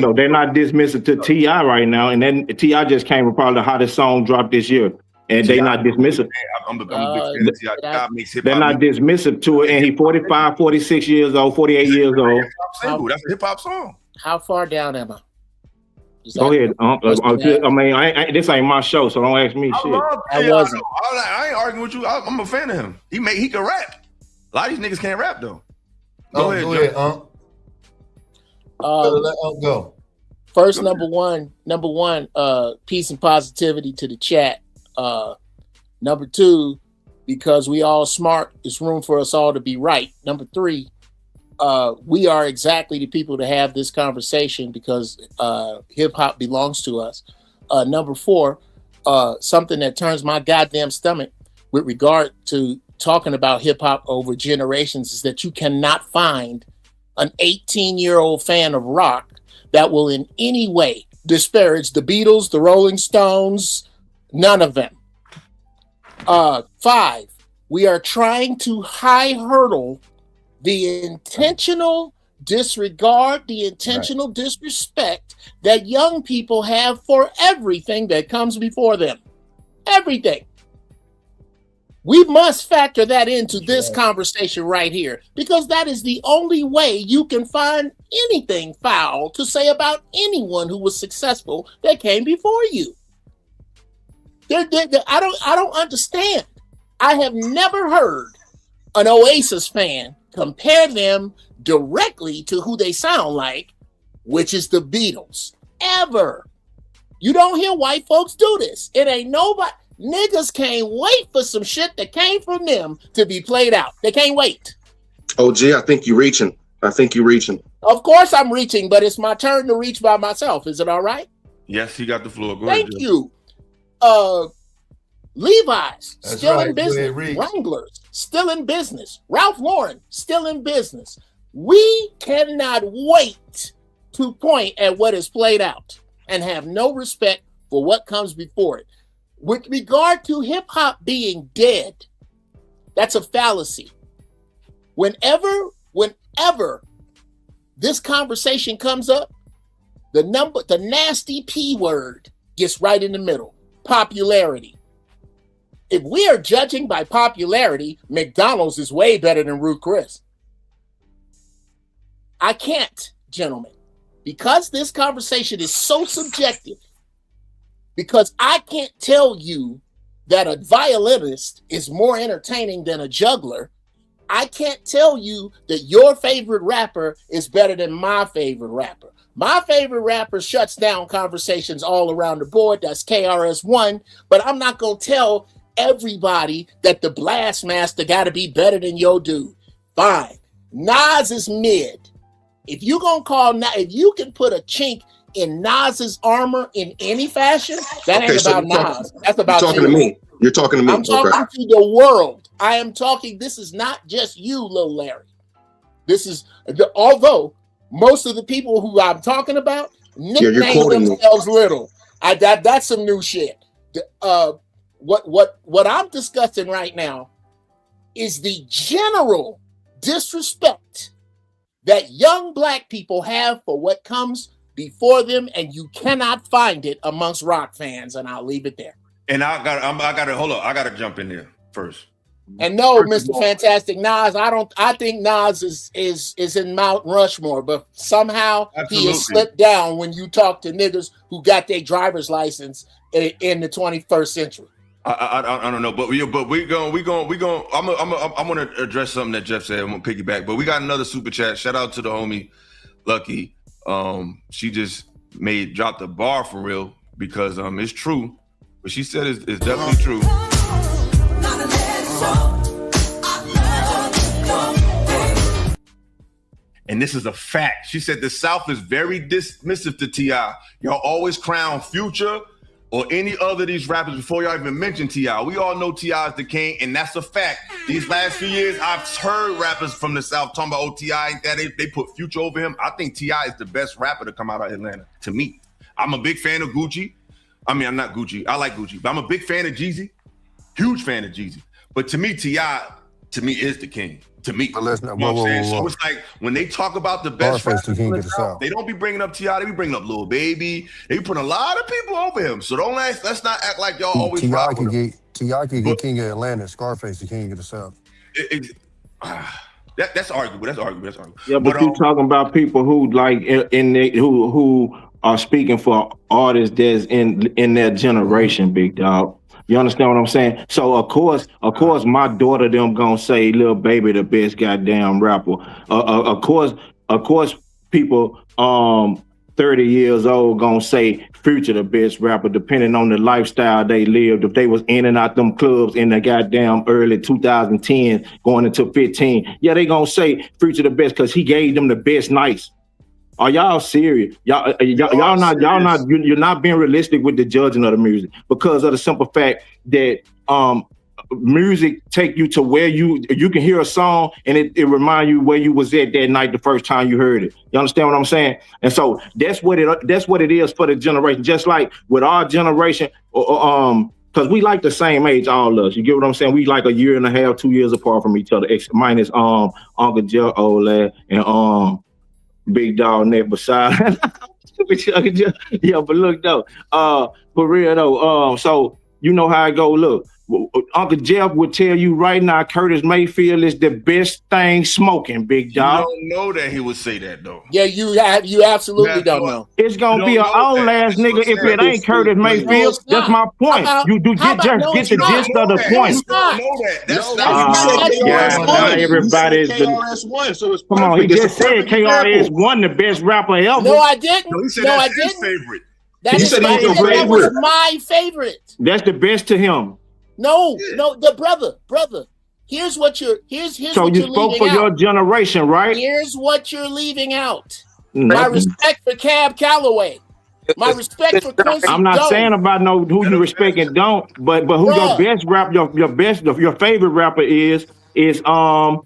though, they're not dismissive to T.I. right now, and then T.I. just came with probably the hottest song dropped this year. And they not dismissive. I'm a big fan of T.I. makes hip-hop. They're not dismissive to it. And he 45, 46 years old, 48 years old. That's a hip-hop song. How far down am I? Go ahead. I mean, this ain't my show, so don't ask me shit. I ain't arguing with you. I'm a fan of him. He can rap. A lot of these niggas can't rap though. Go ahead. Go. First, number one, peace and positivity to the chat. Number two, because we all smart, it's room for us all to be right. Number three, we are exactly the people to have this conversation because hip hop belongs to us. Number four, something that turns my goddamn stomach with regard to talking about hip hop over generations is that you cannot find an 18-year-old fan of rock that will in any way disparage the Beatles, the Rolling Stones, none of them. 5, we are trying to high hurdle the intentional disregard, the intentional disrespect that young people have for everything that comes before them. Everything. We must factor that into this conversation right here, because that is the only way you can find anything foul to say about anyone who was successful that came before you. I don't understand. I have never heard an Oasis fan compare them directly to who they sound like, which is the Beatles. Ever. You don't hear white folks do this. It ain't nobody. Niggas can't wait for some shit that came from them to be played out. They can't wait. Oh, gee, I think you're reaching. Of course I'm reaching, but it's my turn to reach by myself. Is it all right? Yes, he got the floor. Go Thank ahead, you. Levi's, still in business. Wranglers, still in business. Ralph Lauren, still in business. We cannot wait to point at what is played out and have no respect for what comes before it. With regard to hip hop being dead, that's a fallacy. Whenever this conversation comes up, the nasty P word gets right in the middle. Popularity. If we are judging by popularity, McDonald's is way better than Ruth Chris. I can't, gentlemen, because this conversation is so subjective, because I can't tell you that a violinist is more entertaining than a juggler. I can't tell you that your favorite rapper is better than my favorite rapper. My favorite rapper shuts down conversations all around the board. That's KRS-One. But I'm not going to tell everybody that the Blastmaster got to be better than your dude. Fine. Nas is mid. If you going to call Nas, if you can put a chink in Nas's armor in any fashion, that ain't about Nas. That's about talking to me. You're talking to me. I'm talking to the world. I am talking. This is not just you, Lil Larry. This is although most of the people who I'm talking about nickname themselves Little. That's some new shit. What I'm discussing right now is the general disrespect that young black people have for what comes before them, and you cannot find it amongst rock fans. And I'll leave it there. And I gotta jump in there first. And no, Mr. Fantastic Nas, I think Nas is in Mount Rushmore, but somehow he has slipped down when you talk to niggas who got their driver's license in the 21st century. I don't know, but we going. I'm gonna address something that Jeff said. I'm gonna piggyback, but we got another super chat. Shout out to the homie Lucky. She just dropped the bar for real because it's true. What she said is definitely true. And this is a fact. She said the South is very dismissive to T.I. Y'all always crown Future or any other of these rappers before y'all even mention T.I. We all know T.I. is the king, and that's a fact. These last few years, I've heard rappers from the South talking about T.I. ain't that they put Future over him. I think T.I. is the best rapper to come out of Atlanta, to me. I'm a big fan of Gucci. I mean, I'm not Gucci. I like Gucci, but I'm a big fan of Jeezy. Huge fan of Jeezy. But to me, T.I. is the king. To me, but let's not. You know what I'm saying? So it's like when they talk about the best rappers in the South, they don't be bringing up T.I. They be bringing up Lil Baby. They be putting a lot of people over him. So let's not act like y'all always T.I. can get king of Atlanta. Scarface the king of the South. That's arguable. That's arguable. Yeah, but you talking about people who like who are speaking for artists that's in their generation, big dog. You understand what I'm saying? So of course, my daughter them gonna say Lil Baby the best goddamn rapper. Of course, people 30 years old gonna say Future the best rapper, depending on the lifestyle they lived. If they was in and out them clubs in the goddamn early 2010, going into 15, yeah, they gonna say Future the best because he gave them the best nights. Are y'all serious? Y'all not. You're not being realistic with the judging of the music because of the simple fact that music take you to where you can hear a song and it remind you where you was at that night the first time you heard it. You understand what I'm saying? And so that's what it is for the generation. Just like with our generation, because we like the same age, all of us. You get what I'm saying? We like a year and a half, 2 years apart from each other. Minus Uncle Joe, old lad, and Big Dog Net beside. Yeah, but look though, for real though, so you know how it go. Look, Uncle Jeff would tell you right now, Curtis Mayfield is the best thing smoking, big dog. You don't know that he would say that though. Yeah, you absolutely don't know. It's gonna be an old ass nigga if it ain't Curtis Mayfield. That's my point. You get the gist of the point. Not everybody is the. Come on, he just said KRS-One the best rapper ever. No, I didn't. No, I didn't. Favorite. That was my favorite. That's the best to him. No, the brother. Here's what you're. So you spoke for your generation, right? Here's what you're leaving out. My respect for Cab Calloway. My respect for Quincy. I'm not saying about who you respect and don't, but who your best rap, your favorite rapper is KRS-One,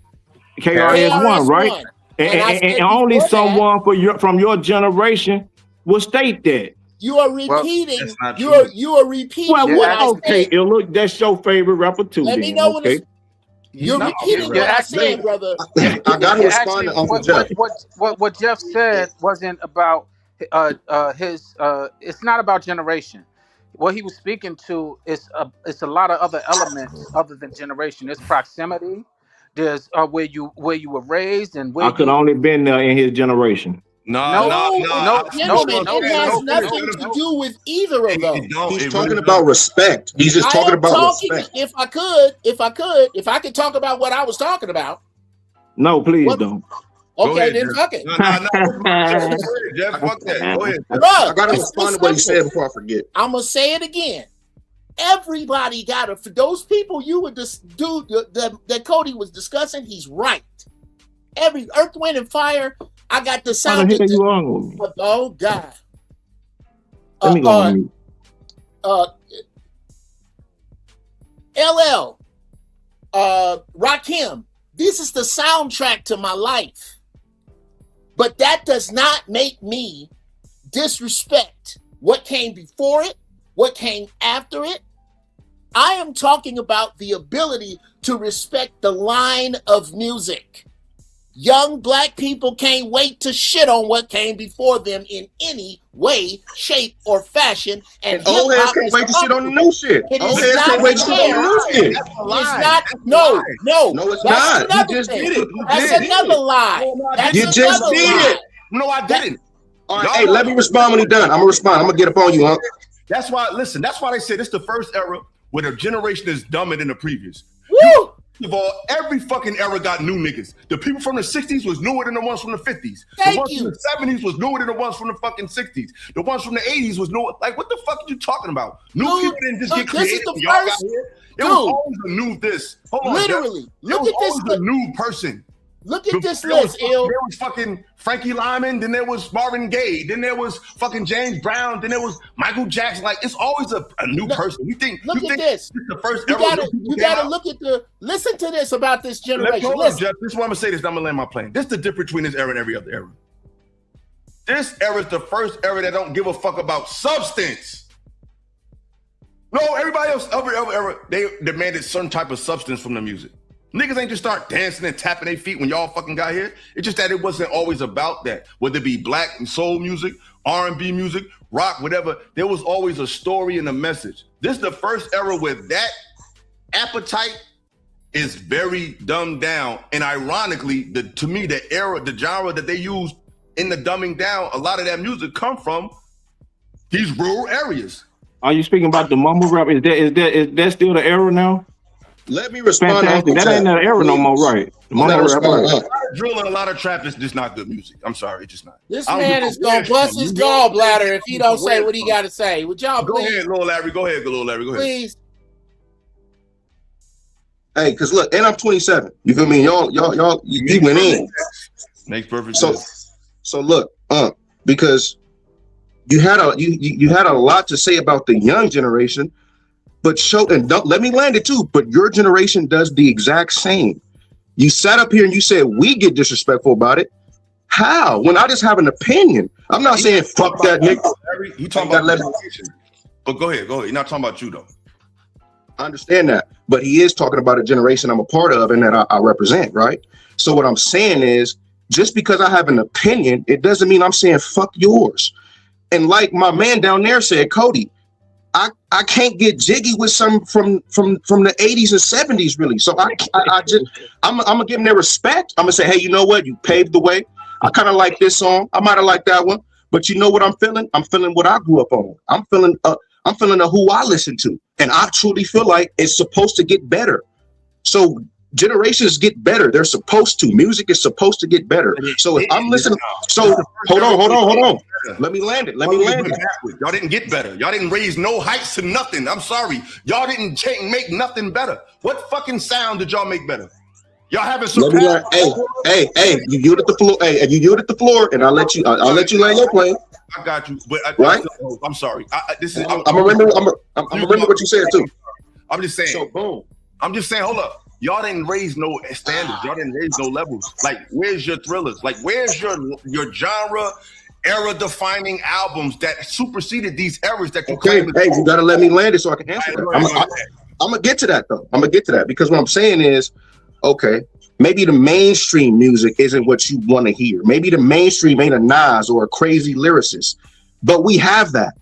right? And only someone from your generation will state that. You are repeating. You are repeating. Well, okay, look, that's your favorite rapper too. Let me know what you're repeating what I said, brother. I got to respond to Uncle Jeff. What Jeff said wasn't about his. It's not about generation. What he was speaking to is it's a lot of other elements other than generation. There's proximity. There's where you were raised and where I could only been there in his generation. No. It has nothing to do with either of those. He's talking about respect. He's just talking about respect. If I could talk about what I was talking about. No, please don't. Okay, then fuck it. Jeff, fuck that. Go ahead. I gotta respond to what he said before I forget. I'm gonna say it again. Everybody got it. For those people you would do that Cody was discussing, he's right. Every Earth, Wind, and Fire. I got the sound. Oh God! Let me go on mute. LL, Rakim, this is the soundtrack to my life. But that does not make me disrespect what came before it, what came after it. I am talking about the ability to respect the line of music. Young black people can't wait to shit on what came before them in any way, shape, or fashion. And old heads can't wait to shit on the new shit. Old heads can't wait to shit on the new shit. It's not. No, it's not. You just did it. That's another lie. You just did it. No, I didn't. All right, hey, let me respond when he's done. I'm gonna respond. I'm gonna get up on you, huh? That's why. Listen, that's why they said it's the first era where the generation is dumber than the previous. Woo! First of all, every fucking era got new niggas. The people from the 60s was newer than the ones from the 50s. Thank the ones you. from the 70s was newer than the ones from the fucking 60s. The ones from the 80s was newer. Like, what the fuck are you talking about? New people didn't just get created. This is the Y'all got first. here. It was always a new this. Hold on, Literally. Jeff. Look it was at this. always a new person. Look at this There was list, Ill. There was fucking Frankie Lyman, then there was Marvin Gaye, then there was fucking James Brown, then there was Michael Jackson. Like, it's always a new person. You think Look you at think this. the first You era? gotta look at the. Listen to this about this generation. Hold on, Listen. Jeff. This is why I'm gonna say this. I'm gonna land my plane. This is the difference between this era and every other era. This era is the first era that don't give a fuck about substance. No, everybody else, every other era, they demanded some type of substance from the music. Niggas ain't just start dancing and tapping their feet when y'all fucking got here. It's just that it wasn't always about that. Whether it be black and soul music, R&B music, rock, whatever, there was always a story and a message. This is the first era where that appetite is very dumbed down. And ironically, to me, the genre that they used in the dumbing down, a lot of that music come from these rural areas. Are you speaking about the mumble rap? Is that still the era now? Let me respond. Fantastic. That ain't that era no more, right? The mumble rap. A lot of drill and a lot of trap is just not good music. I'm sorry, it's just not. This man is gonna bust his gallbladder if he don't say what he gotta say. Would y'all go please? ahead, Lil Larry. Go ahead, Lil Larry. Go ahead. Please. Hey, because look, and I'm 27. You feel me? Y'all, you went in. Makes perfect sense. So look, because you had a lot to say about the young generation, but don't let me land it too. But your generation does the exact same. You sat up here and you said we get disrespectful about it. How? When I just have an opinion. I'm not saying fuck that nigga. You talking about generation. But go ahead. You're not talking about you though. I understand that, but he is talking about a generation I'm a part of and that I represent, right? So what I'm saying is, just because I have an opinion, it doesn't mean I'm saying fuck yours. And like my man down there said, Cody, I can't get jiggy with some from the 80s and 70s, really. So I'm gonna give them their respect. I'm gonna say, hey, you know what? You paved the way. I kind of like this song. I might have liked that one, but you know what I'm feeling? I'm feeling what I grew up on. I'm feeling who I listen to, and I truly feel like it's supposed to get better. So generations get better. They're supposed to. Music is supposed to get better. So if I'm listening, so hold on. Let me land it. Y'all didn't get better. Y'all didn't raise no heights to nothing. I'm sorry. Y'all didn't make nothing better. What fucking sound did y'all make better? Y'all haven't surpassed. Hey, you yielded the floor. Hey, you yielded the floor, and I'll let you land your plane. I got you, but I'm sorry. I'm remember what you said too. I'm just saying. So boom. I'm just saying. Hold up. Y'all didn't raise no standards. Y'all didn't raise no levels. Like, where's your thrillers? Like, where's your genre, era-defining albums that superseded these eras that you claim? Hey, you gotta let me land it so I can answer that. I'm gonna get to that though. I'm gonna get to that because what I'm saying is, okay, maybe the mainstream music isn't what you want to hear. Maybe the mainstream ain't a Nas or a crazy lyricist, but we have that.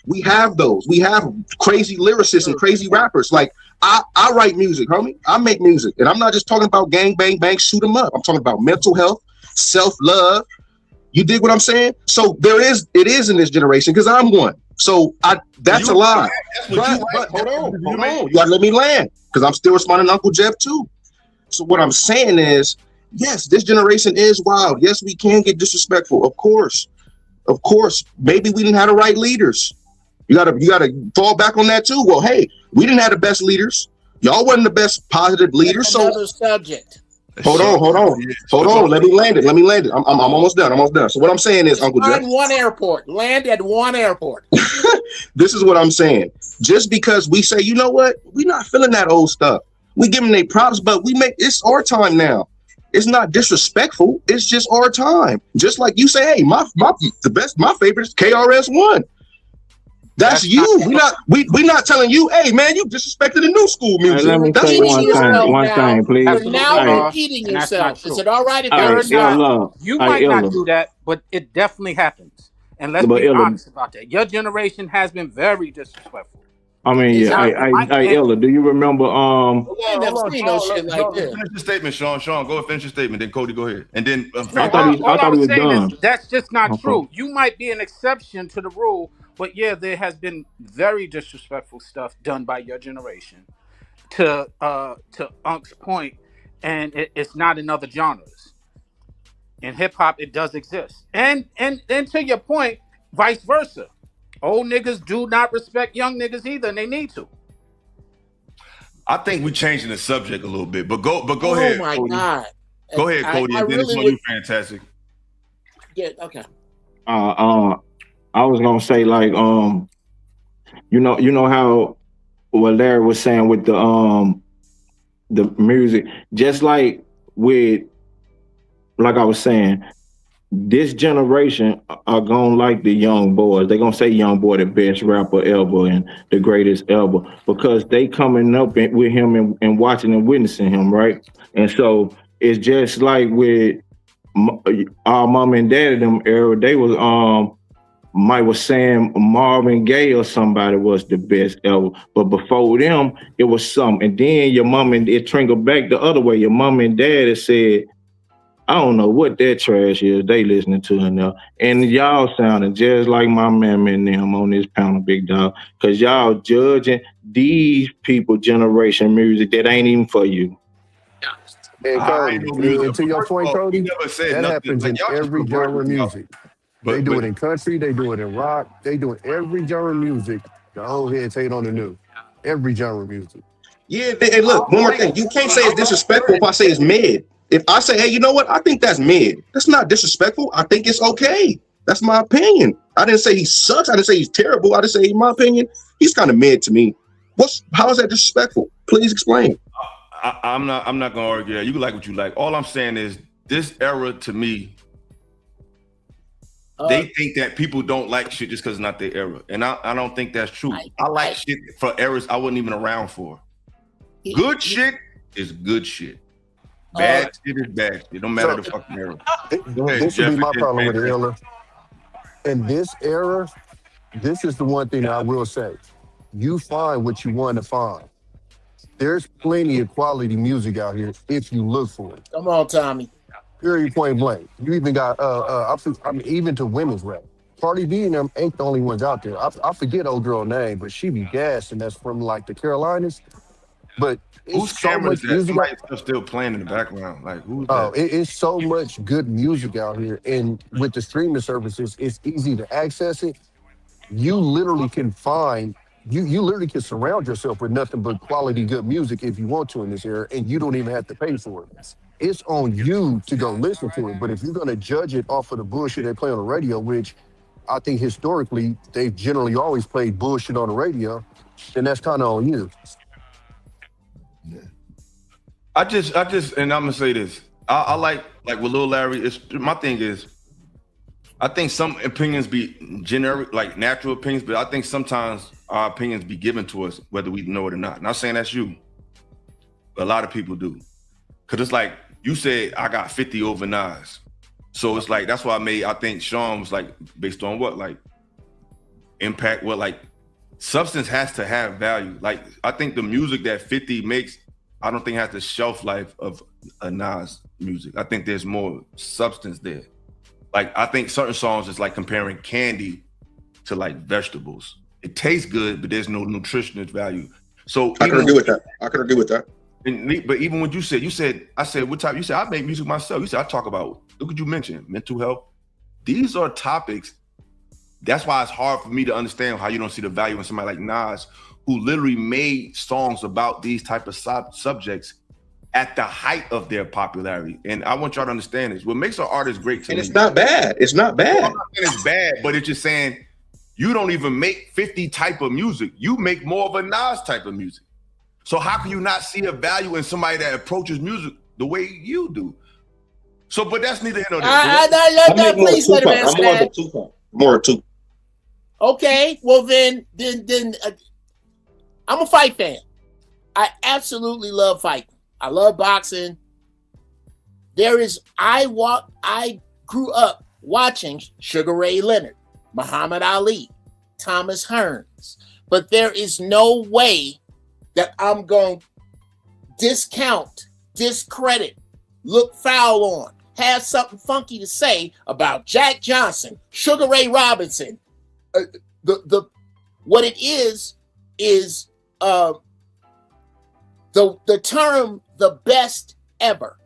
We have those. We have crazy lyricists and crazy rappers. Like I write music, homie. I make music, and I'm not just talking about gang, bang, bang, shoot 'em up. I'm talking about mental health, self-love. You dig what I'm saying? So it is in this generation because I'm one. So that's a lie. But hold on. You gotta let me land because I'm still responding to Uncle Jeff too. So what I'm saying is, yes, this generation is wild. Yes, we can get disrespectful. Of course. Maybe we didn't have the right leaders. You gotta fall back on that too. Well, hey, we didn't have the best leaders. Y'all wasn't the best positive leaders. That's another subject. Hold on. Let me land it. I'm almost done. So what I'm saying is, Uncle Jeff. One airport. Land at one airport. This is what I'm saying. Just because we say, you know what, we're not feeling that old stuff. We give them their props, but it's our time now. It's not disrespectful. It's just our time. Just like you say, hey, my favorite is KRS-One. That's you. We're not telling you, hey man, you disrespected the new school music. Let me say one thing, please. You're now repeating yourself. Is it all right if you might not do that, but it definitely happens. And let's be honest about that. Your generation has been very disrespectful. I mean, Ella, do you remember? Finish the statement, Sean. Sean, go ahead, finish your statement. Then Cody, go ahead, and then I thought he was done. That's just not true. You might be an exception to the rule, but yeah, there has been very disrespectful stuff done by your generation. To Unk's point, and it's not in other genres. In hip hop, it does exist, and to your point, vice versa. Old niggas do not respect young niggas either, and they need to. I think we're changing the subject a little bit, but go ahead. Oh my Cody. God! Go ahead, Cody. And then it's on you, fantastic. Yeah. Okay. I was gonna say like you know how what Larry was saying with the music, just like I was saying. This generation are gonna like the young boys. They're gonna say young boy the best rapper ever and the greatest ever because they coming up with him and watching and witnessing him, right? And so it's just like with our mom and dad in them era, they was was saying Marvin Gaye or somebody was the best ever. But before them, it was some. And then your mom and it trickled back the other way. Your mom and dad had said, I don't know what that trash is they listening to in there. And y'all sounding just like my man and them on this panel, big dog. Cause y'all judging these people generation music that ain't even for you. And Cody, to your point, Cody, that happens in every genre of music. They do it in country, they do it in rock, they do it every genre of music. The old heads hate on the new. Every genre of music. Yeah, and look, one more thing. You can't say it's disrespectful if I say it's mid. If I say, hey, you know what? I think that's mid. That's not disrespectful. I think it's okay. That's my opinion. I didn't say he sucks. I didn't say he's terrible. I just say, in my opinion, he's kind of mid to me. How is that disrespectful? Please explain. I'm not gonna argue that. You can like what you like. All I'm saying is this era to me, they think that people don't like shit just because it's not their era. And I don't think that's true. I like shit for eras I wasn't even around for. Good shit is good shit. Bad shit is bad shit. Don't matter the fucking era. This would be my problem with the era. In this era, this is the one thing I will say. You find what you want to find. There's plenty of quality music out here if you look for it. Come on, Tommy. Period, point blank. You even got, even to women's rap. Cardi B and them ain't the only ones out there. I forget old girl name, but she be gassed, and that's from like the Carolinas. But whose camera is that? Somebody's still playing in the background. Like who's that? It's so much good music out here, and with the streaming services, it's easy to access it. You literally can find, you literally can surround yourself with nothing but quality good music if you want to in this era, and you don't even have to pay for it. It's on you to go listen to it. But if you're gonna judge it off of the bullshit they play on the radio, which I think historically they've generally always played bullshit on the radio, then that's kind of on you. I just, and I'm gonna say this. I like with Lil Larry. My thing is, I think some opinions be generic, like natural opinions, but I think sometimes our opinions be given to us whether we know it or not. Not saying that's you, but a lot of people do. Cause it's like you said, I got 50 over Nas, so it's like that's why I think Sean was like based on what, like impact, what, like substance has to have value. Like I think the music that 50 makes, I don't think has the shelf life of a Nas music. I think there's more substance there. Like I think certain songs is like comparing candy to like vegetables. It tastes good, but there's no nutritional value. So I can agree with that. But even when I said, what type? You said I make music myself. You said I talk about, look what you mentioned, mental health. These are topics. That's why it's hard for me to understand how you don't see the value in somebody like Nas, who literally made songs about these type of subjects at the height of their popularity. And I want y'all to understand this. What makes an artist great to And me, it's not bad. It's not bad. I'm not saying it's bad, but it's just saying you don't even make 50 type of music. You make more of a Nas type of music. So how can you not see a value in somebody that approaches music the way you do? So, but that's neither here nor there. Please let him answer that. More two. Okay, well then, I'm a fight fan. I absolutely love fighting. I love boxing. I grew up watching Sugar Ray Leonard, Muhammad Ali, Thomas Hearns, but there is no way that I'm going to discount, discredit, look foul on, have something funky to say about Jack Johnson, Sugar Ray Robinson. What it is the term the best ever.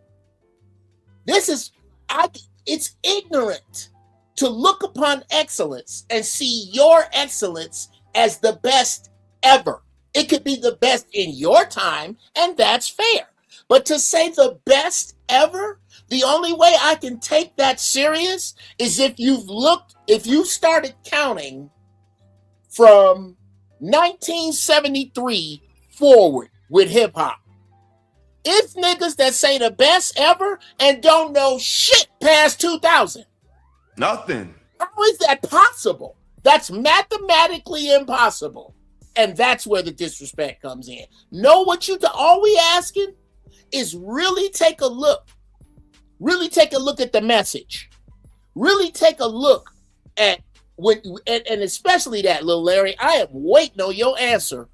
It's ignorant to look upon excellence and see your excellence as the best ever. It could be the best in your time, and that's fair. But to say the best ever, the only way I can take that serious is if you started counting from 1973 forward with hip hop. It's niggas that say the best ever and don't know shit past 2000. Nothing. How is that possible? That's mathematically impossible. And that's where the disrespect comes in. Know what you do. All we asking is really take a look. Really take a look at the message. Really take a look at and especially that, Lil Larry, I am waiting on your answer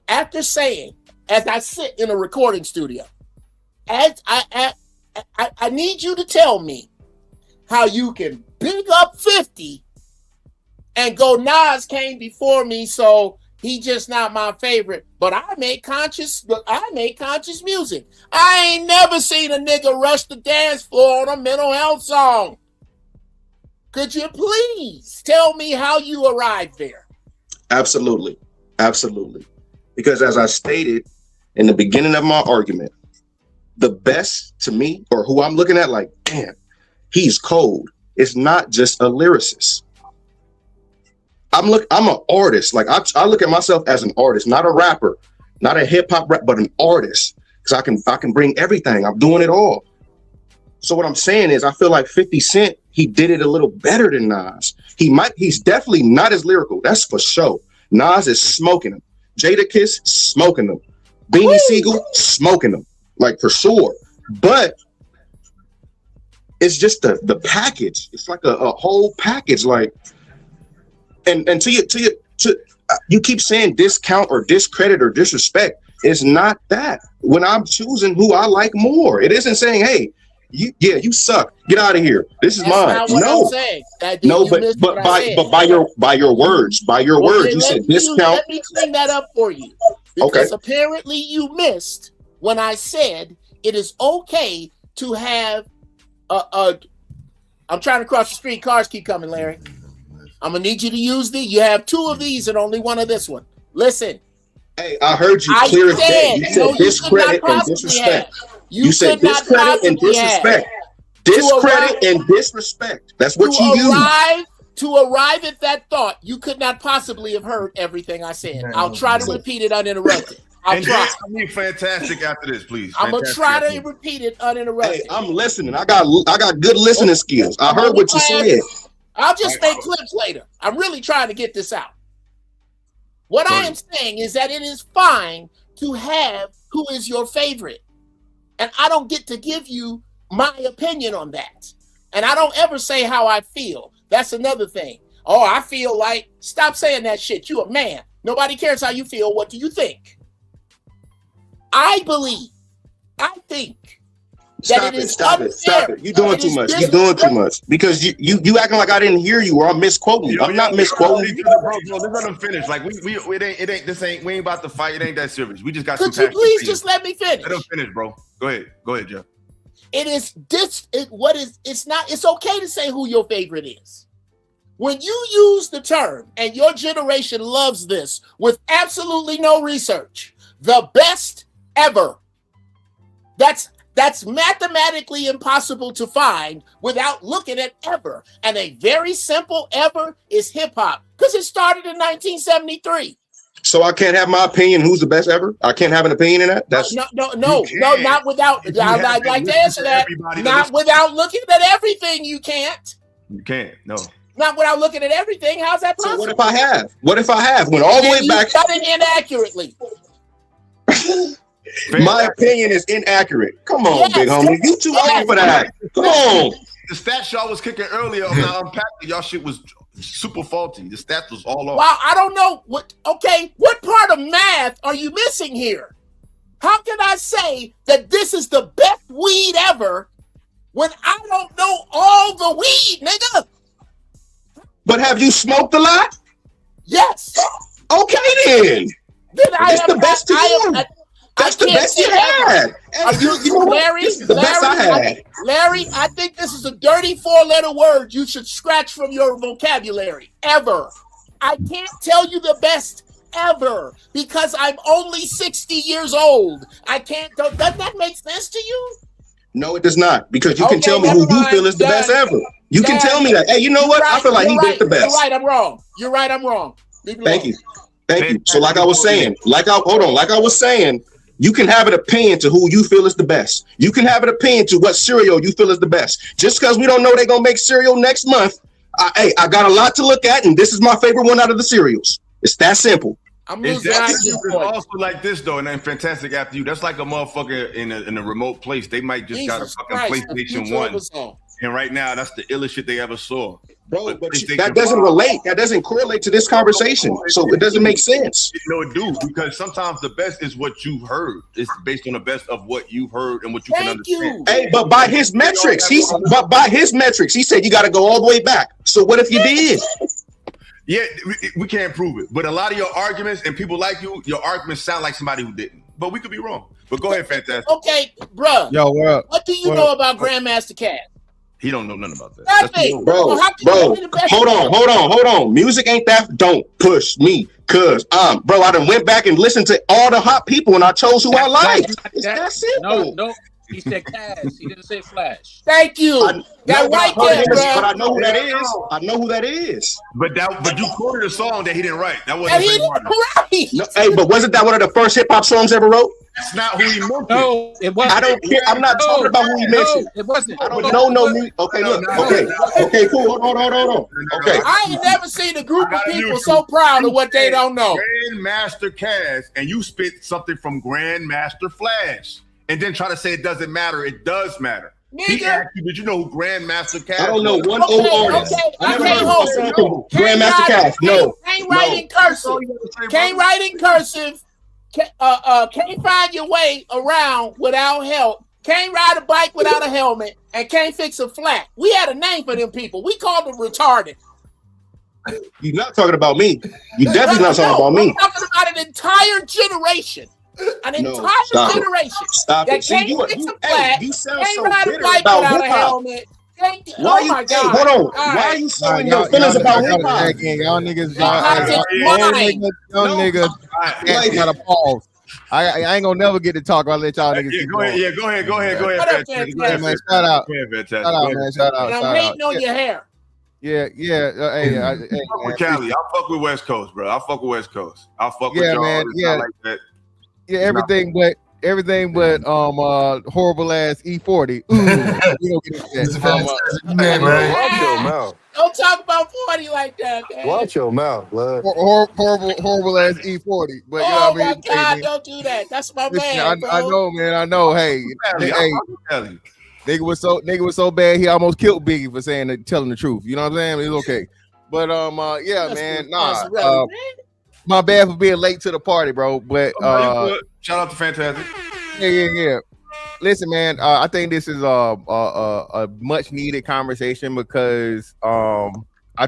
after saying, as I sit in a recording studio, as I need you to tell me how you can big up 50 and go, Nas came before me, so he just not my favorite, but I make conscious music. I ain't never seen a nigga rush the dance floor on a mental health song. Could you please tell me how you arrived there? Absolutely. Because as I stated in the beginning of my argument, the best to me, or who I'm looking at like, damn, he's cold. It's not just a lyricist. I'm an artist. Like I look at myself as an artist, not a rapper, not a hip hop rap, but an artist. Because I can bring everything. I'm doing it all. So what I'm saying is I feel like 50 Cent, he did it a little better than Nas. He's definitely not as lyrical. That's for sure. Nas is smoking him. Jada Kiss, smoking them. Beanie Siegel, smoking them. Like for sure. But it's just the package. It's like a whole package. Like, and you keep saying discount or discredit or disrespect. It's not that. When I'm choosing who I like more, it isn't saying, hey, you suck. Get out of here. This is mine. No, but by your words, you said discount. Let me clean that up for you. Because apparently you missed when I said it is okay to have I'm trying to cross the street. Cars keep coming, Larry. I'm gonna need you to use you have two of these and only one of this one. Listen. Hey, I heard you clear as day. You said discredit and disrespect. You said discredit and disrespect. Discredit and disrespect. That's what you use. To arrive at that thought, you could not possibly have heard everything I said. I'll try to repeat it uninterrupted. I'll try. I mean, fantastic after this, please. I'm gonna try to repeat it uninterrupted. Hey, I'm listening. I got good listening skills. I heard what you said. I'll just make clips later. I'm really trying to get this out. What I am saying is that it is fine to have who is your favorite. And I don't get to give you my opinion on that. And I don't ever say how I feel. That's another thing. Oh, I feel like, stop saying that shit. You a man. Nobody cares how you feel. What do you think? I think that Stop it. You're doing too much. You're doing too much. Because you acting like I didn't hear you or I'm misquoting you. I'm not misquoting you. Bro, let them finish. Like we ain't about to fight. It ain't that serious. We just got some. Could you please just let me finish? Let them finish, bro. Go ahead, Jeff. It's okay to say who your favorite is. When you use the term, and your generation loves this with absolutely no research, the best ever. That's mathematically impossible to find without looking at ever. And a very simple ever is hip hop because it started in 1973. So I can't have my opinion. Who's the best ever? I can't have an opinion in that. That's no, not without. I'd like to answer that. Not without looking at everything. You can't. You can't. No. Not without looking at everything. How's that possible? So what if I have? What if I have? Went all the way back. Done it inaccurately. My opinion is inaccurate. Come on, big homie. You too old for that. Come on. The stats y'all was kicking earlier on the unpack, y'all shit was super faulty. The stats was all off. Wow, I don't know what part of math are you missing here? How can I say that this is the best weed ever when I don't know all the weed, nigga? But have you smoked a lot? Yes. Okay then. It's the best to you. That's the best you had. Larry, the best I had. Larry, I think this is a dirty 4-letter word you should scratch from your vocabulary. Ever. I can't tell you the best ever because I'm only 60 years old. I can't. Does that make sense to you? No, it does not. Because you can tell me who you feel is the best ever. You can tell me that. Hey, you know what? I feel like he did the best. You're right. I'm wrong. You're right. I'm wrong. Thank you. Thank you. So like I was saying, you can have an opinion to who you feel is the best. You can have an opinion to what cereal you feel is the best. Just because we don't know they're going to make cereal next month, I got a lot to look at, and this is my favorite one out of the cereals. It's that simple. It's also like this, though, and then Fantastic After You. That's like a motherfucker in a remote place. They might just got a fucking PlayStation 1. And right now, that's the illest shit they ever saw. Bro, but that doesn't relate. That doesn't correlate to this conversation. So it doesn't make sense. No, it do, because sometimes the best is what you've heard. It's based on the best of what you've heard and what you can understand. Hey, but by his metrics, he said you got to go all the way back. So what if you did? Yeah, we can't prove it. But a lot of your arguments and people like you, your arguments sound like somebody who didn't. But we could be wrong. But go ahead, Fantastic. Okay, bro. Yo, what do you know about Grandmaster Caz? He don't know nothing about that. Nothing. Bro, hold on. Music ain't that. Don't push me, cause I done went back and listened to all the hot people and I chose who I liked. That's it. No. He said Caz. He didn't say Flash. Thank you. But I know who that is. But you quoted a song that he didn't write. That wasn't No, hey, but wasn't that one of the first hip hop songs ever wrote? That's not who he mentioned. No, it wasn't. I don't care. I'm not talking about who he mentioned. It wasn't. I don't know no music. Okay, look. Okay, cool. Hold on. Okay. I ain't never seen a group of people so proud of what they don't know. Grandmaster Caz, and you spit something from Grandmaster Flash, and then try to say it doesn't matter. It does matter. He asked you, did you know who Grandmaster Caz? I don't know one old artist. I never heard of a song from Grandmaster Caz. No. Can't write in cursive. Can't write in cursive. Can't find your way around without help. Can't ride a bike without a helmet, and can't fix a flat. We had a name for them people. We called them retarded. You're not talking about me. You're definitely not talking about me. I'm talking about an entire generation. An entire generation. Stop that it. can't fix a flat, You sound can't so ride a bitter bike about without a hip-hop. helmet. Why you, my God. Hey, hold on. All Why right. are you showing your feelings about hip hop? Y'all niggas, Like, gotta pause. I ain't gonna never get to talk. I'll let y'all niggas. Go ahead. Shout out, man. Shout out. And I'm hating on your hair. Yeah. I fuck with Cali. I fuck with West Coast, bro. I fuck with West Coast. I fuck with y'all. Man. Yeah, like that. Yeah, everything but horrible ass E40. We don't get that. Don't talk about 40 like that, man. Watch your mouth, blood. Horrible ass E40. But you know what I mean? My God, don't do that. That's my man. I know, man. I know. Hey, nigga was so bad he almost killed Biggie for telling the truth. You know what I'm saying? It's okay. But yeah, man. My bad for being late to the party, bro. But shout out to Fantastic. Yeah. Listen, man. I think this is a much needed conversation because I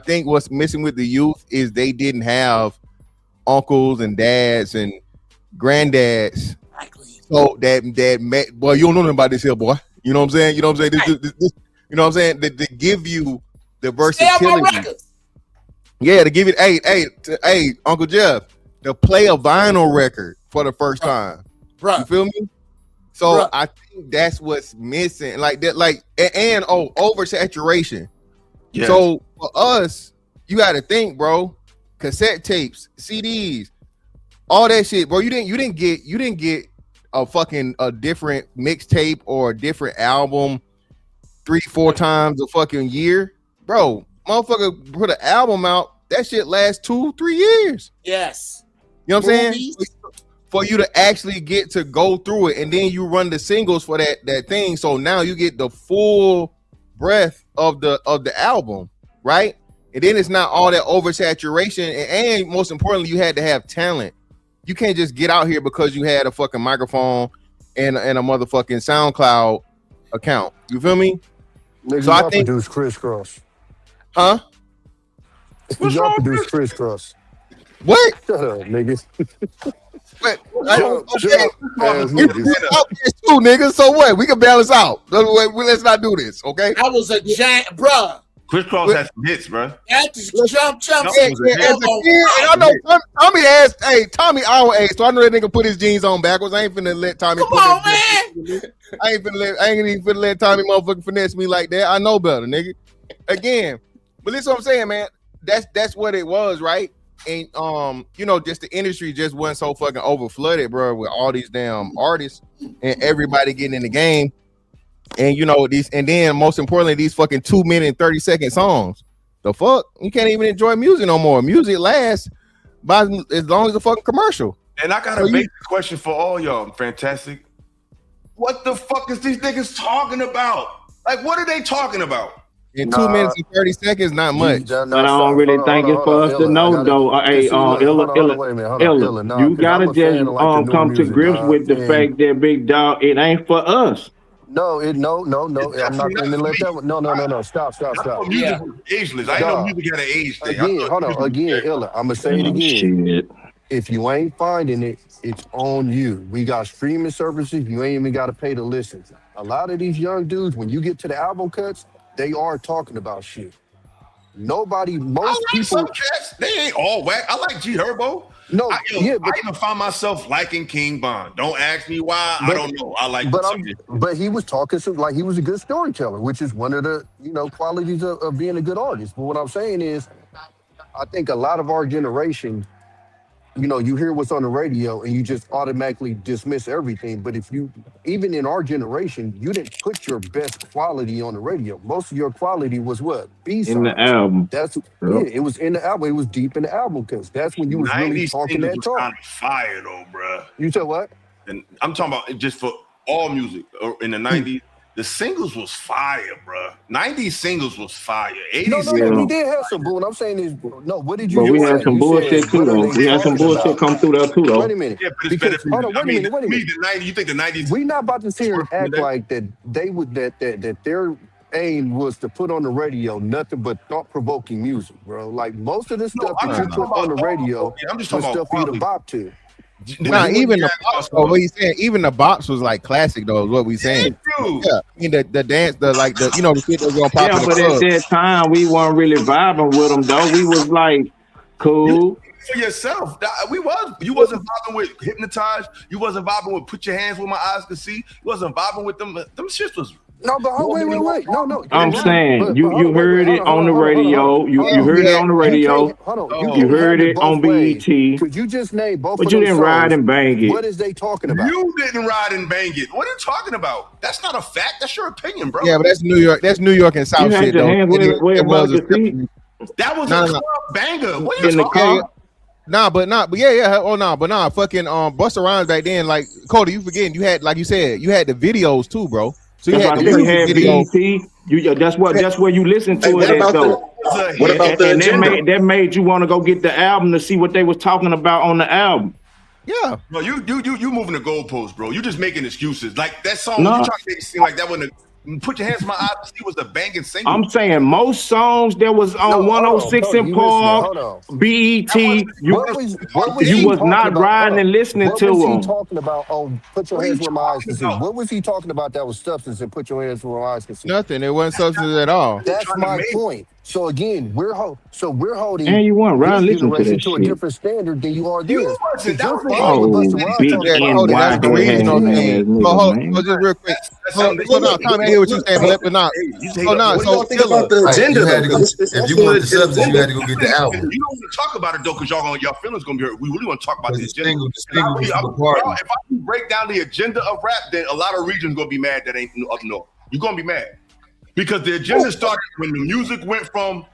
think what's missing with the youth is they didn't have uncles and dads and granddads. So boy, you don't know nothing about this here, boy. You know what I'm saying? This, you know what I'm saying? To give you the versatility. Yeah, to give it, hey, Uncle Jeff, to play a vinyl record for the first time. Bro. You feel me? So I think that's what's missing. Like that, and oversaturation. Yes. So for us, you got to think, bro. Cassette tapes, CDs, all that shit, bro. You didn't get a different mixtape or a different album 3-4 times a fucking year, bro. Motherfucker put an album out, that shit lasts 2-3 years. Yes. You know what I'm saying? For you to actually get to go through it, and then you run the singles for that thing. So now you get the full breadth of the album, right? And then it's not all that oversaturation, and most importantly, you had to have talent. You can't just get out here because you had a fucking microphone and a motherfucking SoundCloud account. You feel me? Nigga, So y'all produce crisscross. Huh? Y'all produce crisscross. What? Shut up, niggas. But too, nigga. So what? We can balance out. Let's not do this, okay? I was a giant, bruh. Crisscross has some hits, bro. That jump. I know Tommy asked, Tommy our age, so I know that nigga put his jeans on backwards. I ain't finna let Tommy. Come on, man. I ain't even finna let Tommy motherfucking finesse me like that. I know better, nigga. Again, but listen, what I'm saying, man. That's what it was, right? And just the industry just wasn't so fucking over flooded, bro, with all these damn artists and everybody getting in the game. And these, and then most importantly, these fucking 2 minute and 30-second songs. The fuck? You can't even enjoy music no more. Music lasts by as long as the fucking commercial. And I got a basic question for all y'all. Fantastic. What the fuck is these niggas talking about? Like, what are they talking about? In 2 minutes and 30 seconds, not much. But I don't really think it's for us to know, though. Illa, you gotta just come to grips with the fact that, big dog, it ain't for us. No. I'm not going to let that one. No. Stop. Music was ageless. I know music had an age thing. Again, Illa, I'm going to say it again. Shit. If you ain't finding it, it's on you. We got streaming services. You ain't even got to pay to listen. A lot of these young dudes, when you get to the album cuts, they are talking about shit. Most people. Some cats, they ain't all whack. I like G Herbo. No, I even find myself liking King Von. Don't ask me why. I don't know. I like. But he was talking like he was a good storyteller, which is one of the qualities of being a good artist. But what I'm saying is, I think a lot of our generation, you hear what's on the radio and you just automatically dismiss everything. But even in our generation, you didn't put your best quality on the radio. Most of your quality was what? B-sides. In the album. It was in the album. It was deep in the album because that's when you was really talking that talk. Kind of fire though, bro. You said what? And I'm talking about just for all music in the 90s. The singles was fire, bro. 90s singles was fire. 80s No, we did have some bull. I'm saying is, no, what did you But we had some bullshit too, though. We had some bullshit come through there too, though. Wait a minute. Yeah, but it's better. Wait a minute. The 90s, you think the 90s? We not about to sit here and act like that they would that their aim was to put on the radio nothing but thought-provoking music, bro. Like most of the stuff that you put on the radio was stuff for you to bop to. Nah, even the bops, what he's saying, even the bops was like classic though, is what we saying. Yeah, I mean the dance, the shit that was gonna pop in the but club. at that time we weren't really vibing with them though. We was like, cool. For yourself, you wasn't vibing with Hypnotized. You wasn't vibing with Put Your Hands Where My Eyes Can See. You wasn't vibing with them. Them shits was. No, but wait. No. I'm saying you heard it on the radio. You heard it on the radio. You heard it on BET. Could you just name both? But you didn't ride and bang it. What is they talking about? You didn't ride and bang it. What are you talking about? That's not a fact. That's your opinion, bro. Yeah, but that's New York. That's New York and South shit though. That was a club banger. What are you talking about? But fucking Busta Rhymes back then, like Cody, you forgetting you had, like you said, you had the videos too, bro. So you had the videos. That's where you listen to it at though. What about that made you want to go get the album to see what they was talking about on the album. Yeah. No, you moving the goalposts, bro. You just making excuses. Like that song, you trying to make it seem like that wasn't Put Your Hands in My Eyes to See was a banging single. I'm saying most songs that was on 106 and Park, BET, you was not riding and listening to What was he them. talking about on Put Your Hands Where My Eyes Can See? What was he talking about that was substance and Put Your Hands Where My Eyes Can See? Nothing. It wasn't substance at all. That's my point. So again, we're holding And you weren't riding this listening to generation that to a shit. different standard than you are this. Big NY That's the regional thing. So hold man. just real quick. So no, Tommy, I hear what you're saying, but not. So now, so think about the agenda? You had to go, if you wanted the substance, you had to go get the album. You don't want to talk about it though, because y'all feelings gonna be hurt. We really want to talk about the agenda. Single was the party. If I can break down the agenda of rap, then a lot of regions gonna be mad that ain't up north. You're gonna be mad because the agenda started when the music went from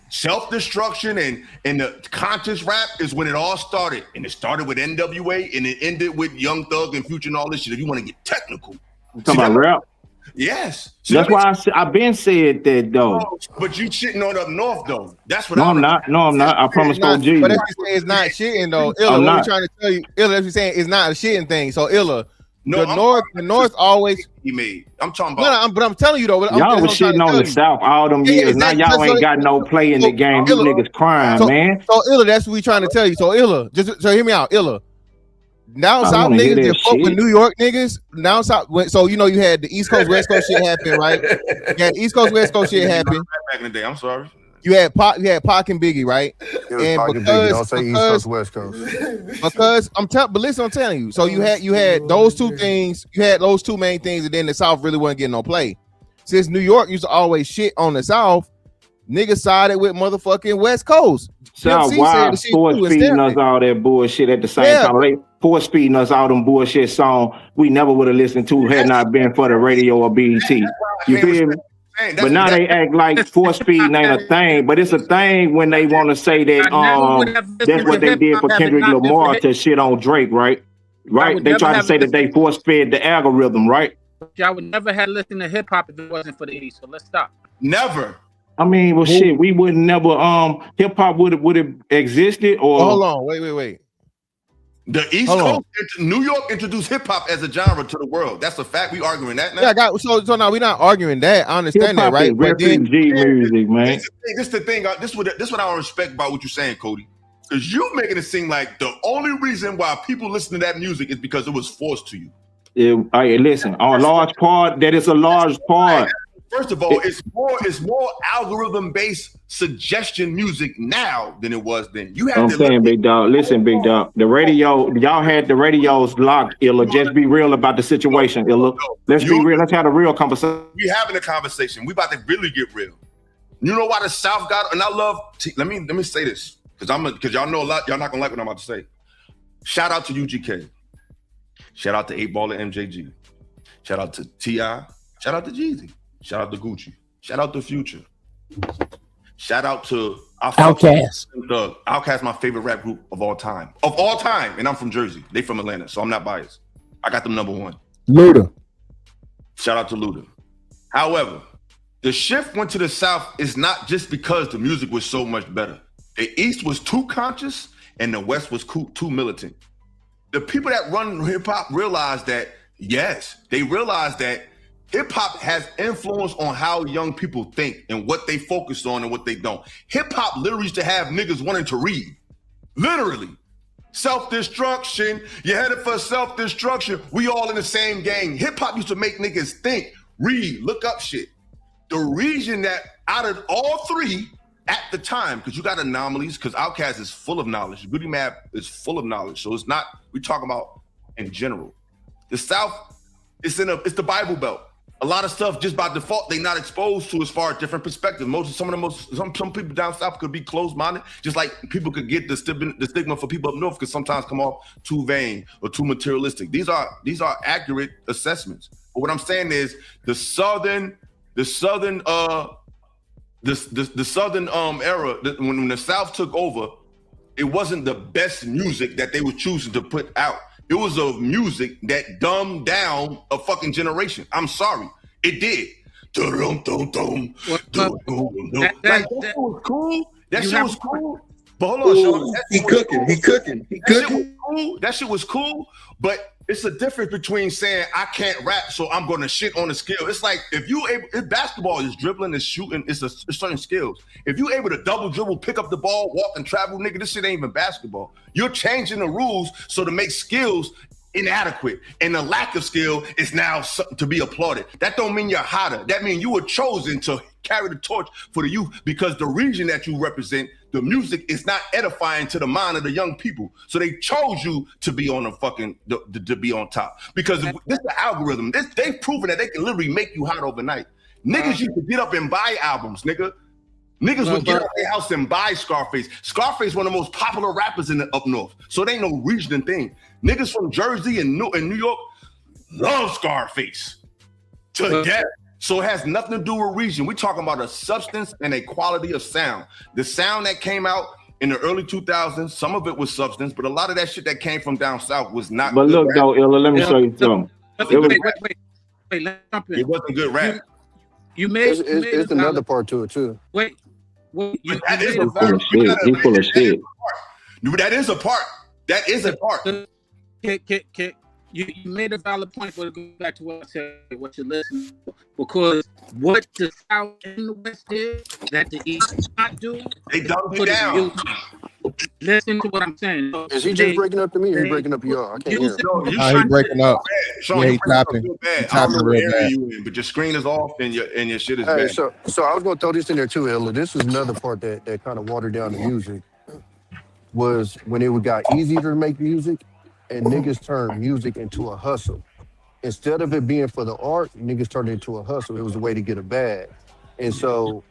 self-destruction and the conscious rap is when it all started, and it started with NWA and it ended with Young Thug and Future and all this shit. If you want to get technical, talking about rap. Yes, that's why I've been said that though. But you shitting on up north though. That's what. No, I'm not. No, I'm not. I promise not, you. but if you say it's not shitting though, Illa, I'm what not. we trying to tell you, Illa, if you're saying it's not a shitting thing, so Illa, No, the North always. He made. I'm talking about. But I'm telling you though. Y'all was shitting on the South all them years. Now y'all ain't got no play in the game. You niggas crying, man. So Illa, that's what we trying to tell you. So Illa, just so hear me out, Illa. Down South niggas that fuck with New York niggas. Down South, so you know you had the East Coast West Coast shit happen, right? You had East Coast West Coast shit happen. Back in the day, I'm sorry. You had Pac and Biggie, right? And Pac and Biggie. Don't say East Coast West Coast. Because but listen, I'm telling you. So you had those two things. You had those two main things, and then the South really wasn't getting no play. Since New York used to always shit on the South, niggas sided with motherfucking West Coast. South wild force feeding us all that bullshit at the same time. They force feeding us all them bullshit songs we never would have listened to had not been for the radio or BET. You feel me? But now they act like force feeding ain't a thing, but it's a thing when they want to say that that's what they did for Kendrick Lamar to shit on Drake, right? Right? They try to say that they force fed the algorithm, right? Y'all would never have listened to hip hop if it wasn't for the 80s. So let's stop. Never. I mean, well, shit, we would never. Hip hop would have existed, or hold on, wait. The East Coast, New York introduced hip hop as a genre to the world. That's a fact. We arguing that now. Yeah, so now we're not arguing that. I understand that, right? But then, music, man. This is the thing. This what I don't respect about what you're saying, Cody. Because you making it seem like the only reason why people listen to that music is because it was forced to you. Listen, on a large part, that is a large part. First of all, it's more algorithm-based suggestion music now than it was then. I'm saying, big dog. Listen, big dog. The radio, y'all had the radios locked. Illa, just be real about the situation. Illa, let's be real. Let's have a real conversation. We having a conversation. We about to really get real. You know why the South got? And I love. Let me say this because y'all know a lot. Y'all not gonna like what I'm about to say. Shout out to UGK. Shout out to 8 Ball and MJG. Shout out to T.I. Shout out to Jeezy. Shout out to Gucci. Shout out to Future. Shout out to Outkast. Outkast, my favorite rap group of all time. Of all time. And I'm from Jersey. They from Atlanta, so I'm not biased. I got them number one. Luda. Shout out to Luda. However, the shift went to the South is not just because the music was so much better. The East was too conscious and the West was too militant. The people that run hip-hop realize that, yes, they realize that hip-hop has influence on how young people think and what they focus on and what they don't. Hip-hop literally used to have niggas wanting to read. Literally. Self-destruction. You're headed for self-destruction. We all in the same gang. Hip-hop used to make niggas think, read, look up shit. The reason that out of all three at the time, because you got anomalies, because Outkast is full of knowledge. Goody Map is full of knowledge. So it's not, we talking about in general. The South, it's the Bible Belt. A lot of stuff just by default they not exposed to as far as different perspectives. Some people down south could be closed-minded, just like people could get the stigma for people up north could sometimes come off too vain or too materialistic. These are accurate assessments. But what I'm saying is the southern era, when the South took over, it wasn't the best music that they were choosing to put out. It was a music that dumbed down a fucking generation. I'm sorry. It did. That shit was cool. That shit was cool. But hold on, Sean. He cooking. That shit was cool. But It's a difference between saying I can't rap, so I'm going to shit on the skill. It's like if basketball is dribbling, is shooting, it's certain skills. If you able to double dribble, pick up the ball, walk and travel, nigga, this shit ain't even basketball. You're changing the rules so to make skills inadequate, and the lack of skill is now something to be applauded. That don't mean you're hotter. That means you were chosen to carry the torch for the youth because the region that you represent, the music is not edifying to the mind of the young people. So they chose you to be on the fucking to be on top because this is the algorithm. They've proven that they can literally make you hot overnight. Niggas used to get up and buy albums, nigga. Niggas would get out their house and buy Scarface. Scarface, one of the most popular rappers in the up north. So it ain't no regional thing. Niggas from Jersey and New York love Scarface to death. So it has nothing to do with region. We're talking about a substance and a quality of sound. The sound that came out in the early 2000s, some of it was substance, but a lot of that shit that came from down south was not. But look, though, Illa, let me show you something. Wait, let me jump in. It wasn't good rap. It's another part to it too. Wait, that is a part. He's full of shit. That is a part. That is a part. You made a valid point, but go back to what I said, what you're listening to. Because what the South and the West did that the East did not do, they dumbed it down. Listen to what I'm saying. Is he just breaking up to me or he breaking up to y'all? I can't hear him. He's breaking up. Sean, yeah, he's tapping. He's tapping real bad. But your screen is off and your shit is bad. So I was going to throw this in there too, Ella. This is another part that kind of watered down the music. Was when it got easier to make music and niggas turned music into a hustle. Instead of it being for the art, niggas turned it into a hustle. It was a way to get a bag. And so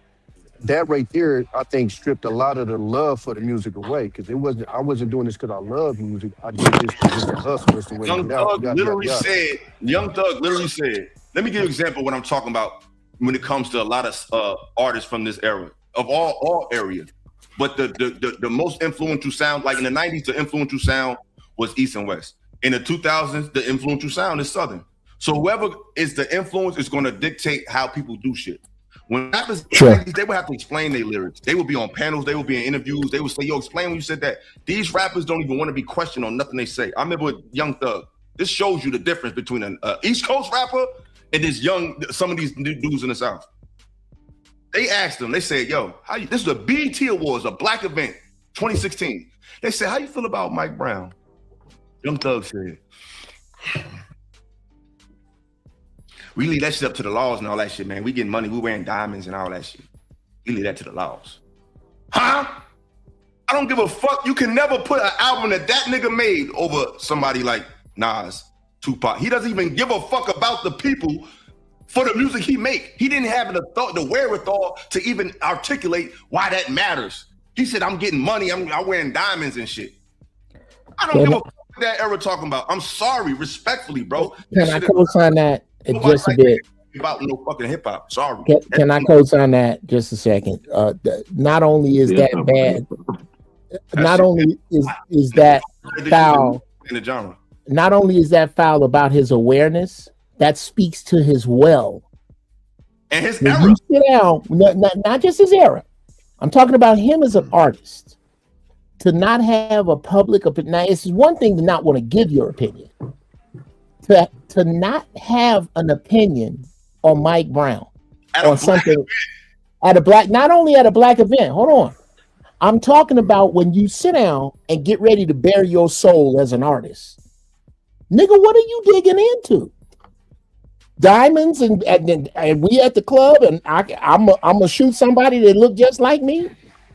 that right there, I think, stripped a lot of the love for the music away. Because I wasn't doing this because I love music. I did this because it's a hustle. It's the way Young Thug literally said, let me give you an example of what I'm talking about when it comes to a lot of artists from this era, of all areas. But the most influential sound, like in the 90s, the influential sound was East and West. In the 2000s, the influential sound is Southern. So whoever is the influence is going to dictate how people do shit. When rappers, they would have to explain their lyrics. They would be on panels. They would be in interviews. They would say, yo, explain when you said that. These rappers don't even want to be questioned on nothing they say. I remember with Young Thug. This shows you the difference between an East Coast rapper and some of these dudes in the South. They asked him, they said, yo, this is a BET Awards, a black event, 2016. They said, how you feel about Mike Brown? Young Thug said, we leave that shit up to the laws and all that shit, man. We getting money, we wearing diamonds and all that shit. We leave that to the laws. Huh? I don't give a fuck. You can never put an album that nigga made over somebody like Nas, Tupac. He doesn't even give a fuck about the people for the music he make. He didn't have the wherewithal to even articulate why that matters. He said, I'm getting money, I'm wearing diamonds and shit. I don't give a fuck what that era talking about. I'm sorry, respectfully, bro. Can I co-sign that just a bit? About no fucking hip hop. Sorry. Can I co-sign that just a second? Not only is that bad, not only is that foul in the genre. Not only is that foul about his awareness, that speaks to his well. And his when era. You sit down, not just his era. I'm talking about him as an artist. To not have a public opinion. Now, it's one thing to not want to give your opinion. To not have an opinion on Mike Brown or something not only at a black event. Hold on. I'm talking about when you sit down and get ready to bare your soul as an artist. Nigga, what are you digging into? Diamonds and we at the club and I'm gonna shoot somebody that look just like me.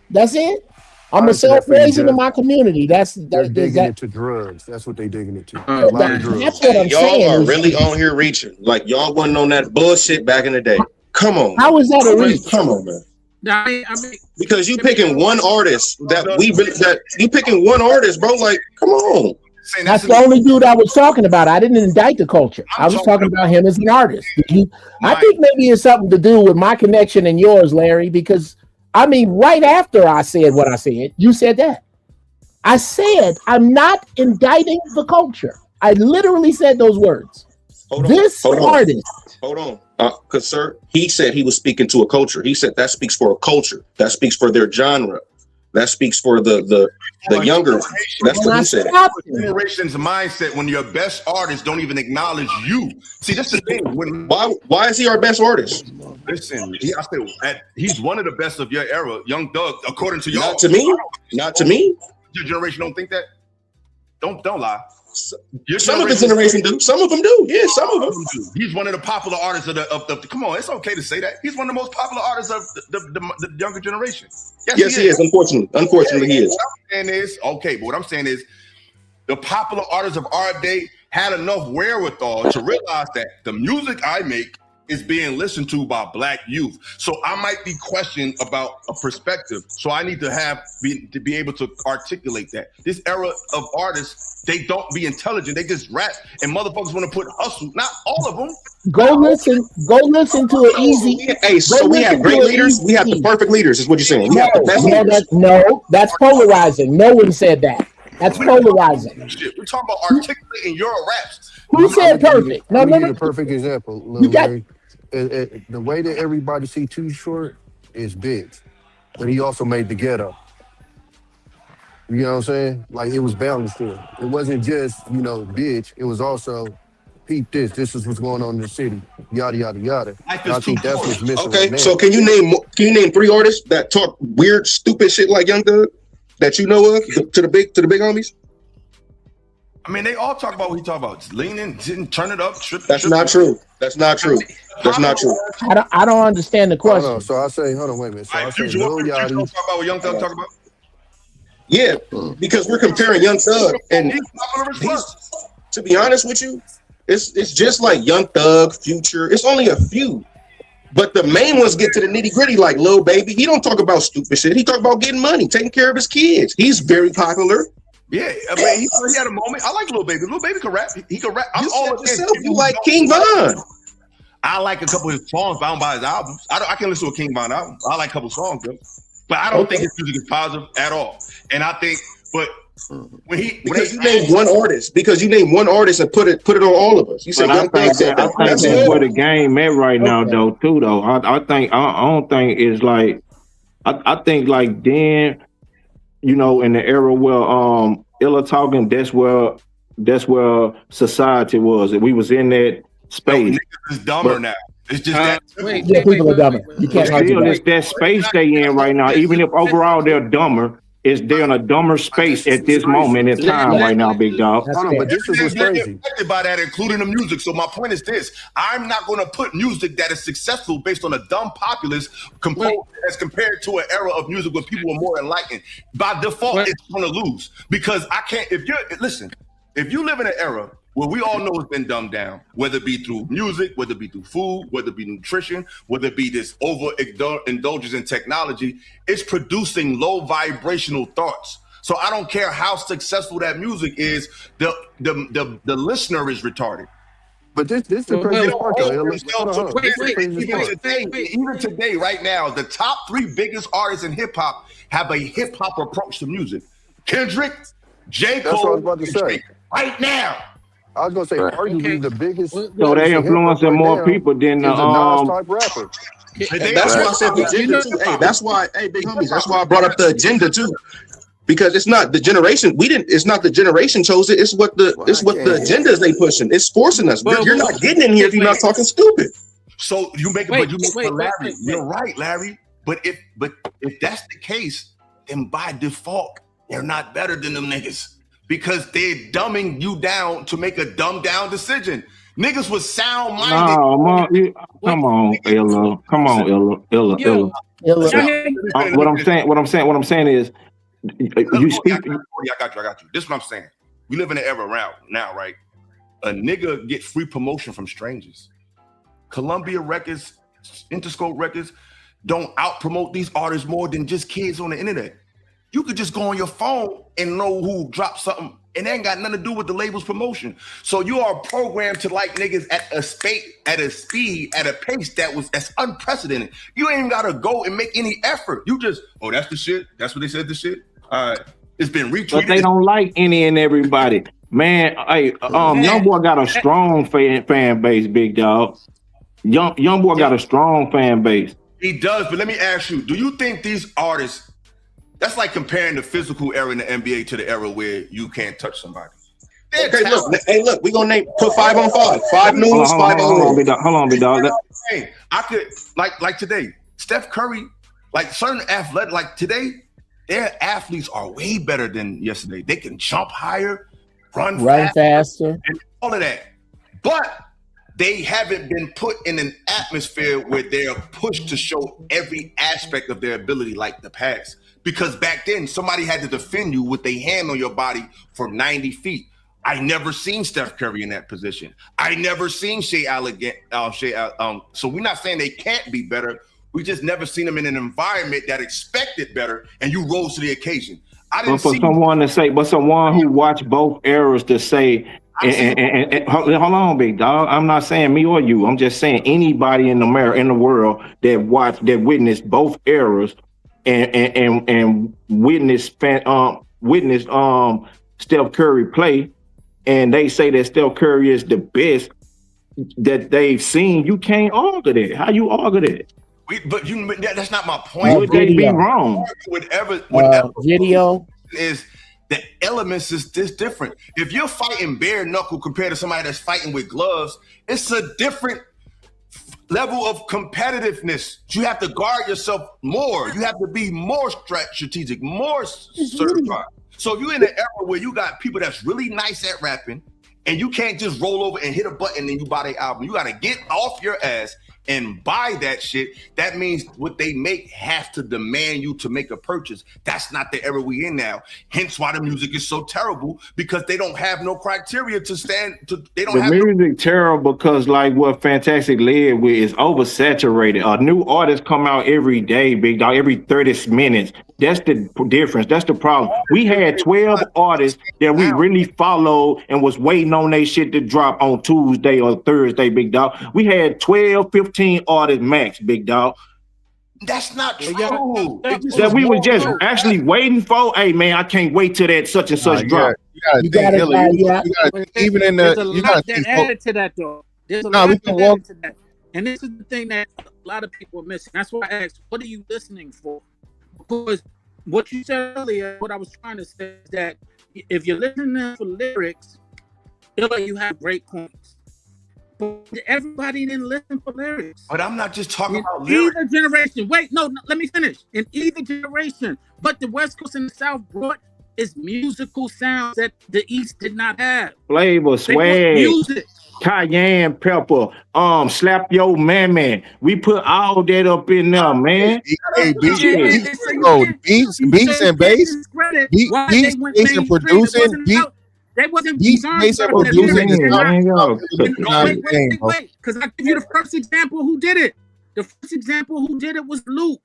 That's it. I'm gonna sell poison in my community. They're digging into drugs. That's what they digging into. A lot of drugs. That's what I'm y'all saying. Are really on here reaching. Like y'all wasn't on that bullshit back in the day. Come on. How is that a reach? Come on, man. I mean, because you picking one artist you picking one artist, bro. Like, come on. That's the only dude I was talking about. I didn't indict the culture. I was talking about him as an artist. I think maybe it's something to do with my connection and yours, Larry, because I mean, right after I said what I said, you said that. I said, I'm not indicting the culture. I literally said those words. Hold on. Because, sir, he said he was speaking to a culture. He said that speaks for a culture. That speaks for their genre. That speaks for the younger. That's what he said. Generation's mindset when your best artists don't even acknowledge you. See, that's the thing. Why is he our best artist? Listen, he's one of the best of your era, Young Thug, according to y'all. Not to me. Not to me. Your generation don't think that. Don't lie. Some of the generation do. Some of them do. Yeah, some of them do. He's one of the popular artists of the. Come on, it's okay to say that. He's one of the most popular artists of the younger generation. Yes, he is. Unfortunately, he is. What I'm saying is, the popular artists of our day had enough wherewithal to realize that the music I make is being listened to by Black youth. So I might be questioned about a perspective. So I need to be able to articulate that. This era of artists, they don't be intelligent. They just rap, and motherfuckers want to put hustle. Not all of them. Go listen to an easy. Hey, so we have great leaders. We have the perfect leaders, is what you're saying. We have the best leaders. That's polarizing. No one said that. That's polarizing. Shit, we're talking about articulating your raps. Who said perfect? No. A perfect example. The way that everybody see Too Short is Biggs, but he also made the Ghetto. You know what I'm saying? Like, it was balanced there. It wasn't just, bitch. It was also, peep this. This is what's going on in the city. Yada yada yada. I think that's what's missing. Okay, so can you name 3 artists that talk weird, stupid shit like Young Thug that you know of to the big homies? I mean, they all talk about what he talk about. Just leaning, didn't turn it up. That's not true. That's not true. That's not true. I don't understand the question. No, so I say, hold on, wait a minute. So I say, Lil Yachty. Talk about what Young Thug talk about. Yeah, because we're comparing Young Thug, and to be honest with you, it's just like Young Thug, Future. It's only a few, but the main ones get to the nitty gritty. Like Lil Baby, he don't talk about stupid shit. He talk about getting money, taking care of his kids. He's very popular. Yeah, I mean, he had a moment. I like Lil Baby. Lil Baby can rap. He can rap. You like King Von. I like a couple of his songs, but I don't buy his albums. I can listen to a King Von album. I like a couple of songs, though. But I don't think his music is positive at all. And I think, but when you name one artist and put it on all of us. You said Young Thug said that. I think that's where the game at right now, though. Too though. I don't think it's like. I think like then, in the era where Illa talking, that's where society was, and we was in that space. Niggas is dumber now. It's just that people are dumber. You can't argue it's that space they in right now. Even if overall they're dumber, they're in a dumber space at this moment in time right now, big dog. But this is what's crazy. Affected by that, including the music. So my point is this: I'm not going to put music that is successful based on a dumb populace as compared to an era of music where people were more enlightened. By default, it's going to lose because I can't. If you live in an era where we all know it's been dumbed down, whether it be through music, whether it be through food, whether it be nutrition, whether it be this overindulgence in technology, it's producing low vibrational thoughts. So I don't care how successful that music is, the listener is retarded. But this is the crazy part, Even today, right now, the top 3 biggest artists in hip hop have a hip hop approach to music. Kendrick, J. Cole, that's what I was about to say. Right now. I was gonna say, arguably the biggest. So they influencing more people than the Nas type rapper. That's why I said the agenda too. Hey, that's why, big homies. That's why I brought up the agenda too, because it's not the generation. It's not the generation chose it. It's what the agendas they pushing. It's forcing us. You're not getting in here if you're not talking stupid. So you make it, Larry. You're right, Larry. But if that's the case, then by default, they're not better than them niggas. Because they're dumbing you down to make a dumbed down decision. Niggas was sound minded. No, come on, Illa. Come on, Illa. What I'm saying is, you speak. I got you. This is what I'm saying. We live in an era around now, right? A nigga get free promotion from strangers. Columbia Records, Interscope Records don't out promote these artists more than just kids on the internet. You could just go on your phone and know who dropped something, and it ain't got nothing to do with the label's promotion. So you are programmed to like niggas at a speed, at a pace that's unprecedented. You ain't even gotta go and make any effort. You just, that's the shit. That's what they said. The shit. All right, it's been retweeted. But they don't like any and everybody, man. Hey, Young Boy got a strong fan base, big dog. Young Boy got a strong fan base. He does, but let me ask you: do you think these artists That's like comparing the physical era in the NBA to the era where you can't touch somebody. Okay, look, we gonna put 5 on 5. 5 news, Hold 5 on, on big dog. Hold on, big dog. Hey, I could like today, Steph Curry, like certain athletes, like today, their athletes are way better than yesterday. They can jump higher, run faster, and all of that. But they haven't been put in an atmosphere where they're pushed to show every aspect of their ability like the past. Because back then, somebody had to defend you with their hand on your body from 90 feet. I never seen Steph Curry in that position. I never seen Shea Allen. So we're not saying they can't be better. We just never seen them in an environment that expected better, and you rose to the occasion. But for someone who watched both eras to say, and hold on, big dog. I'm not saying me or you. I'm just saying anybody in the world that witnessed both eras and witnessed Steph Curry play, and they say that Steph Curry is the best that they've seen. You can't argue that. How you argue that? That's not my point. Would they be wrong? Whatever video is, the elements is different. If you're fighting bare knuckle compared to somebody that's fighting with gloves, it's a different level of competitiveness. You have to guard yourself more. You have to be more strategic, more certified. So if you're in an era where you got people that's really nice at rapping, and you can't just roll over and hit a button and you buy their album, you got to get off your ass and buy that shit. That means what they make have to demand you to make a purchase. That's not the era we in now. Hence why the music is so terrible, because they don't have no criteria to stand to. They don't have music terrible because like what Fantastic led with is oversaturated. A new artist come out every day, big dog, every 30 minutes. That's the difference. That's the problem. We had 12 artists that we really followed and was waiting on their shit to drop on Tuesday or Thursday, big dog. We had 12, 15 artists max, big dog. That's not true. That we were just actually waiting for. Hey man, I can't wait till that such and such drop. You gotta even in There's the a you lot gotta that added to that though. There's a lot that added to that. And this is the thing that a lot of people are missing. That's why I asked, what are you listening for? Because what you said earlier, what I was trying to say is that if you're listening for lyrics, you have great points. But everybody didn't listen for lyrics. But I'm not just talking about lyrics. Either generation. Wait, no, let me finish. In either generation, but the West Coast and the South brought is musical sounds that the East did not have. Flavor, swag, music, cayenne pepper, slap your man. We put all that up in there, man. Beats and bass. Beats and producing. They wasn't beats and producing. Wait, because I give you the first example who did it. The first example who did it was Luke.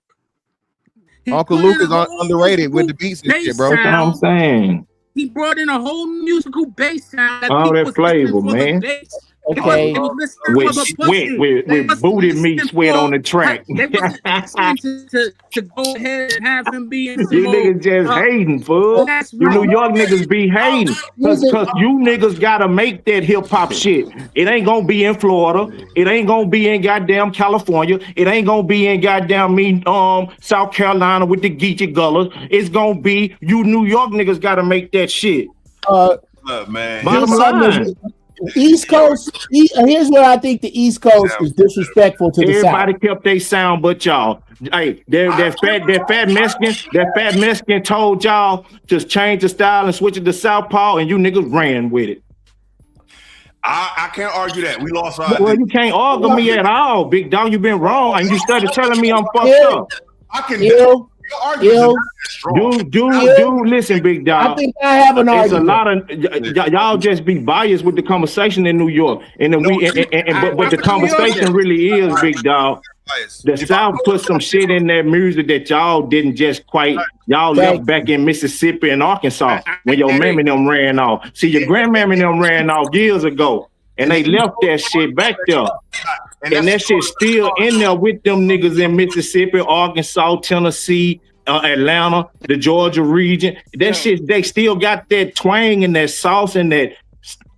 Uncle Luke is underrated with the beats and shit, bro. That's what I'm saying. He brought in a whole musical bass sound. All that flavor, man. Okay. With booty meat sweat on the track. They wasn't listening to go ahead and have him be in You niggas just hating, fool. You New York niggas be hating. Cause you niggas gotta make that hip hop shit. It ain't gonna be in Florida. It ain't gonna be in goddamn California. It ain't gonna be in goddamn South Carolina with the Geechee Gullers. It's gonna be you New York niggas gotta make that shit. Look, man. Bottom line. East Coast, here's where I think the East Coast is disrespectful to the South. Everybody kept their sound but y'all. Hey, that fat Mexican told y'all just change the style and switch it to Southpaw, and you niggas ran with it. I can't argue that. We lost our. Well, you can't argue me at all, big dog. You been wrong, and you started telling me I'm fucked up. I can. Dude, listen, big dog. I think I have an argument. It's a lot of y'all just be biased with the conversation in New York, and then but the conversation really is, big dog. The South put some shit in that music that y'all didn't just quite. Y'all left back in Mississippi and Arkansas when your mammy them ran off. See, your grandmammy them ran off years ago, and they left that shit back there. And that shit's still in there with them niggas in Mississippi, Arkansas, Tennessee, Atlanta, the Georgia region. That shit, they still got that twang and that sauce and that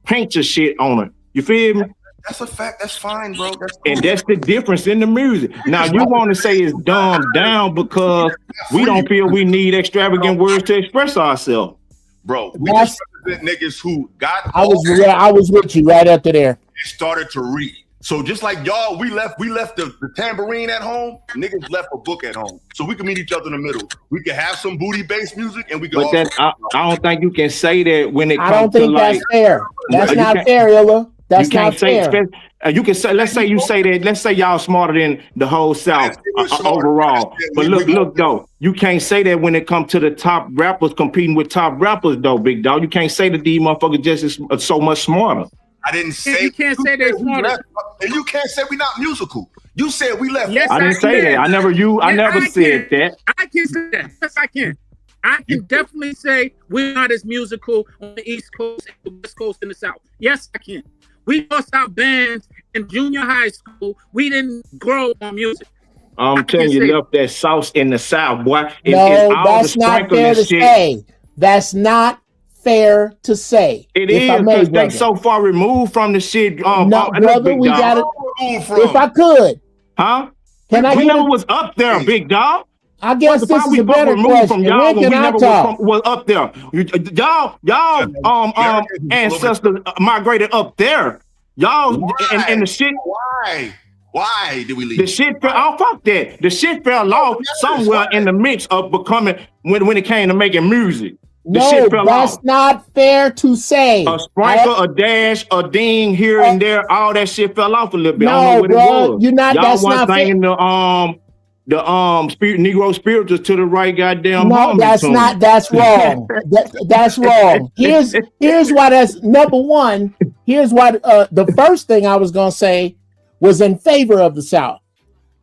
painter shit on it. You feel me? That's a fact. That's fine, bro. That's cool. And that's the difference in the music. Now you want to say it's dumbed down because we don't feel we need extravagant words to express ourselves. Bro, we just represent niggas who got I was with you right after there. and started to read. So just like y'all, we left the tambourine at home. Niggas left a book at home, so we can meet each other in the middle. We can have some booty based music, and we can. But that I don't think you can say that when it I comes don't to think like. that's fair. That's You not can't- fair, Illa. That's you can't not say, fair. You can say, let's say you say that, let's say y'all smarter than the whole South overall. But look though, you can't say that when it comes to the top rappers competing with top rappers though, big dog. You can't say that these motherfuckers just is so much smarter. I didn't say you can't say they're smarter. And you can't say we're not musical. You said we left. Yes, I didn't say that. I never said that. I can say that. Yes, I can. I can definitely say we're not as musical on the East Coast, and the West Coast, and the South. Yes, I can. We bust out bands in junior high school. We didn't grow on music. I'm telling you, left that sauce in the South, boy. No, that's not fair to say. That's not fair to say. It if is I may, because they brother. so far removed from the shit. No, look, brother, big we dog. got it. If I could, Huh? Can I we get never it? was up there, big dog. I guess this is a better removed question. from y'all When when we can I never talk? was up there. Y'all ancestors migrated up there. Y'all and the shit. Why did we leave? The shit fell. Oh, fuck that. The shit fell off somewhere in the mix of becoming when it came to making music. The No, shit fell that's off. not fair to say. A sprinkle, a dash, a ding here and there, all that shit fell off a little bit. I No, don't know what bro, it was. you're not- Y'all that's wasn't not fair. singing the spirit Negro spirituals to the right goddamn. No, harmony that's tune. not. That's wrong. That's wrong. Here's why. That's number one. Here's why. The first thing I was gonna say was in favor of the South.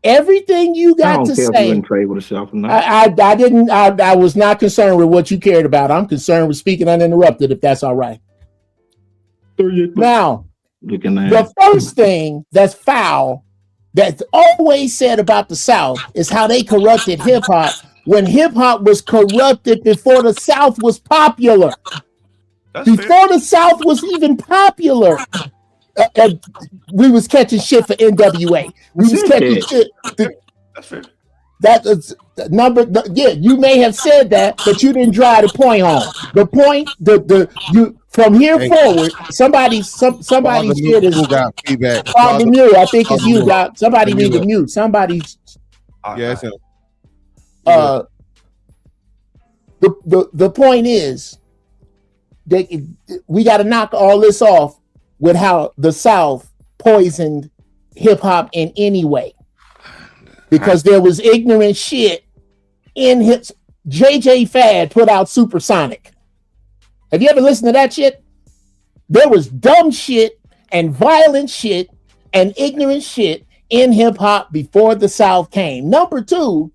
Everything you I got don't to care if you say. in trade with yourself or not. I didn't. I was not concerned with what you cared about. I'm concerned with speaking uninterrupted. If that's all right. Now, Looking at the first thing that's foul that's always said about the South is how they corrupted hip hop when hip hop was corrupted before the South was popular. Before the South was even popular, we was catching shit for NWA. We was catching shit. That's fair. That is yeah, you may have said that, but you didn't drive the point home. The point, you from here forward, somebody's shit is got feedback. FathaMu. I think it's you, FathaMu. Doc. Somebody need to FathaMu. mute. Somebody's Yeah, it's him. the point is that we got to knock all this off with how the South poisoned hip hop in any way. Because there was ignorant shit in his. JJ Fad put out Supersonic. Have you ever listened to that shit? There was dumb shit and violent shit and ignorant shit in hip hop before the South came. Number two,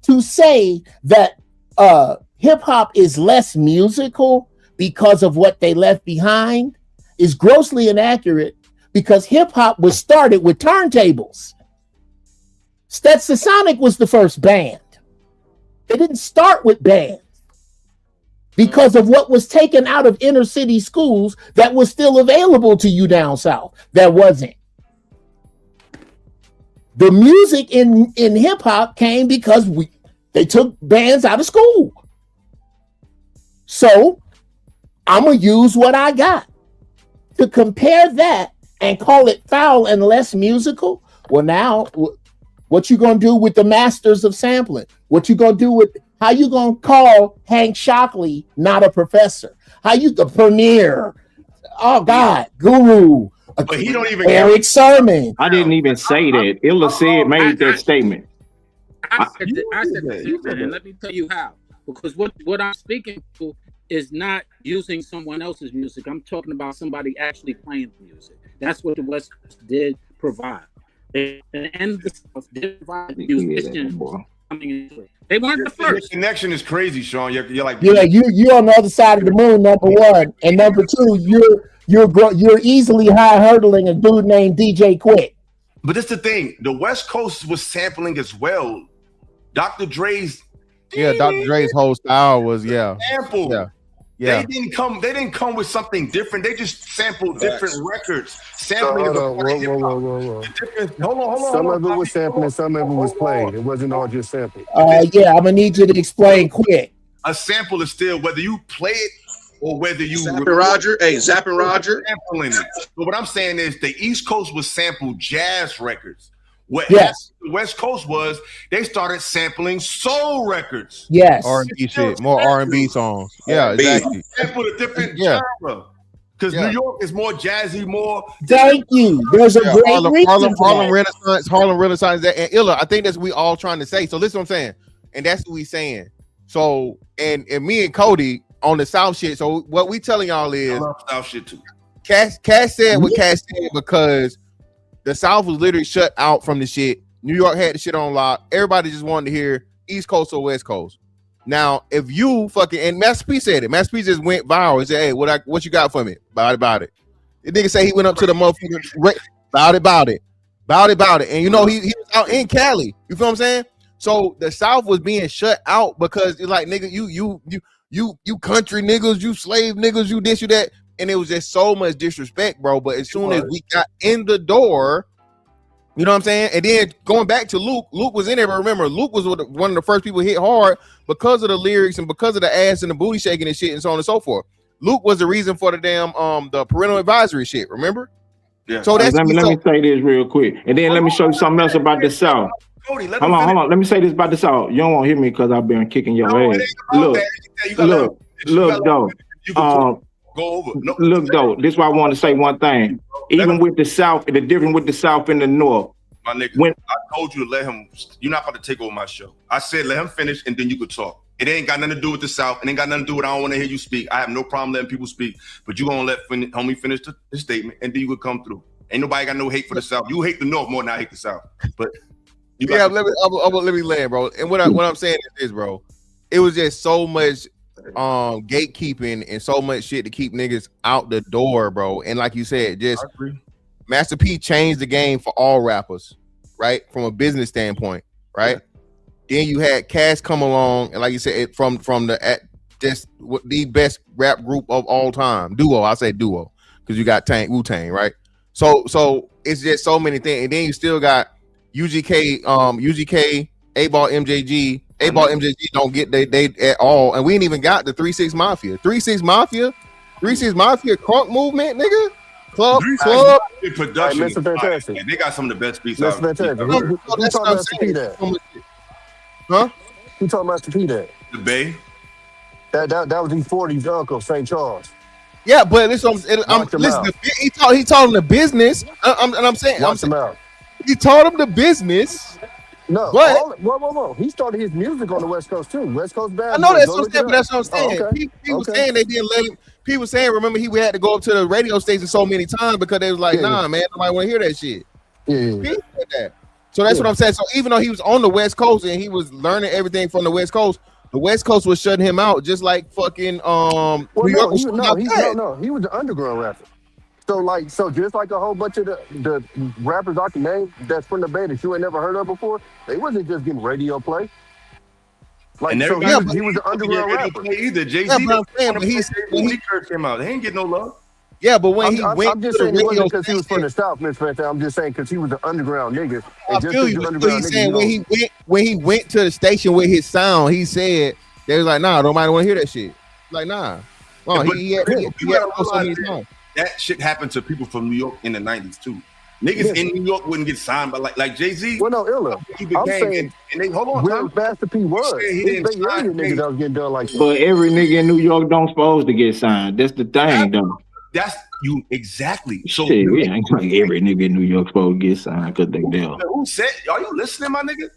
to say that hip hop is less musical because of what they left behind is grossly inaccurate, because hip hop was started with turntables. Stetsasonic was the first band. They didn't start with bands because of what was taken out of inner city schools that was still available to you down south. That wasn't. The music in hip hop came because they took bands out of school. So I'm gonna use what I got to compare that and call it foul and less musical. Well, now what you gonna do with the masters of sampling? What you gonna do with how you gonna call Hank Shockley not a professor? How you the Premier? Oh God, Guru. But he don't even Eric Sermon. I didn't even say that. Illa said made that statement. I said that, and let me tell you how. Because what I'm speaking to is not using someone else's music. I'm talking about somebody actually playing the music. That's what the West Coast did provide. And the South did provide musicians coming into it. They weren't the first. Your connection is crazy, Sean. You're like, Yeah, you on the other side of the moon. Number one, and number two, you're easily high hurdling a dude named DJ Quick. But that's the thing. The West Coast was sampling as well. Dr. Dre's Dr. Dre's whole style was sample. Yeah. Yeah. They didn't come with something different. They just sampled different records. Sampling Hold is a on, part of hip hop. whoa. Hold on. Some of it was sampling, some of it was played. It wasn't all just sampling. Yeah, I'm gonna need you to explain quick. A sample is still whether you play it or whether you Zappin' Roger. Hey, Zappin' Roger. Sampling it. So what I'm saying is the East Coast was sampled jazz records. What Yes. the West Coast was they started sampling soul records. Yes. R&B shit, more R&B songs. Yeah, exactly. Sampled a different Yeah. genre. Because Yeah. New York is more jazzy, more. Thank you. There's a great reason for Harlem that. Renaissance, and Illa. I think that's what we all trying to say. So listen, what I'm saying, and that's what we saying. So and me and Cody on the South shit. So what we telling y'all is, I love South shit too. Cass said what Cass said because the South was literally shut out from the shit. New York had the shit on lock. Everybody just wanted to hear East Coast or West Coast. Now, if you fucking, and Master P said it. Master P just went viral and said, "Hey, what you got for me? About it." The nigga say he went up to the motherfucker about it. And you know he was out in Cali. You feel what I'm saying? So the South was being shut out because it's like, nigga, you country niggas, you slave niggas, you this, you that. And it was just so much disrespect, bro. But as soon as we got in the door, you know what I'm saying? And then going back to Luke was in there. But remember, Luke was one of the first people hit hard because of the lyrics and because of the ass and the booty shaking and shit and so on and so forth. Luke was the reason for the damn the parental advisory shit. Remember? Yeah. So that's let me say this real quick, and then let me show you something else about the South. Cody, hold on. Let me say this about the South. You don't want to hear me because I've been kicking your ass. Look, though. Go over. No. Look, though. This is why I want to say one thing. Even with the South, the difference with the South and the North. My nigga, I told you to let him. You're not about to take over my show. I said let him finish, and then you could talk. It ain't got nothing to do with the South. It ain't got nothing to do with I don't want to hear you speak. I have no problem letting people speak, but you gonna let homie finish the statement, and then you could come through. Ain't nobody got no hate for the South. You hate the North more than I hate the South. But let me land, bro. And what I'm saying is, bro, it was just so much gatekeeping and so much shit to keep niggas out the door, bro. And like you said, just Master P changed the game for all rappers, right? From a business standpoint, right? Then you had Cass come along, and like you said, from the best rap group of all time, duo. I say duo because you got Wu-Tang, right? So it's just so many things, and then you still got UGK, A-Ball, MJG. A-Ball, MJG don't get they at all, and we ain't even got the 3-6 Mafia, 3-6 Mafia, Crunk movement, nigga. Club. Production. Right, Mr. Fantastic. They got some of the best beats. Mr. Fantastic. Who taught Master P that? Huh? Who taught Master P that? The Bay. That was E40's uncle, St. Charles. Yeah, but listen, he taught him the business. I'm saying he taught him the business. No, but whoa. He started his music on the West Coast too. West Coast band. I know that's what I'm saying, but that's what I'm saying. Oh, okay. He was saying they didn't let him. He was saying, remember, he had to go up to the radio station so many times because they was like, nah, man, nobody want to hear that shit. Yeah. He said that. So that's what I'm saying. So even though he was on the West Coast and he was learning everything from the West Coast was shutting him out, just like fucking New York was shutting out Cat. He was an underground rapper. So just like a whole bunch of the rappers I can name that's from the Bay that you ain't never heard of before, they wasn't just getting radio play. Like, and so he was an underground rapper. Either Jay-Z when he first came out, they ain't get no love. Yeah, but when I'm just saying it wasn't because he was from the South, Mr. Fantastic. I'm just saying because he was an underground nigga. I feel you. He's saying when he went to the station with his sound, he said they was like, nah, nobody want to hear that shit. Like, nah. Oh, he had so many times. That shit happened to people from New York in the 90s too. Niggas in New York wouldn't get signed by like Jay-Z. Well, no, Illa. I'm saying, and they hold on. Where Master P was. He didn't sign niggas that was getting done like that. But every nigga in New York don't supposed to get signed. That's the thing, though. That's you exactly. So shit, we ain't like every nigga in New York supposed to get signed because they do. Who said? Are you listening, my nigga?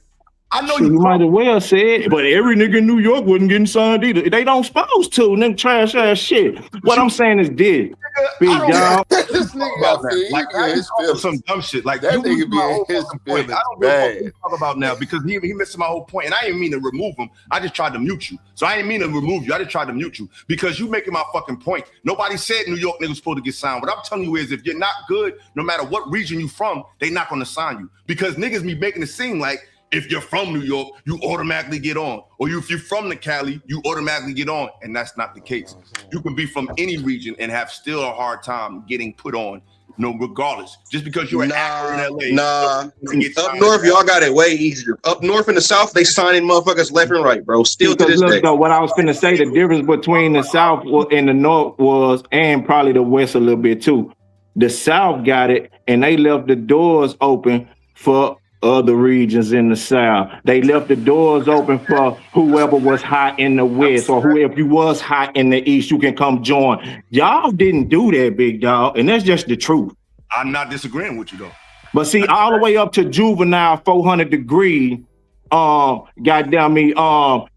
I know you might as well say it, but every nigga in New York wasn't getting signed either. They don't supposed to, and them trash ass shit. What I'm saying is this, big dog. This nigga got like some dumb shit. Like that nigga be in his feelings. I don't know what you talk about now because he missed my whole point, and I didn't mean to remove him. I just tried to mute you. So I didn't mean to remove you. I just tried to mute you because you making my fucking point. Nobody said New York niggas supposed to get signed. What I'm telling you is, if you're not good, no matter what region you from, they not gonna sign you because niggas be making it seem like if you're from New York, you automatically get on. Or if you're from the Cali, you automatically get on. And that's not the case. You can be from any region and have still a hard time getting put on, regardless. Just because you're an actor in LA. Up north, y'all got it way easier. Up north in the South, they signing motherfuckers left and right, bro. Still to this day. Though, what I was finna say, the difference between the South and the North was, and probably the West a little bit too. The South got it, and they left the doors open for other regions in the South. They left the doors open for whoever was hot in the West, or if you was hot in the East, you can come join. Y'all didn't do that, big dog, and that's just the truth. I'm not disagreeing with you though. But see, all the way up to Juvenile 400 degree, goddamn me,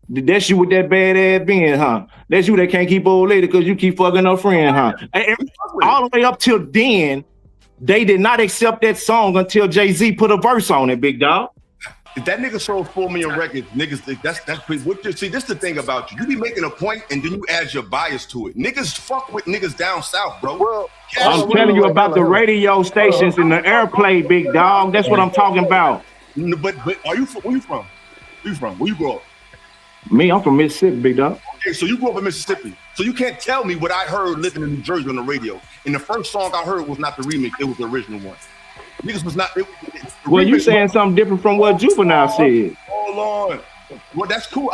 that's you with that badass being, huh? That's you that can't keep old lady because you keep fucking her friend, huh? All the way up till then, they did not accept that song until Jay-Z put a verse on it, big dog. If that nigga sold 4 million records, niggas, that's see, this the thing about you. You be making a point and then you add your bias to it. Niggas fuck with niggas down south, bro. Well, I'm telling you about the radio stations and the airplay, big dog. That's what I'm talking about. But are you from? Where you from? Where you from? Where you grow up? Me, I'm from Mississippi, big dog. Okay, so you grew up in Mississippi. So you can't tell me what I heard living in New Jersey on the radio. And the first song I heard was not the remix, it was the original one. Niggas was not. Well, you saying something different from what Juvenile said. Hold on. Well, that's cool.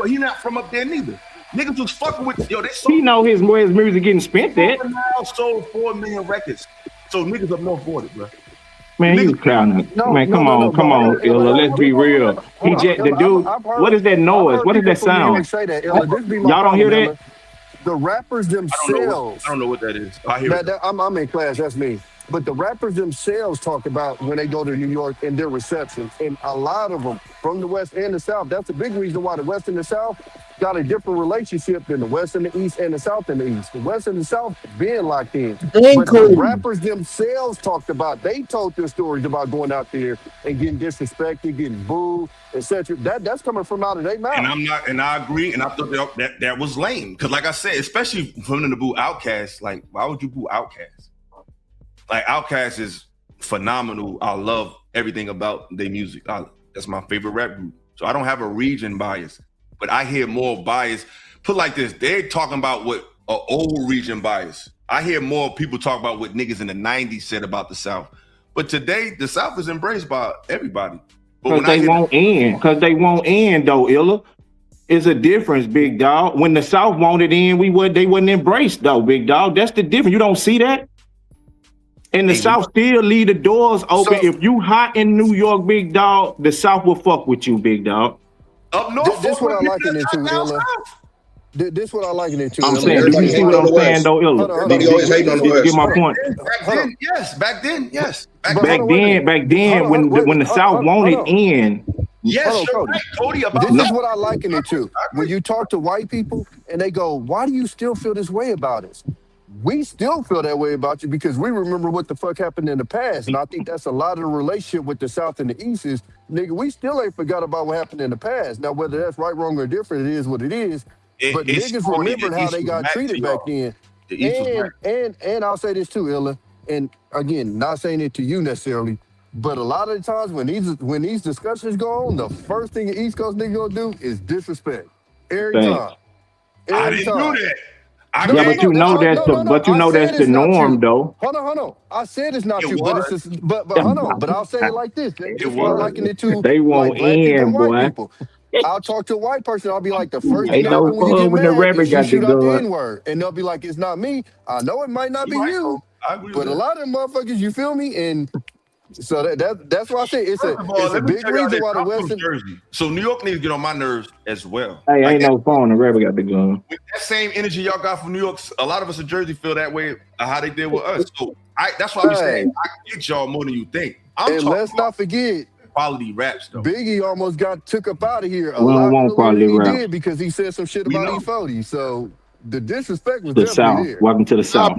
He not from up there neither. Niggas was fucking with yo. He know his music getting spent at. Now sold 4 million records. So niggas up north bought it, bro. Man, you clowning. Man, come on, Illa. Let's be real. He just the dude. What is that noise? What is that sound? Y'all don't hear that? The rappers themselves. I don't know what that is. I hear it. I'm in class. That's me. But the rappers themselves talk about when they go to New York and their receptions, and a lot of them from the West and the South. That's a big reason why the West and the South got a different relationship than the West and the East and the South and the East. The West and the South being locked in. But the rappers themselves talked about, they told their stories about going out there and getting disrespected, getting booed, etc. That's coming from out of their mouth. And I agree, and I thought that was lame. Because like I said, especially from them to boo Outkast, like why would you boo Outkast? Like Outkast is phenomenal. I love everything about their music. That's my favorite rap group. So I don't have a region bias, but I hear more bias. Put like this, they're talking about what an old region bias. I hear more people talk about what niggas in the 90s said about the South. But today, the South is embraced by everybody. Because they won't end. Because they won't end though, Illa. It's a difference, big dog. When the South wanted in, they wasn't embraced though, big dog. That's the difference. You don't see that? And the South still leave the doors open. So, if you hot in New York, big dog, the South will fuck with you, big dog. Up north, this what I liken it to, Illa. This what I liken it to. I'm saying, do you see what I'm saying, though, Illa? He always hating on the West. Get my point. Back then, yes. Back then, when the South wanted in. Yes, Cody. This is what I liken it to. When you talk to white people and they go, "Why do you still feel this way about us?" We still feel that way about you because we remember what the fuck happened in the past. And I think that's a lot of the relationship with the South and the East is, nigga, we still ain't forgot about what happened in the past. Now, whether that's right, wrong, or different, it is what it is. But niggas remembered how they got treated back then. And I'll say this too, Illa. And again, not saying it to you necessarily, but a lot of the times when these discussions go on, the first thing the East Coast nigga gonna do is disrespect. Every time. I didn't do that. But you know that's the norm, though. Hold on. I said it's not you, but it's just, but hold on. But I'll say it like this. It's more liking it to they won't end, boy. People. I'll talk to a white person. I'll be like, the first thing when you get mad is you shoot out the N-word, and they'll be like, it's not me. I know it might not be you, but a lot of them motherfuckers, you feel me? And so that's why I say it's a big reason why the Western Jersey. So New York needs to get on my nerves as well. Hey, ain't no phone. The rapper got the gun. With that same energy y'all got from New York, a lot of us in Jersey feel that way. How they did with us. So that's why I'm saying I get y'all more than you think. And let's not forget quality raps though. Biggie almost got took up out of here. We don't want quality he rap. did because he said some shit about E40. So the disrespect was the definitely South. there. Welcome to the South.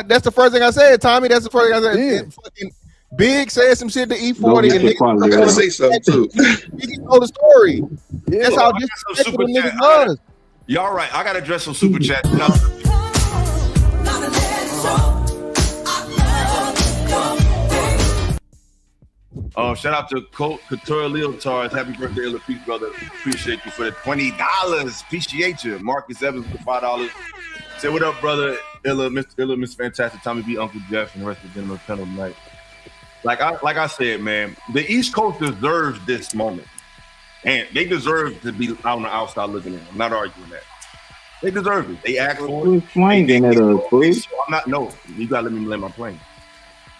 That's the first thing I said, Tommy. That's the first thing I said. Fucking Big said some shit to E40 and niggas gotta say something too. He told the story. That's how disrespectful the niggas was. Y'all right. I gotta address some super chat. Shout out to Couture Leotards. Happy birthday, Illa Peace, brother. Appreciate you for the $20. Appreciate you. Marcus Evans with the $5. Say what up, brother. Illa, Miss Fantastic, Tommy B, Uncle Jeff, and the rest of the gentlemen panel tonight. Like I said, man, the East Coast deserves this moment. And they deserve to be on the outside looking in. I'm not arguing that. They deserve it. They asked for it. Swinging at us, please. I'm not. No, you gotta let me land my plane.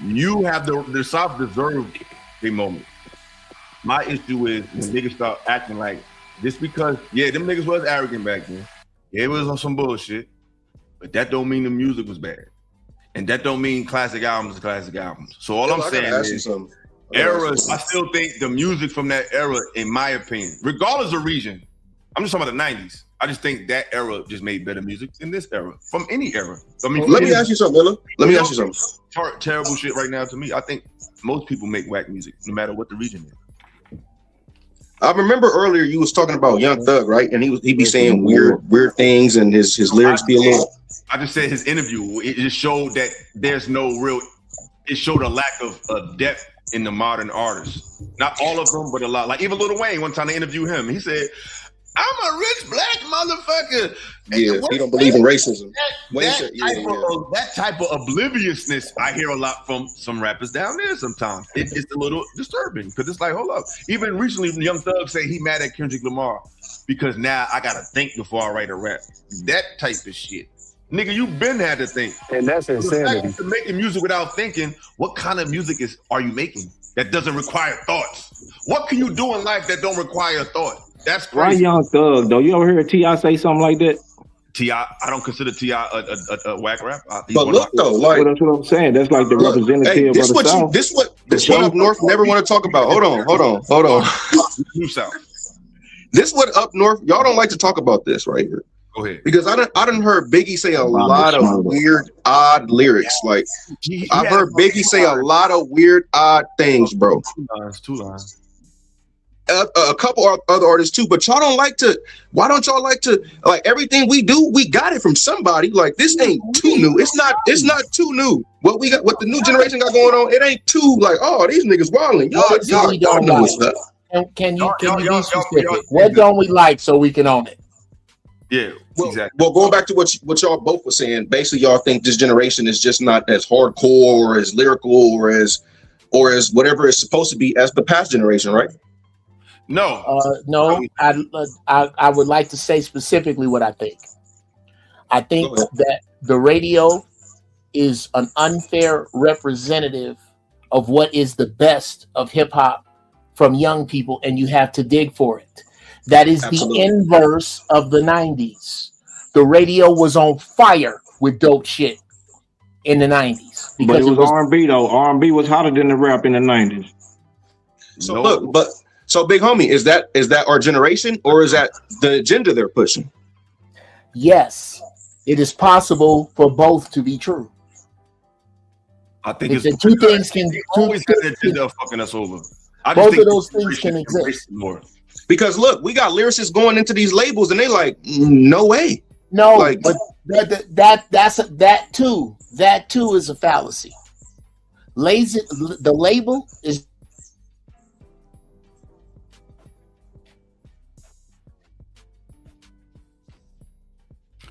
You have the South deserved a moment. My issue is when niggas start acting like this because them niggas was arrogant back then. Yeah, it was on some bullshit, but that don't mean the music was bad, and that don't mean classic albums are classic albums. So all I'm saying is eras. I still think the music from that era, in my opinion, regardless of region, I'm just talking about the '90s. I just think that era just made better music than this era, from any era. I mean, let me ask you something, Illa. Let me ask you something. Terrible shit right now to me. I think most people make whack music, no matter what the region is. I remember earlier you was talking about Young Thug, right? And he be saying weird things, and his lyrics be a little. I just said his interview. It just showed that there's no real. It showed a lack of depth in the modern artists. Not all of them, but a lot. Like even Lil Wayne. One time they interviewed him, he said, "I'm a rich black motherfucker." Yeah, he don't believe in racism. That type of obliviousness I hear a lot from some rappers down there sometimes. It's a little disturbing because it's like, hold up. Even recently, Young Thug said he mad at Kendrick Lamar because now I got to think before I write a rap. That type of shit. Nigga, you been had to think. And that's insanity. To making music without thinking, what kind of music are you making that doesn't require thoughts? What can you do in life that don't require thought? That's crazy. Why Young Thug, though? You ever hear T.I. say something like that? T.I., I don't consider T.I. a whack rap. But look, though, like... Well, that's what I'm saying. That's like the representative of the South. This what up north never want to talk about. Hold on. New South. This what up north, y'all don't like to talk about this right here. Go ahead. Because I done heard Biggie say a lot of weird, odd lyrics. Like, I've heard Biggie say a lot of weird, odd things, bro. Two lines. A couple other artists too, but y'all don't like to. Why don't y'all like to? Like everything we do, we got it from somebody. Like this ain't too new. It's not too new. What we got, what the new generation got going on, it ain't too like. Oh, these niggas wilding. Y'all know what's up. Can you be specific? What don't we like so we can own it? Yeah, exactly. Well, going back to what y'all both were saying, basically y'all think this generation is just not as hardcore or as lyrical or as whatever it's supposed to be as the past generation, right? No. No. I would like to say specifically what I think. I think that the radio is an unfair representative of what is the best of hip hop from young people, and you have to dig for it. That is the inverse of the 90s. The radio was on fire with dope shit in the 90s. But it was R&B though. R&B was hotter than the rap in the 90s. So look, so big homie, is that our generation or is that the agenda they're pushing? Yes, it is possible for both to be true. I think it's the two things can always have the agenda of fucking us over. Both of those things can exist. More. Because look, we got lyricists going into these labels and they like, no way. No, like, but that too is a fallacy. The label is.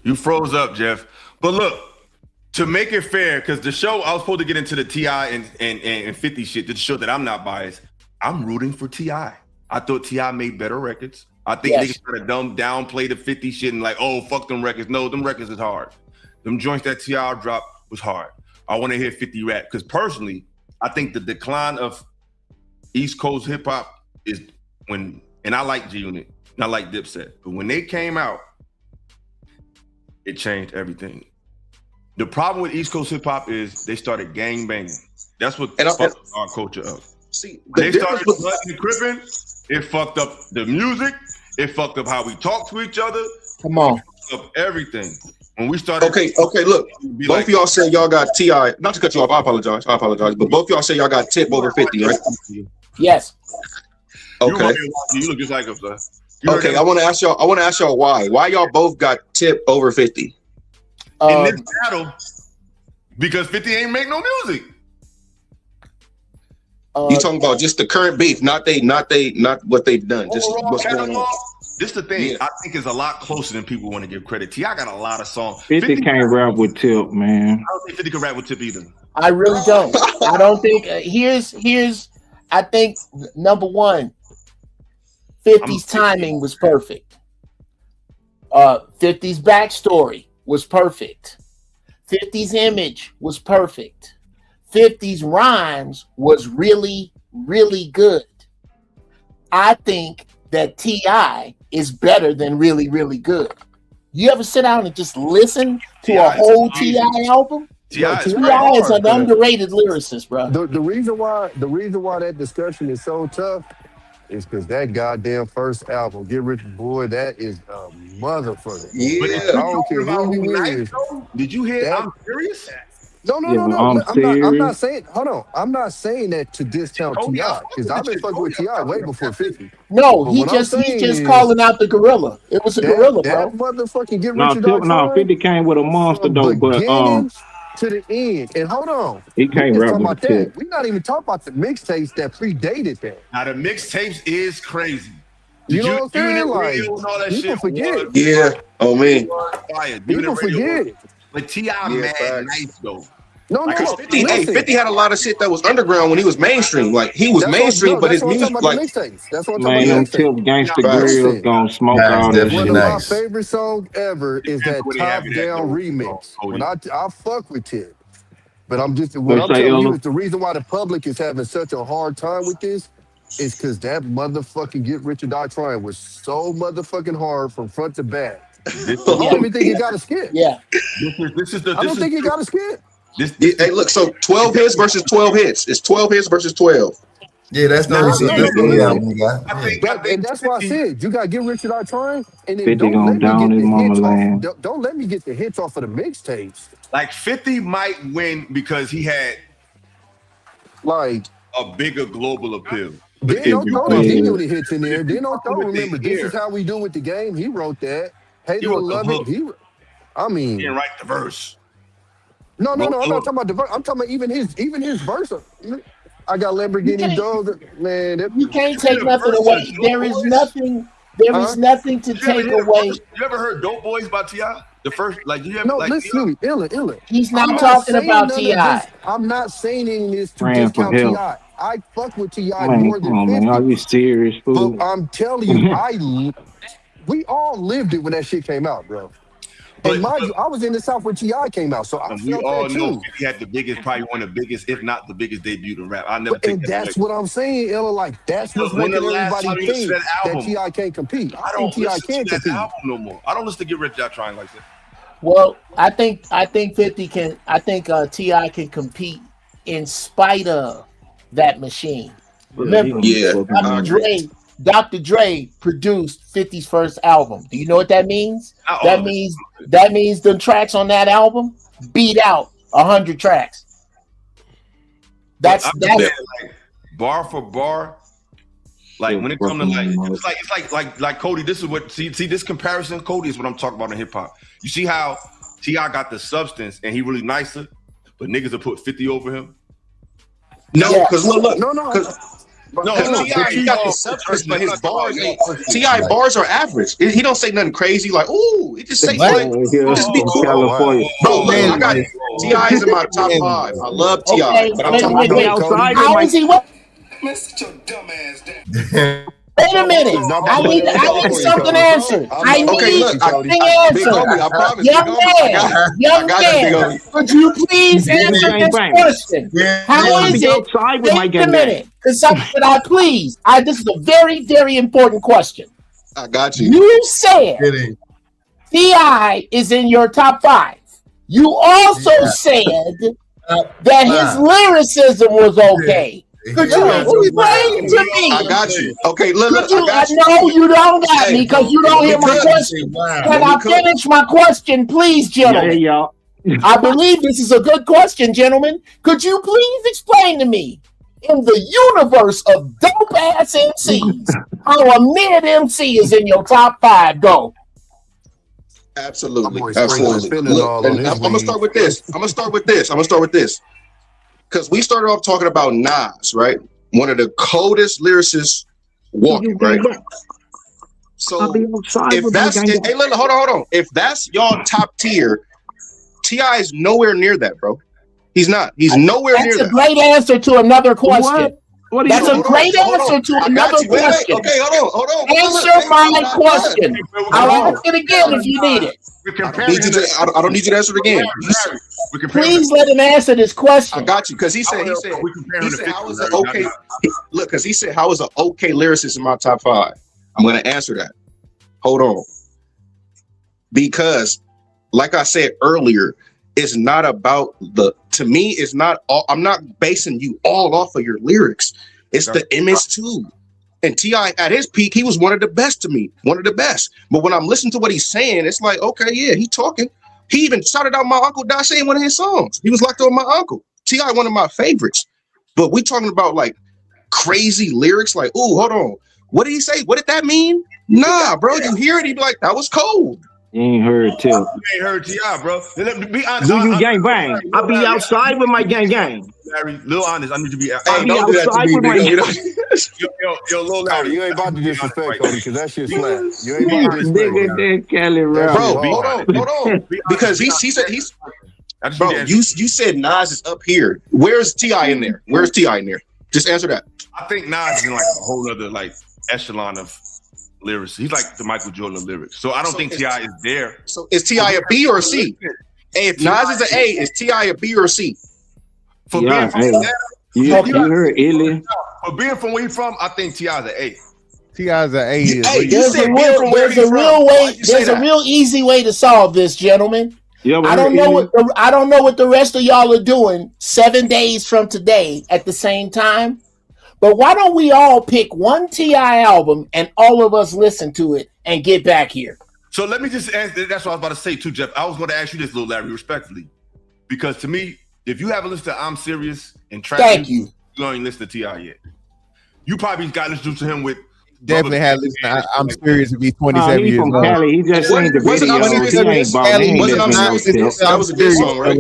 You froze up, Jeff. But look, to make it fair, because the show I was supposed to get into the T.I. and 50 shit to show that I'm not biased. I'm rooting for T.I. I thought T.I. made better records. I think niggas try to downplay the 50 shit and like, oh, fuck them records. No, them records is hard. Them joints that T.I. dropped was hard. I want to hear 50 rap. Because personally, I think the decline of East Coast hip hop is when, and I like G-Unit, and I like Dipset, but when they came out, it changed everything. The problem with East Coast hip hop is they started gang banging. That's what fucked our culture up. See, they started blooding and cripping. It fucked up the music. It fucked up how we talk to each other. Come on. It fucked up everything. When we started. Okay, look. Both of y'all say y'all got T.I. Not to cut you off, I apologize. But both of y'all say y'all got Tip over 50, right? Yes. Okay. You look just like us, sir. Okay, I want to ask y'all why. Why y'all both got Tip over 50? In this battle, because 50 ain't make no music. You talking about just the current beef, not what they've done. Just what's going on. This the thing. I think is a lot closer than people want to give credit. T.I. got a lot of songs. 50 can't rap with Tip, man. I don't think 50 can rap with Tip either. I really don't. I don't think. Here's. I think number one, 50's timing was perfect. 50's backstory was perfect. 50's image was perfect. 50's rhymes was really, really good. I think that T.I. is better than really, really good. You ever sit down and just listen to a whole T.I. album? T.I. is an underrated lyricist, bro. The reason why that discussion is so tough is because that goddamn first album, Get Rich Boy, that is a motherfucker. Yeah. I don't care who you is. Did you hear I'm Serious? No. I'm not saying. Hold on. I'm not saying that to discount T.I. because I've been fucking with T.I. way before 50. No, he's just calling out the gorilla. It was a gorilla, bro. That motherfucking Get Rich or Die No, 50 came with a monster though, but to the end. And hold on, he can't rap with Tip. We're not even talking about the mixtapes that predated that. Now the mixtapes is crazy. You know what I'm saying? Like, people forget. Yeah. Oh man. People forget. But T.I. man, nice though. No, 50 had a lot of shit that was underground when he was mainstream. Like he was mainstream, but his music, like, that's what I'm talking about. Tip Gangsta Grill gonna smoke all that shit. One of my favorite songs ever is that Top Down remix. When I fuck with Tip, but I'm just what I'm telling you is the reason why the public is having such a hard time with this is because that motherfucking Get Rich or Die Trying was so motherfucking hard from front to back. I don't even think he got a skip. Yeah. I don't think he got a skip. Hey, look, so 12 hits versus 12 hits. It's 12 hits versus 12. Yeah, that's not the album you got. And that's why I said you got to Get Rich or Die Trying, and then 50 gonna down his mama land. Don't let me get the hits off of the mixtapes. Like 50 might win because he had like a bigger global appeal. Then don't throw the genuine hits in there. Then don't throw. Remember, this is how we do with the game. He wrote that. Hate it or love it. He didn't write the verse. No. I'm not talking about the verse. I'm talking about even his verse. I got Lamborghini dogs. Man, you can't take nothing away. There is nothing. There is nothing to take away. You ever heard "Dope Boys" by T.I.? The first, like, you ever? No, like, listen to me, Illa. He's not talking about T.I. I'm not saying any of this to discount T.I. I fuck with T.I. more than 50. Man, are you serious, fool? But I'm telling you, we all lived it when that shit came out, bro. And mind you, I was in the South when T.I. came out, so I we felt all that know too. he had the biggest, probably one of the biggest, if not the biggest debut in rap. I never But, and that's what I'm saying, Ella. Like that's what's making everybody think that T.I. can't compete. I think T.I. can't compete. Album no more. I don't listen to Get Rich or Die Trying like that. Well, I think 50 can. I think T.I. can compete in spite of that machine. Remember, Dr. Dre produced 50's first album. Do you know what that means? That means the tracks on that album beat out 100 tracks. That's like, bar for bar. Like when it comes to like Cody. This is what see this comparison. Cody is what I'm talking about in hip hop. You see how T.I. got the substance and he really nicer, but niggas will put 50 over him. No, because look. T.I. got the substance, but his bars ain't. T.I. bars are average. He don't say nothing crazy like, ooh, he just say like, just be cool. California. Bro, man, I got T.I. is in my top 5. I love T.I. But I'm talking about outside. How is he? Man, sit your dumb ass down. Wait a minute. I need something answered. I need something answered. Young man, could you please answer this question? How is it? Wait a minute. Could I please? This is a very, very important question. I got you. You said T.I. is in your top 5. You also said that his lyricism was okay. Could you explain to me? I got you. Okay, look, I know you don't got me because you don't hear my question. Can I finish my question, please, gentlemen? Yeah. I believe this is a good question, gentlemen. Could you please explain to me, in the universe of dope-ass MCs, how a mid-MC is in your top 5? Go. Absolutely. Look, and I'm gonna start with this. Because we started off talking about Nas, right? one of the coldest lyricists walking, right? So if that's hey, look, hold on. If that's y'all top tier, T.I. is nowhere near that, bro. He's not. He's nowhere near that. That's a great answer to another question. What That's a great answer to another question. Okay, hold on. Answer my question. I'll ask it again if you need it. I don't need you to answer it again. Please let him answer this question. I got you, because he said how is it okay? Look, because he said how is an okay lyricist in my top 5? I'm gonna answer that. Hold on. Because like I said earlier, it's not about to me, it's not all, I'm not basing you all off of your lyrics. It's the image too. And T.I. at his peak, he was one of the best to me, one of the best. But when I'm listening to what he's saying, it's like, okay, yeah, he talking. He even shouted out my Uncle Dashe in one of his songs. He was locked on my uncle. T.I. one of my favorites. But we talking about like crazy lyrics, like, oh, hold on. What did he say? What did that mean? Nah, bro, you hear it, he be like, that was cold. You ain't heard Till. You ain't heard T.I., bro. Be honest. Do you gang bang? I be outside with my gang. Larry, little honest, I need you to be. I be outside with my Yo, Lil Larry, you ain't about to disrespect Cody, because that shit slap. You ain't about to disrespect. Bro, hold on. Because he said bro, you said Nas is up here. Where's T.I. in there? Where's T.I. in there? Just answer that. I think Nas is in like a whole other like echelon of lyrics. He's like the Michael Jordan of lyrics. So I don't think T.I. is there. So is T.I. a B or a C? Hey, if Nas is an A, is T.I. a B or a C? For being from you heard Illy. For being from where he's from, I think T.I. is an A. T.I.'s an A. Hey, There's a real easy way to solve this, gentlemen. I don't know what the rest of y'all are doing 7 days from today at the same time. But why don't we all pick one T.I. album and all of us listen to it and get back here? So let me just ask, that's what I was about to say too, Jeff. I was going to ask you this, Lil Larry, respectfully. Because to me, if you haven't listened to I'm Serious and Trap, you don't even listen to T.I. yet. You probably got listened to him with definitely had listened to I'm Serious to be 27 years old. Cali. He just seen the video. That was a good song, right?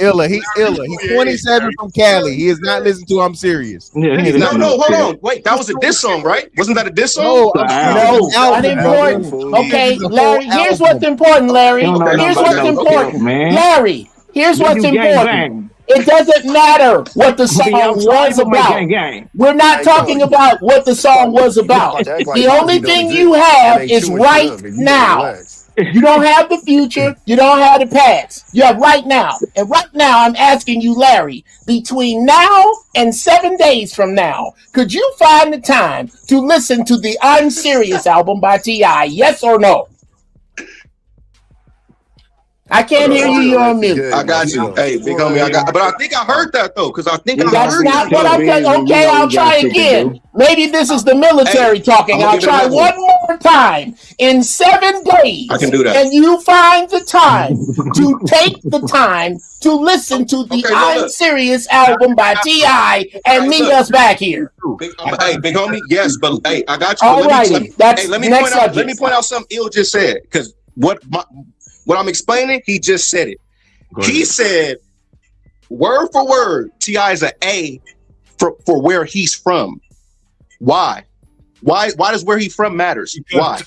Illa. He's 27 from Cali. He is not listening to I'm Serious. No, hold on. Wait, that was a diss song, right? Wasn't that a diss song? No, unimportant. Okay, Larry, here's what's important, Larry. Here's what's important. Larry, here's what's important. It doesn't matter what the song was about. We're not talking about what the song was about. The only thing you have is right now. You don't have the future. You don't have the past. You have right now. And right now, I'm asking you, Larry, between now and 7 days from now, could you find the time to listen to the I'm Serious album by T.I.? Yes or no? I can't hear you. You're on mute. I got you. Hey, big homie, but I think I heard that though, because I think that's not what I'm saying. Okay, I'll try again. Maybe this is the military talking. I'll try one more time. In 7 days, I can do that. And you find the time to take the time to listen to the I'm Serious album by T.I. and meet us back here. Hey, big homie, yes, but hey, I got you. All righty. Let me point out something Ill just said, because what I'm explaining, he just said it. He said, word for word, T.I. is an A for where he's from. Why? Why does where he's from matters? Why?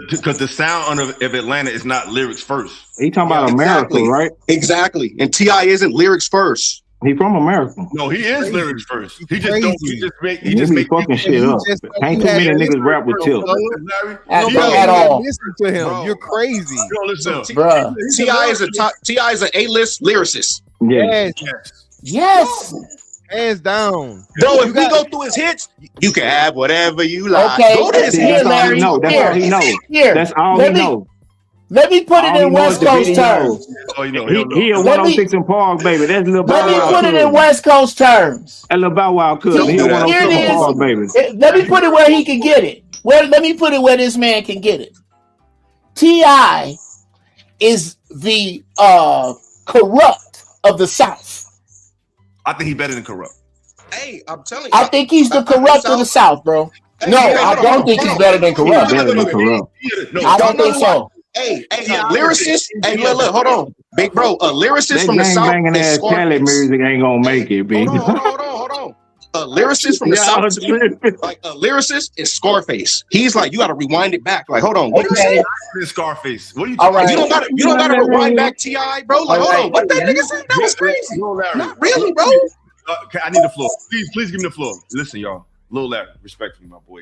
Because the sound of Atlanta is not lyrics first. He talking about America, right? Exactly. And T.I. isn't lyrics first. He from America. No, he is lyrics first. He just make fucking shit up. Ain't too many niggas rap with Till. At all. Listen to him. You're crazy. You don't listen to him. T.I. is an A-list lyricist. Yes. Hands down. Bro, if we go through his hits, you can have whatever you like. Okay. Go to his hits. That's all he know. That's all he know. Let me put it in West Coast terms. He a 106 in Park, baby. That's Lil Bow Wow. Let me put it in West Coast terms. That Lil Bow Wow cousin. He a 106 in Park, baby. Let me put it where he can get it. Let me put it where this man can get it. T.I. is the corrupt of the South. I think he's better than corrupt. Hey, I'm telling you. I think he's the corrupt of the South, bro. No, I don't think he's better than corrupt. I don't think so. Hey, lyricist. Hey, look, hold on, big bro. A lyricist from the South. That gang banging ass Cali music ain't gonna make it, big. Hold on. a lyricist from the South to me, like a lyricist is Scarface. He's like, you got to rewind it back. Like, hold on, what you say? Scarface. What are you All talking right. about? You don't got to rewind back T.I., bro. Like, hold on, what that nigga said? That was crazy. Not really, bro. Okay, I need the floor. Please give me the floor. Listen, y'all. Lil Larry, respectfully, my boy.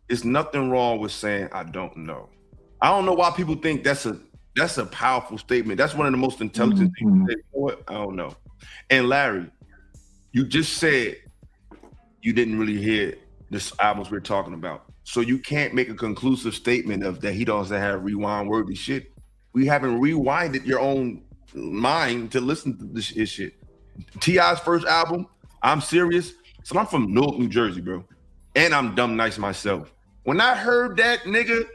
There's nothing wrong with saying I don't know. I don't know why people think that's a powerful statement. That's one of the most intelligent things to say. You know what? I don't know. And Larry, you just said you didn't really hear this albums we're talking about. So you can't make a conclusive statement of that he doesn't have rewind worthy shit. We haven't rewinded your own mind to listen to this shit. T.I.'s first album, I'm Serious. So I'm from Newark, New Jersey, bro. And I'm dumb nice myself. When I heard that nigga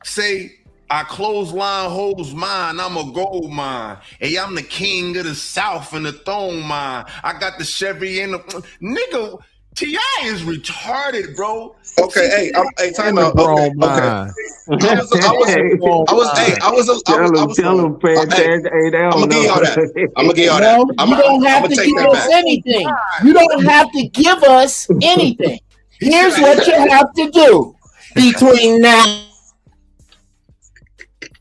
say, I clothesline hoes mine, I'm a gold mine. Hey, I'm the king of the South and the throne mine. I got the Chevy and the nigga. T.I. is retarded, bro. Okay, hey, time out. Okay. I'm gonna give y'all that. I'm gonna give y'all that. You don't have to give us anything. You don't have to give us anything. Here's what you have to do between now.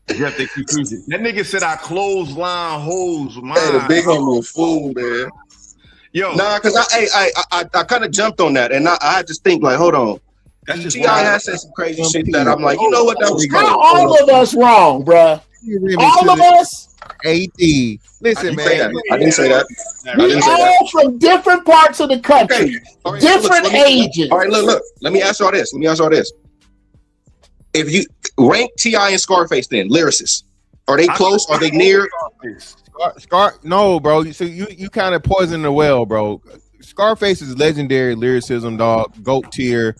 That nigga said I clothesline hoes mine. Hey, the big homie a fool, man. Yo, nah, because I kind of jumped on that, and I had to think like, hold on. T.I. has said some crazy shit that I'm like, you know what? That was How all of us wrong, bruh? All of us. AD. Listen, man. I didn't say that. We all from different parts of the country, different ages. All right, look. Let me ask y'all this. If you rank T.I. and Scarface, then lyricists, are they close? Are they near? No, bro. So you kind of poisoning the well, bro. Scarface is legendary lyricism, dog. GOAT tier,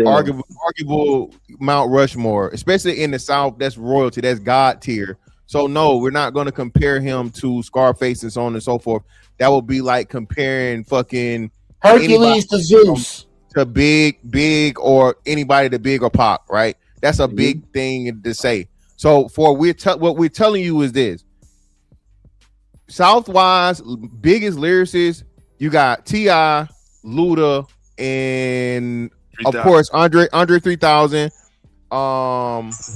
arguable Mount Rushmore, especially in the South. That's royalty. That's God tier. So no, we're not going to compare him to Scarface and so on and so forth. That would be like comparing fucking Hercules to Zeus to Big, or anybody to Big or Pop, right? That's a big thing to say. So what we're telling you is this. Southwise, biggest lyricists, you got T.I., Luda, and of course Andre 3000.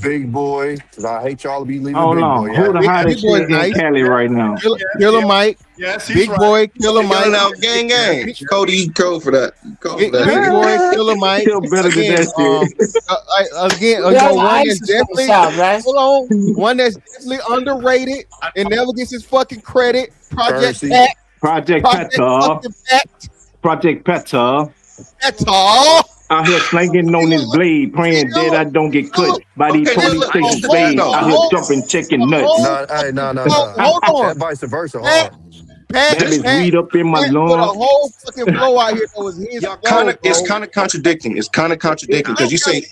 Big Boy, because I hate y'all to be leaving. Hold Big on, Boy. who the hottest shit in Cali right now? Killer Mike, Big Boy, Killer Mike, gang. Cody, code for that. Big Boy, Killer Mike. Still better than that shit. One that's definitely underrated and never gets his fucking credit. Project Petter. Out here slanging on his blade, praying that I don't get cut by these police station spades. Out here jumping, checking nuts. No. Hold on. Vice versa. That is weed up in my Put a lungs. whole fucking flow out here that was his. It's kind of contradicting. Because you say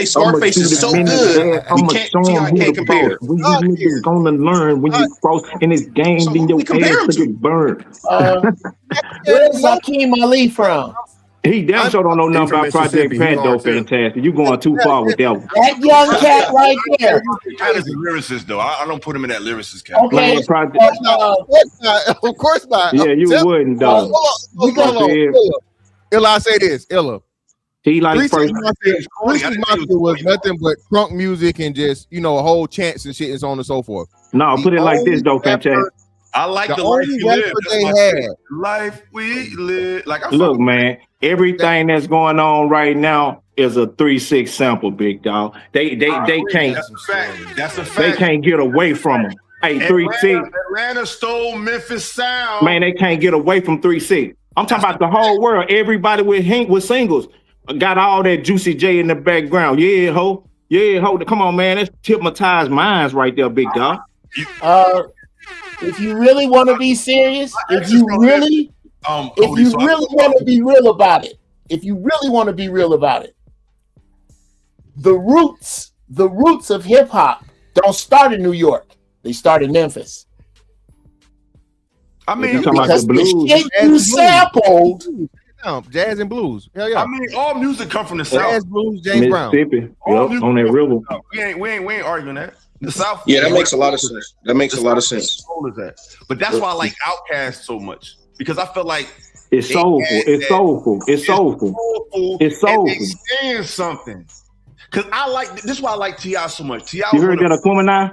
Scarface is so good, T.I. can't compare. When you niggas gonna learn when you cross in this game, then your ass to get burned. Where's Hakeem Ali from? He damn sure don't know nothing about Project Pat though. Fantastic, you going too far with that one. That young cat right there. That is a lyricist, though. I don't put him in that lyricist category. Okay. Of course not. Yeah, you wouldn't, dog. Hold on. Illa, I say this. Illa. He like first. Mafia was nothing but crunk music and just a whole chants and shit and so on and so forth. No, put it like this though, Fantastic. I like the only life rapper we live. they had. Life we live. Look, man, everything that's going on right now is a 3-6 sample, big dog. They can't. That's a fact. That's a fact. They can't get away from them. Hey, 3-6. Atlanta stole Memphis sound. Man, they can't get away from 3-6. I'm talking about the whole world. Everybody with singles got all that Juicy J in the background. Yeah, ho. Come on, man. That's hypnotized minds right there, big dog. If you really want to be serious, if you really want to be real about it, the roots of hip hop don't start in New York. They start in Memphis. I mean, because the shit you sampled, jazz and blues. Hell yeah. I mean, all music come from the South. Jazz, blues, James Brown. Mississippi. Yep, on that river. We ain't arguing that. The South. Yeah, that makes a lot of sense. But that's why I like Outkast so much, because I feel like It's soulful. It's soulful. It's soulful. It's And they soulful. saying something. Cause I like this is why I like T.I. so much. T.I. You heard that Aquemini?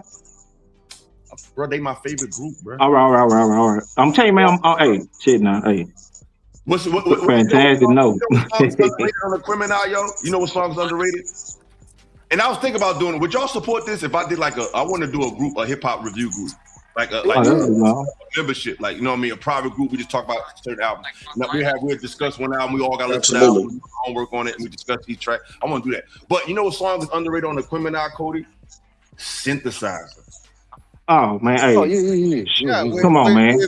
Bro, they my favorite group, bro. All right. I'm telling you, man. Hey, shit now. Hey. What's fantastic note. You know what song's underrated on the Criminal, yo? You know what song's underrated? And I was thinking about doing it. Would y'all support this if I did like I want to do a hip hop review group, like a membership, like you know what I mean, a private group. We just talk about certain albums. Now we'll discuss one album. We all got to listen to the album, homework on it, and we discuss each track. I want to do that. But you know what song is underrated on the Criminal, Cody? Synthesizer. Oh man, hey. Come on, man.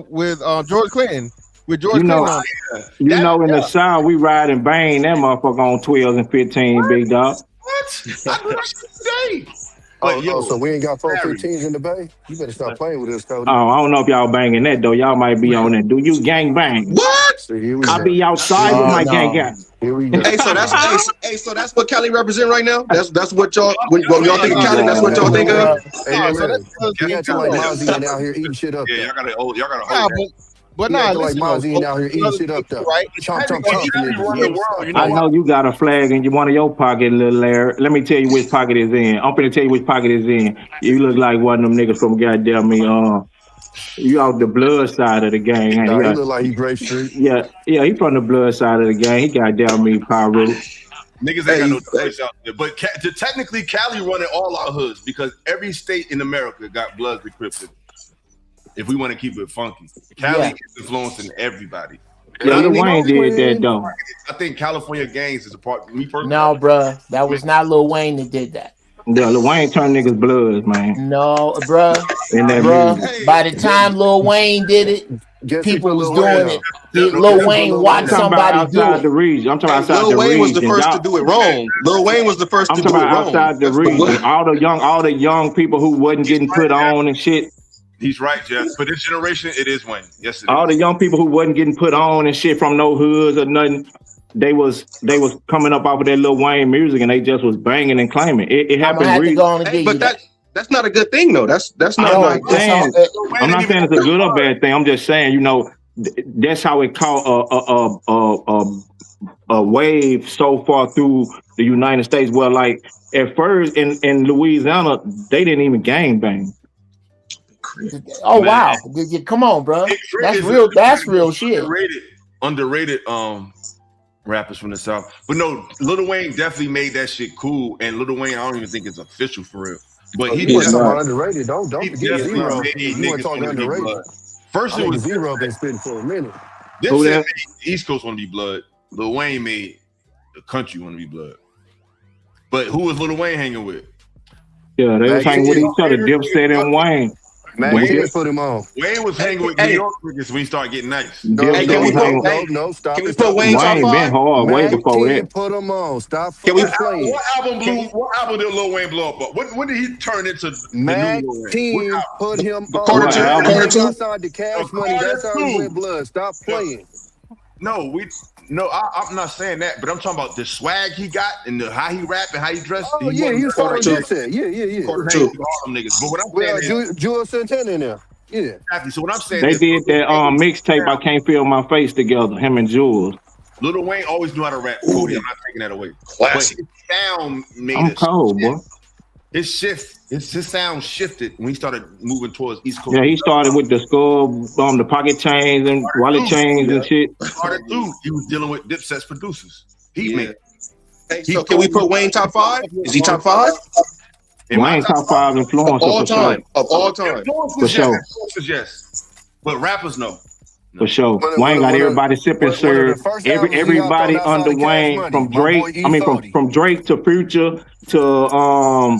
With George Clinton. With George You know, Clinton. you know, in the South, we ride and bang that motherfucker on 12 and 15, big dog. What? I do that shit today. So we ain't got 415s in the Bay? You better stop playing with us, Cody. Oh, I don't know if y'all banging that though. Y'all might be on that. Do you gang bang? What? I be outside with my gang gang. Here we go. Hey, so that's what Cali represent right now. That's what y'all when y'all think of Cali. That's what y'all think of. Hey, you acting like Mozzie ain't out here eating shit up. Yeah, y'all gotta hold that. But nah, nah, like Mozzie ain't out here eating shit up though. Right? I know you got a flag in one of your pockets, little Larry. Let me tell you which pocket it's in. I'm finna tell you which pocket it's in. You look like one of them niggas from goddamn me. You out the blood side of the gang. Nah, he look like he Grape Street. Yeah, he from the blood side of the gang. He goddamn me, Pyro. Niggas ain't got no choice out there. But technically, Cali running all our hoods because every state in America got Bloods decrypted. If we want to keep it funky, Cali is influencing everybody. Yeah, Lil Wayne did that though. I think California gangs is a part. Me personally. No, bruh, that was not Lil Wayne that did that. Yeah, Lil Wayne turned niggas bloods, man. No, bruh. Music. By the time Lil Wayne did it, people was doing it. Lil Wayne watched somebody do it. The region. I'm talking outside Lil the region. Wayne was the first to do it wrong. Lil Wayne was the first to do it wrong. Outside the region. All the young people who wasn't getting put on and shit. He's right, Jeff. For this generation, it is Wayne. Yes, it is. All the young people who wasn't getting put on and shit from no hoods or nothing, they was coming up off of that Lil Wayne music and they just was banging and claiming. It happened. But that's not a good thing though. That's not like. I'm not saying it's a good or bad thing. I'm just saying, you know, that's how it caught a wave so far through the United States. Where like at first in Louisiana, they didn't even gang bang. Oh wow! Come on, bro. That's real. That's real shit. Underrated rappers from the South, but no, Lil Wayne definitely made that shit cool. And Lil Wayne, I don't even think it's official for real. But he was underrated. Don't forget Zero. You want to talk underrated? First, it was Zero been spitting for a minute. This shit made East Coast want to be blood. Lil Wayne made the country want to be blood. But who was Lil Wayne hanging with? Yeah, they was hanging with each other. Dipset and Wayne. Man, Wayne put him on. Wayne was hanging with New York niggas when he started getting nice. No, stop. Can we put Wayne top five? Been hard way before that. Put him on. Stop. What album did Lil Wayne blow up? When did he turn into Mac the new Team put him on. Carter Outside the Cash Money, that's how he went blood. Stop playing. No, I'm not saying that, but I'm talking about the swag he got and how he rap and how he dressed. Oh yeah, he was following Dipset. Yeah. But what I'm saying is, Jules Santana in there. Yeah. Exactly. So what I'm saying they is, did that mixtape. I Can't Feel My Face together. Him and Jules. Lil Wayne always knew how to rap. Cody, I'm not taking that away. Classic. But his sound made I'm cold, boy. His sound shifted when he started moving towards East Coast. Yeah, he started with the skull, the pocket chains and wallet chains and shit. He was dealing with Dipset's producers. He made. Hey, so can we put Wayne top 5? Is he top 5? Wayne top 5 influencer of all time. Of all time. For sure. Yes, but rappers no. For sure. Wayne got everybody sipping syrup. Everybody under Wayne, from Drake. From Drake to Future to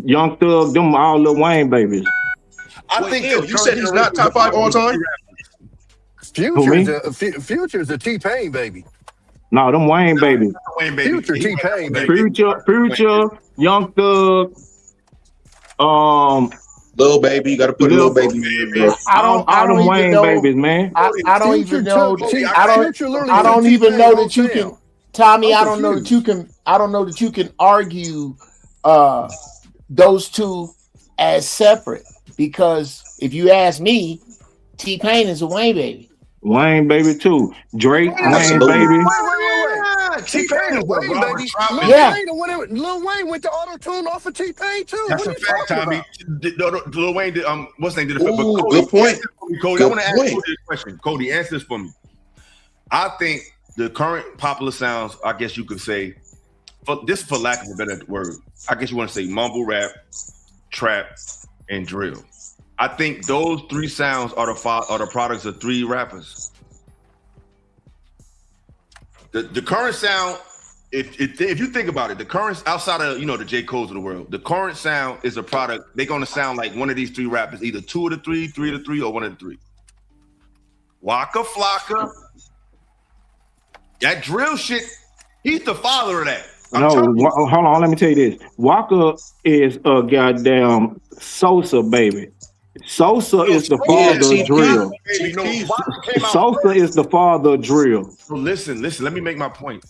Young Thug, them all Lil Wayne babies. I think you said he's not top 5 all time. Future's a T-Pain baby. No, them Wayne babies. Future T-Pain baby. Future, Young Thug, Lil Baby, you gotta put Lil Baby in there. I don't Wayne even know, babies, man. I don't even know. I don't even know that you can, Tommy. I don't know that you can. I don't know that you can argue those two as separate, because if you ask me, T-Pain is a Wayne baby. Wayne baby too. Drake, Wayne Absolutely. baby. Wait. T-Pain is Wayne, baby. Yeah. Lil Wayne went to auto-tune off of T-Pain too. That's What a are you fact, talking Tommy. about? Lil Wayne did what's his name did it? Ooh, But good point. Cody, I Good want to ask point. Cody a question. Cody, answer this for me. I think the current popular sounds, I guess you could say, for lack of a better word, I guess you want to say mumble rap, trap, and drill. I think those three sounds are the products of three rappers. The current sound, if you think about it, the current outside of the J. Cole's of the world, the current sound is a product. They're gonna sound like one of these three rappers, either two of the three of the three, or one of the three. Waka Flocka, that drill shit. He's the father of that. No, hold on. Let me tell you this. Walker is a goddamn Sosa baby. Sosa is the father of drill. Sosa is the father of drill. So listen. Let me make my point.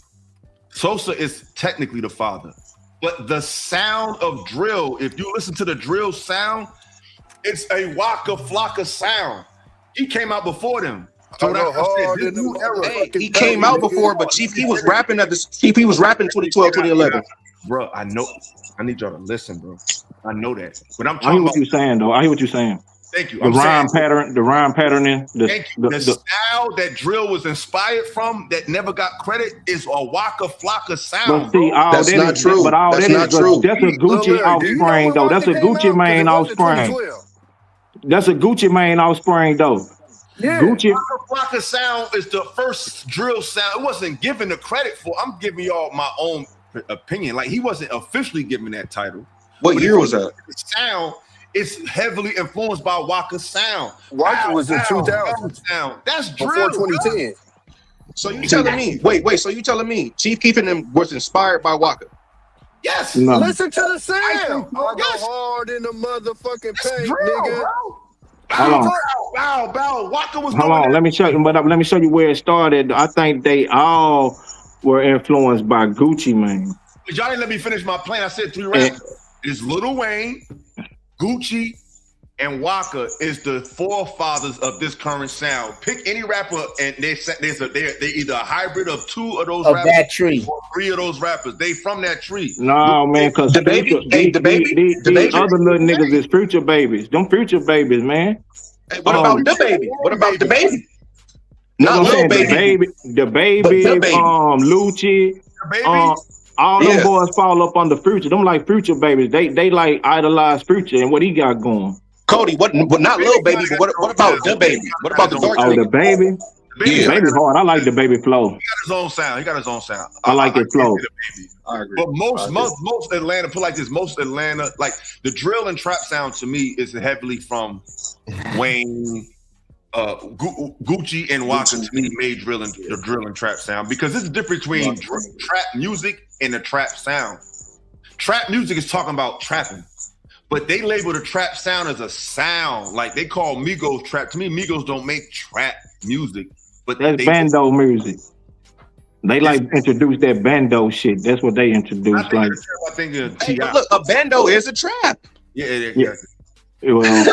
Sosa is technically the father, but the sound of drill, if you listen to the drill sound, it's a Waka Flocka sound. He came out before them. So this new era. Hey, he came out before, but Chief Keef was rapping at this. Chief Keef was rapping 2012, 2011. Bro, I know. I need y'all to listen, bro. I know that, but I'm I talking hear about. what you're saying, though. I hear what you're saying. Thank you. The rhyme patterning. Thank you. The style that drill was inspired from that never got credit is a Waka Flocka sound. But see, That's not true. That's not true. That's a Gucci offspring, though. That's a Gucci Mane offspring. That's a Gucci Mane offspring, though. Yeah. Gucci. Waka Flocka sound is the first drill sound. It wasn't given the credit for. I'm giving y'all my own opinion. Like he wasn't officially given that title. What year was that? The sound is heavily influenced by Waka's sound. Waka was in 2000. Sound. That's Before drill. 2010. So you telling me? Wait. So you telling me Chief Keef and them was inspired by Waka? Yes. No. Listen to the sound. I go hard in the motherfucking paint, nigga. Bro. Hold on. Bow. Waka was Hold on. Let me show you. But let me show you where it started. I think they all were influenced by Gucci Mane. Y'all didn't let me finish my plan. I said three rappers. It's Lil Wayne, Gucci, and Waka is the forefathers of this current sound. Pick any rapper, and they're either a hybrid of two of those rappers, that tree, or three of those rappers. They from that tree. No, man, because the baby, these other little niggas is future babies. Them future babies, man. Hey, what about the baby? What about the baby? Not Lil Baby. The baby, Lucci, all them boys fall up under Future. Them like Future babies. They like idolize Future and what he got going. Cody, what not Lil Baby, but what about the baby? What about the dark? Oh, the baby. Yeah, baby hard. I like the baby flow. He got his own sound. I like it flow. I agree. But most Atlanta, put like this, most Atlanta, like the drill and trap sound to me is heavily from Wayne, Gucci and Waka to me made the drill and trap sound, because there's a difference between trap music and the trap sound. Trap music is talking about trapping, but they label the trap sound as a sound. Like they call Migos trap. To me, Migos don't make trap music, but that's bando music. They like introduce that bando shit. That's what they introduced. I think hey, but look, a bando is a trap. Yeah. Well,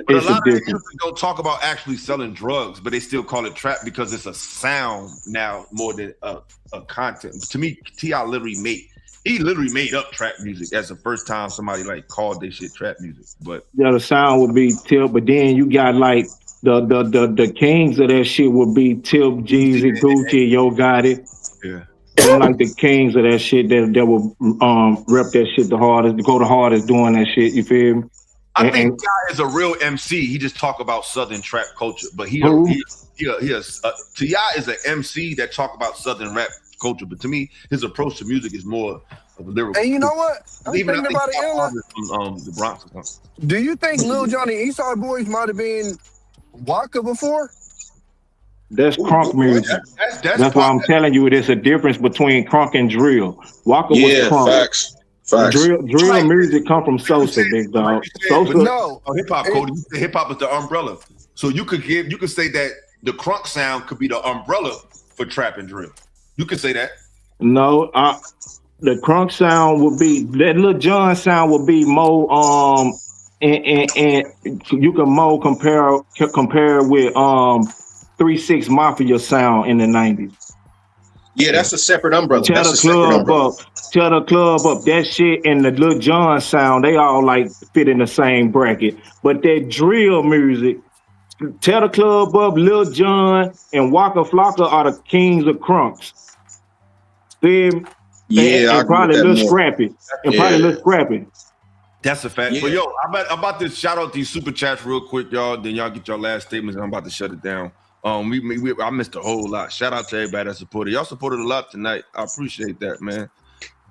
but a lot of music don't talk about actually selling drugs, but they still call it trap because it's a sound now more than a content. To me, T.I. literally made up trap music. That's the first time somebody like called this shit trap music. But yeah, the sound would be Tip, but then you got like the kings of that shit would be Tip, Jeezy, Gucci, Yo Gotti. Yeah. And like the kings of that shit that will rep that shit the hardest, go the hardest doing that shit. You feel me? I think T.I. is a real MC. He just talk about Southern trap culture, but T.I. is an MC that talk about Southern rap culture. But to me, his approach to music is more of a lyrical. And you know what? I'm thinking about it, Illa. From the Bronx or something. Do you think Lil Jon and Eastside Boys might have been Waka before? That's crunk music. That's why I'm telling you, there's a difference between crunk and drill. Waka was crunk. Facts. Drill music come from Sosa, big dog. Sosa. No, hip hop, Cody. Hip hop is the umbrella. So you could say that the crunk sound could be the umbrella for trap and drill. You could say that. No, the crunk sound would be that Lil Jon sound would be more and you can more compare with 3-6 Mafia sound in the 90s. Yeah, that's a separate umbrella. Tear That's the a separate club umbrella. up. Tear the club up. That shit and the Lil Jon sound, they all like fit in the same bracket. But that drill music, Tear the Club Up, Lil Jon, and Waka Flocka are the kings of crunks. Them, Yeah, I and agree probably with that Lil more. Scrappy. And Yeah. probably Lil Scrappy. That's a fact. Yeah. But yo, I'm about to shout out these super chats real quick, y'all. Then y'all get your last statements, and I'm about to shut it down. I missed a whole lot. Shout out to everybody that supported. Y'all supported a lot tonight. I appreciate that, man.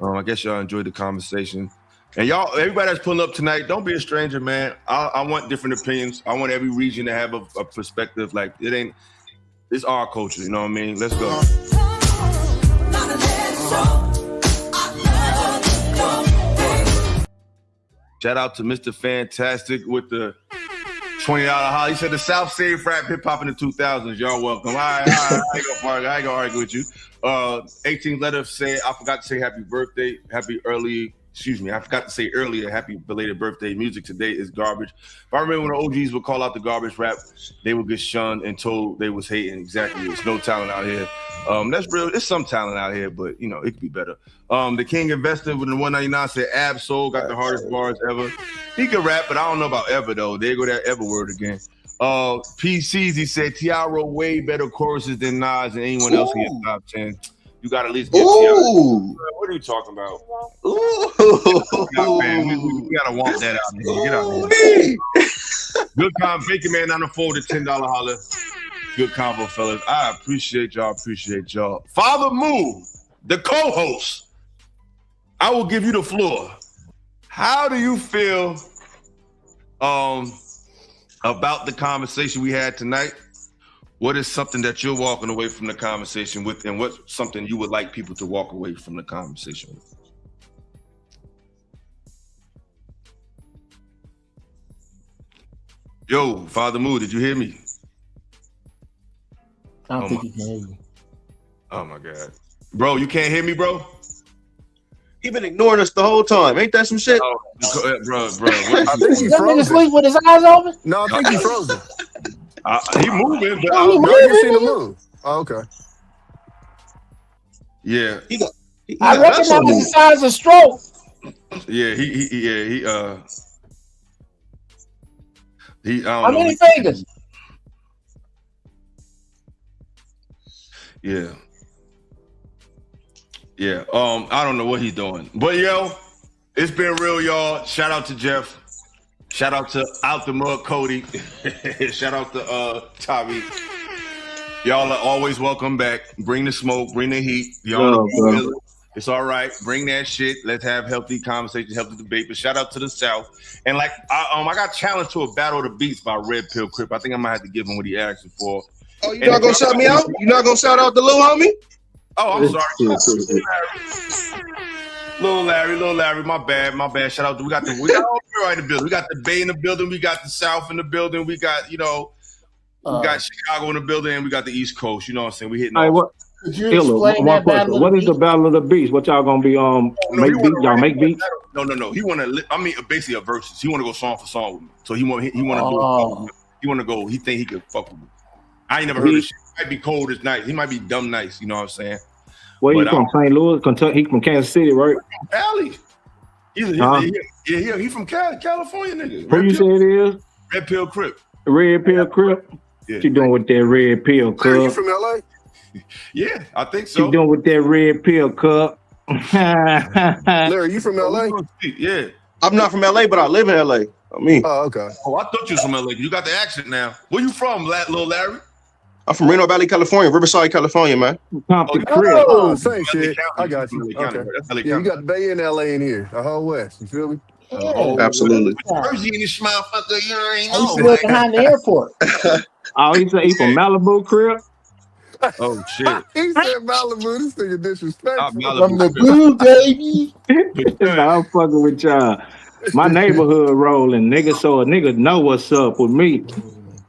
I guess y'all enjoyed the conversation. And y'all, everybody that's pulling up tonight, don't be a stranger, man. I want different opinions. I want every region to have a perspective. Like it's our culture, you know what I mean? Let's go. Shout out to Mr. Fantastic with the $20 holla. He said the South saved rap hip hop in the 2000s. Y'all welcome. All right. I ain't gonna argue with you. 18th letter said, I forgot to say happy birthday. I forgot to say earlier, happy belated birthday. Music today is garbage. If I remember when the OGs would call out the garbage rap, they would get shunned and told they was hating. Exactly. There's no talent out here. That's real. There's some talent out here, but it could be better. The King Investor with the 199 said Ab-Soul got the hardest bars ever. He could rap, but I don't know about ever though. There go that ever word again. PCs, he said T.I. wrote way better choruses than Nas and anyone else in the top 10. You got to at least get T.I. What are you talking about? Man, we got to want that out here. Get out here. Good combo. Bacon Man on the phone, the $10 holler. Good combo, fellas. I appreciate y'all. FathaMu, the co-host, I will give you the floor. How do you feel about the conversation we had tonight? What is something that you're walking away from the conversation with, and what's something you would like people to walk away from the conversation with? Yo, FathaMu, did you hear me? I don't think he can hear you. Oh my God. Bro, you can't hear me, bro? He been ignoring us the whole time. Ain't that some shit? Bro. I think he's That nigga frozen. sleep with his eyes open? No, I think he's frozen. He moving, but Oh, he No, I can see moving? him move. Oh, okay. yeah. I reckon that was the size of stroke. Yeah, he I don't How know. many fingers? Yeah. I don't know what he's doing. But yo, it's been real, y'all. Shout out to Jeff. Shout out to Out the Mud Cody. Shout out to Tommy. Y'all are always welcome back. Bring the smoke, bring the heat. Y'all know it's all right. Bring that shit. Let's have healthy conversation, healthy debate. But shout out to the South. And like I got challenged to a battle of the beats by Red Pill Crip. I think I might have to give him what he asked for. Oh, you not gonna shout me out? You not gonna shout out the little homie? Oh, I'm sorry. Little Larry, my bad. Shout out to we got all right in the building. We got the Bay in the building, we got the South in the building, we got, we got Chicago in the building, and we got the East Coast. You know what I'm saying? We hitting all. Could you explain that battle? What is the Battle of the Beats? What y'all gonna be make beats? Y'all make beats? No. He basically a versus. He wanna go song for song with me. So he wanna go. He think he could fuck with me. I ain't never heard of shit. He might be cold as nice. He might be dumb nice. You know what I'm saying? Where you from? St. Louis, Kentucky. He from Kansas City, right? Valley. He's from California, nigga. Who you say it is? Red Pill Crip. Red Pill Crip. Yeah. What you doing with that red pill cup? Are you from LA? Yeah, I think so. What you doing with that red pill cup? Larry, you from LA? Yeah. I'm not from LA, but I live in LA. Oh, okay. Oh, I thought you was from LA. You got the accent now. Where you from, little Larry? I'm from Reno Valley, California, Riverside, California, man. Oh, same shit. I got you. County, Okay. that's LA Yeah, you got the Bay and LA in here, the whole West. You feel me? Absolutely. Jersey in this motherfucker, you ain't I used to live behind the airport. Oh, he from Malibu, Crip? Oh, shit. He said Malibu. This nigga disrespectful. From the blue, baby. I'm fucking with y'all. My neighborhood rolling, nigga, so a nigga know what's up with me.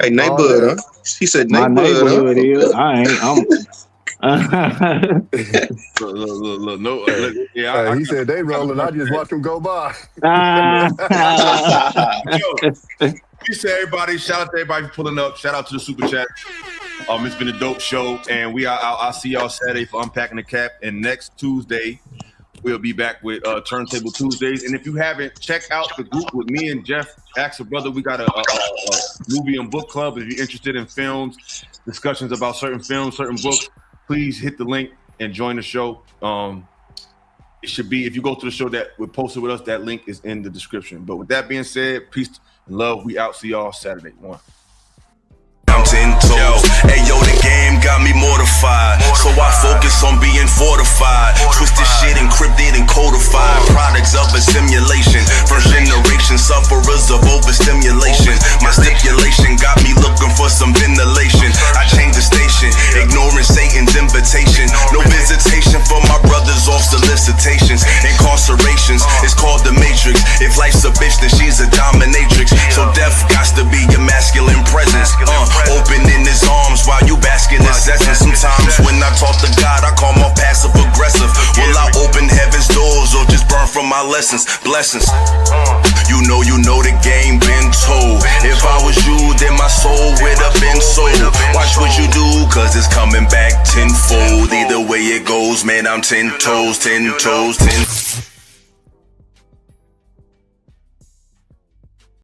Hey, neighborhood, huh? He said My neighborhood. neighborhood is. I ain't. Yeah, he said they rolling. I just watch them go by. Peace to everybody. Shout out to everybody for pulling up. Shout out to the super chat. It's been a dope show, and I'll see y'all Saturday for Unpacking the Cap, and next Tuesday we'll be back with Turntable Tuesdays. And if you haven't, check out the group with me and Jeff. Ask a brother. We got a movie and book club. If you're interested in films, discussions about certain films, certain books, please hit the link and join the show. It should be, if you go to the show that we posted with us, that link is in the description. But with that being said, peace and love. We out. See y'all Saturday. One. I'm 10 toes. Hey yo, the game got me mortified. So I focus on being fortified. Twisted shit encrypted and codified. Products of a simulation. First generation sufferers of overstimulation. My stipulation got me looking for some ventilation. I changed the station, ignoring Satan's invitation. No visitation for my brothers off solicitations. Incarcerations, it's called the Matrix. If life's a bitch, then she's a dominatrix. So death got to be your masculine presence. Opening his arms while you bask in his essence. Sometimes when I talk to God, I call my passive aggressive. Will I open heaven's doors or just burn from my lessons? Blessings. You know the game been told. If I was you, then my soul would have been sold. Watch what you do, cause it's coming back tenfold. Either way it goes, man, I'm 10 toes, 10 toes, 10.